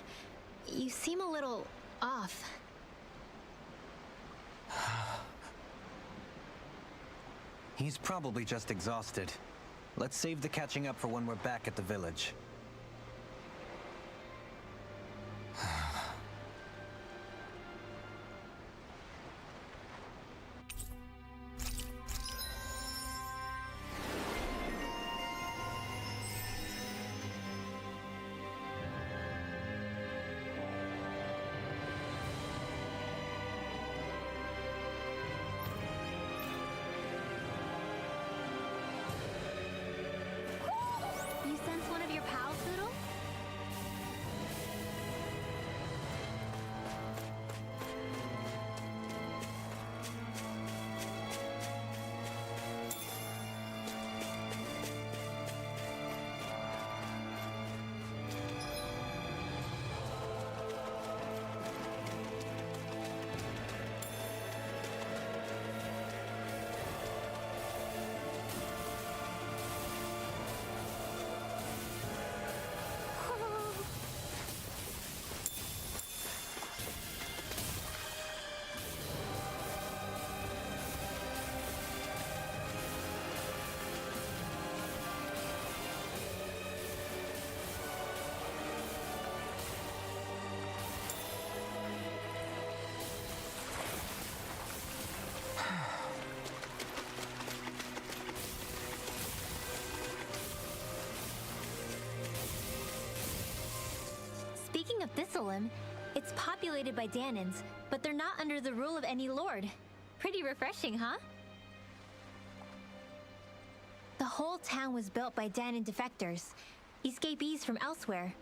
You seem a little off.
He's probably just exhausted. Let's save the catching up for when we're back at the village.
Abyssalum. It's populated by Danans, but they're not under the rule of any lord. Pretty refreshing, huh? The whole town was built by Danan defectors, escapees from elsewhere.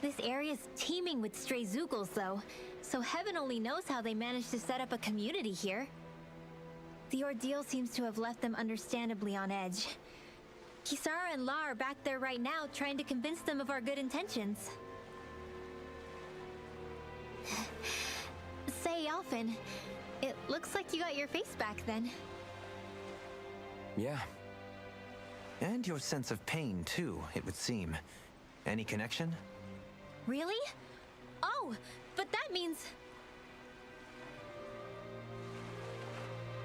This area's teeming with stray Zeugles, though, so heaven only knows how they managed to set up a community here. The ordeal seems to have left them understandably on edge. Kisara and La are back there right now trying to convince them of our good intentions. Say, Alphen, it looks like you got your face back then.
Yeah.
And your sense of pain, too, it would seem. Any connection?
Really? Oh, but that means...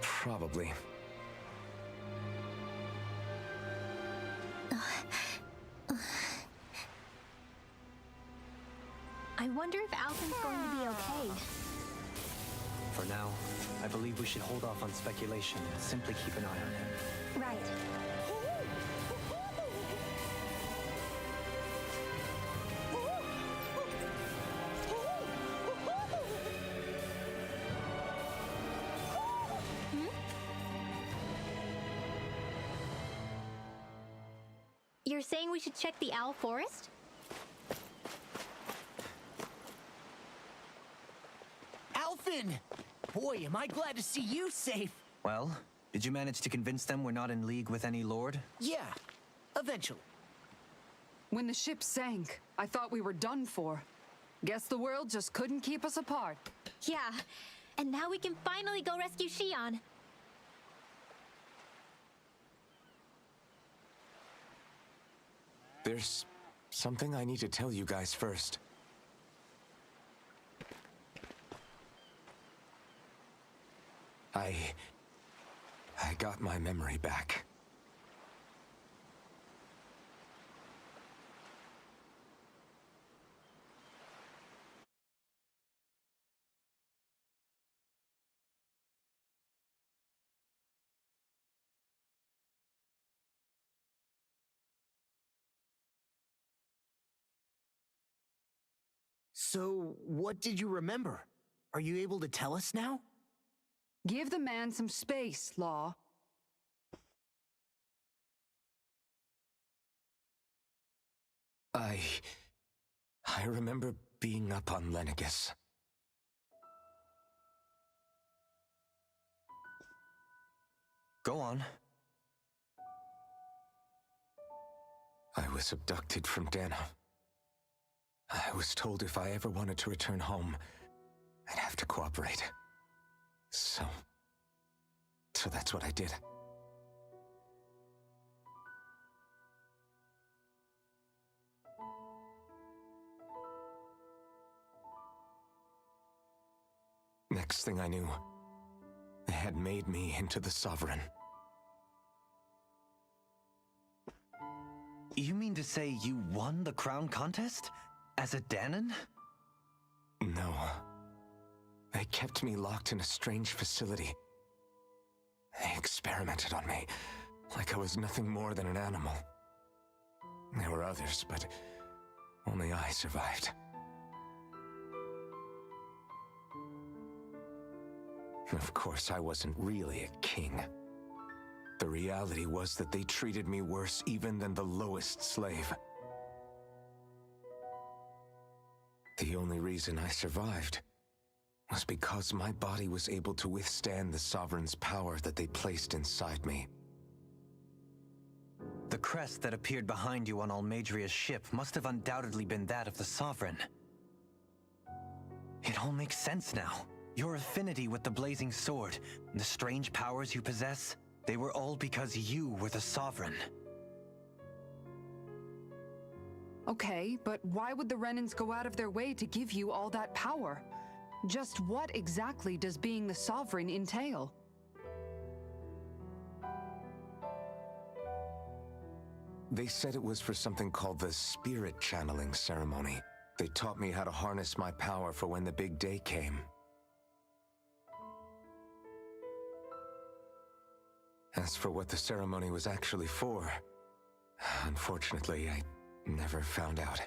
Probably.
I wonder if Alphen's going to be okay.
For now, I believe we should hold off on speculation and simply keep an eye on him.
Right. You're saying we should check the Owl Forest?
Alphen! Boy, am I glad to see you safe.
Well, did you manage to convince them we're not in league with any lord?
Yeah, eventually.
When the ship sank, I thought we were done for. Guess the world just couldn't keep us apart.
Yeah, and now we can finally go rescue Xion.
There's something I need to tell you guys first. I got my memory back.
So, what did you remember? Are you able to tell us now?
Give the man some space, Law.
I remember being up on Lenegis.
Go on.
I was abducted from Dana. I was told if I ever wanted to return home, I'd have to cooperate. So that's what I did. Next thing I knew, they had made me into the Sovereign.
You mean to say you won the crown contest? As a Danan?
No. They kept me locked in a strange facility. They experimented on me, like I was nothing more than an animal. There were others, but only I survived. Of course, I wasn't really a king. The reality was that they treated me worse even than the lowest slave. The only reason I survived was because my body was able to withstand the Sovereign's power that they placed inside me.
The crest that appeared behind you on Almadria's ship must have undoubtedly been that of the Sovereign. It all makes sense now. Your affinity with the Blazing Sword, and the strange powers you possess, they were all because you were the Sovereign.
Okay, but why would the Renans go out of their way to give you all that power? Just what exactly does being the Sovereign entail?
They said it was for something called the Spirit Channeling Ceremony. They taught me how to harness my power for when the big day came. As for what the ceremony was actually for, unfortunately, I never found out.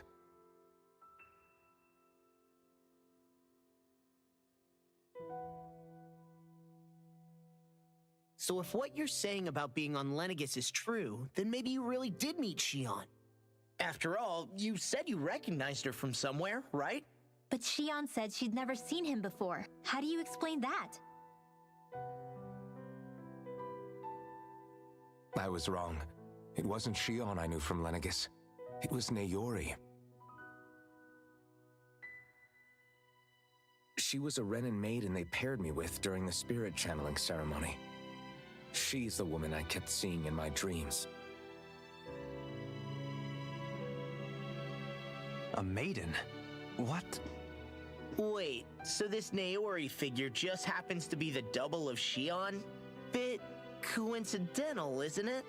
So if what you're saying about being on Lenegis is true, then maybe you really did meet Shion. After all, you said you recognized her from somewhere, right?
But Shion said she'd never seen him before. How do you explain that?
I was wrong. It wasn't Shion I knew from Lenegis. It was Naori. She was a Renin maiden they paired me with during the spirit channeling ceremony. She's the woman I kept seeing in my dreams.
A maiden? What?
Wait, so this Naori figure just happens to be the double of Shion? Bit coincidental, isn't it?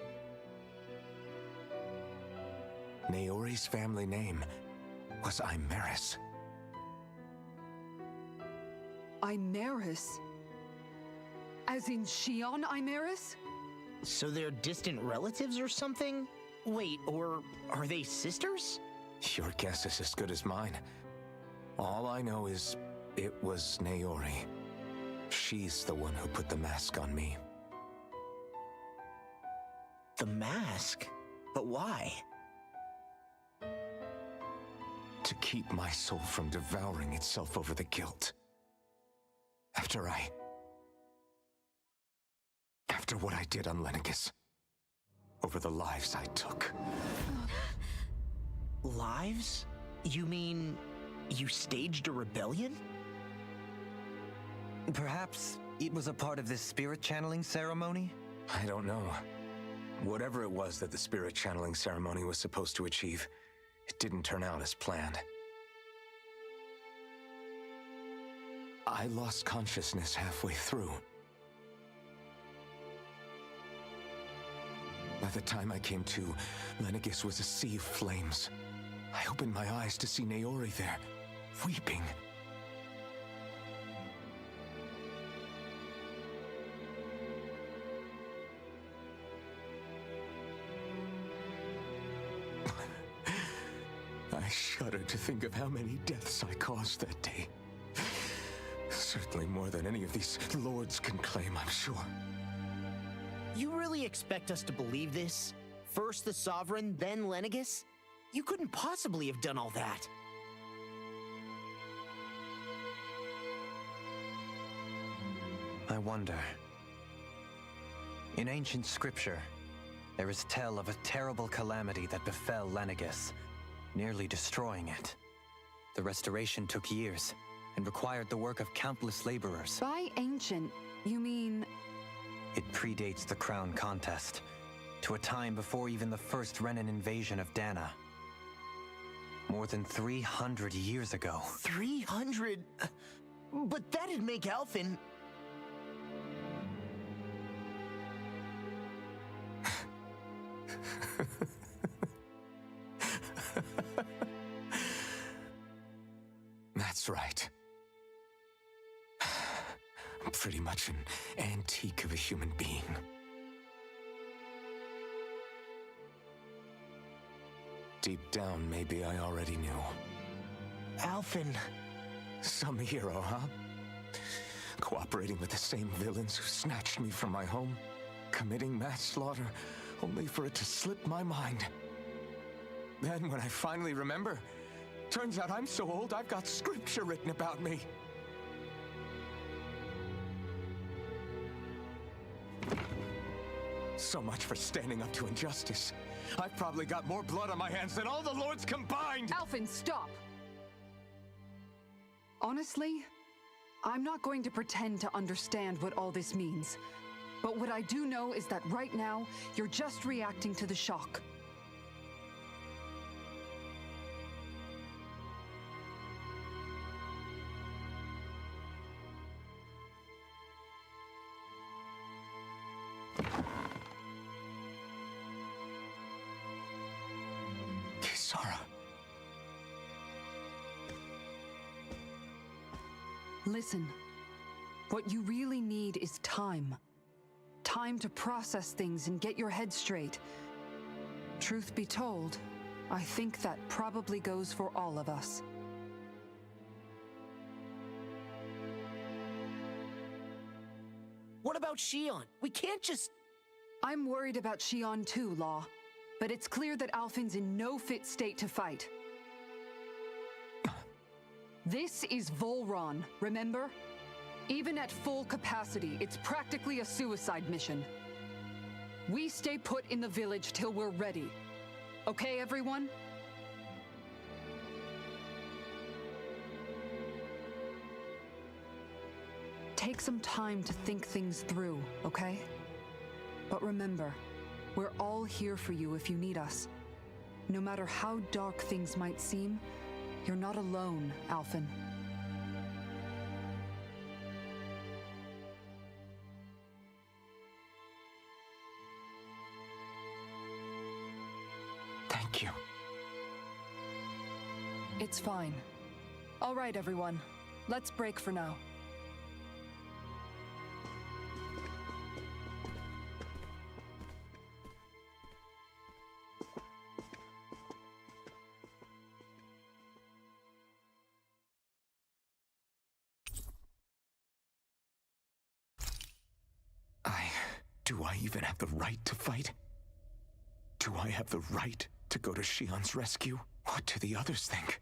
Naori's family name was Imeris.
Imeris? As in Shion Imeris?
So they're distant relatives or something? Wait, or are they sisters?
Your guess is as good as mine. All I know is it was Naori. She's the one who put the mask on me.
The mask? But why?
To keep my soul from devouring itself over the guilt. After what I did on Lenegis. Over the lives I took.
Lives? You mean you staged a rebellion?
Perhaps it was a part of this spirit channeling ceremony?
I don't know. Whatever it was that the spirit channeling ceremony was supposed to achieve, it didn't turn out as planned. I lost consciousness halfway through. By the time I came to, Lenegis was a sea of flames. I opened my eyes to see Naori there, weeping. I shudder to think of how many deaths I caused that day. Certainly more than any of these lords can claim, I'm sure.
You really expect us to believe this? First the Sovereign, then Lenegis? You couldn't possibly have done all that.
I wonder. In ancient scripture, there is tell of a terrible calamity that befell Lenegis, nearly destroying it. The restoration took years and required the work of countless laborers.
By ancient, you mean...
It predates the crown contest, to a time before even the first Renin invasion of Dana. More than 300 years ago.
300? But that'd make Alphen...
That's right. I'm pretty much an antique of a human being. Deep down, maybe I already knew.
Alphen...
Some hero, huh? Cooperating with the same villains who snatched me from my home, committing mass slaughter, only for it to slip my mind. Then, when I finally remember, turns out I'm so old I've got scripture written about me. So much for standing up to injustice. I've probably got more blood on my hands than all the lords combined!
Alphen, stop! Honestly, I'm not going to pretend to understand what all this means. But what I do know is that right now, you're just reacting to the shock.
Kisara.
Listen, what you really need is time. Time to process things and get your head straight. Truth be told, I think that probably goes for all of us.
What about Shion? We can't just...
I'm worried about Shion too, Law. But it's clear that Alphen's in no fit state to fight. This is Volron, remember? Even at full capacity, it's practically a suicide mission. We stay put in the village till we're ready. Okay, everyone? Take some time to think things through, okay? But remember, we're all here for you if you need us. No matter how dark things might seem, you're not alone, Alphen.
Thank you.
It's fine. All right, everyone. Let's break for now.
Do I even have the right to fight? Do I have the right to go to Shion's rescue? What do the others think?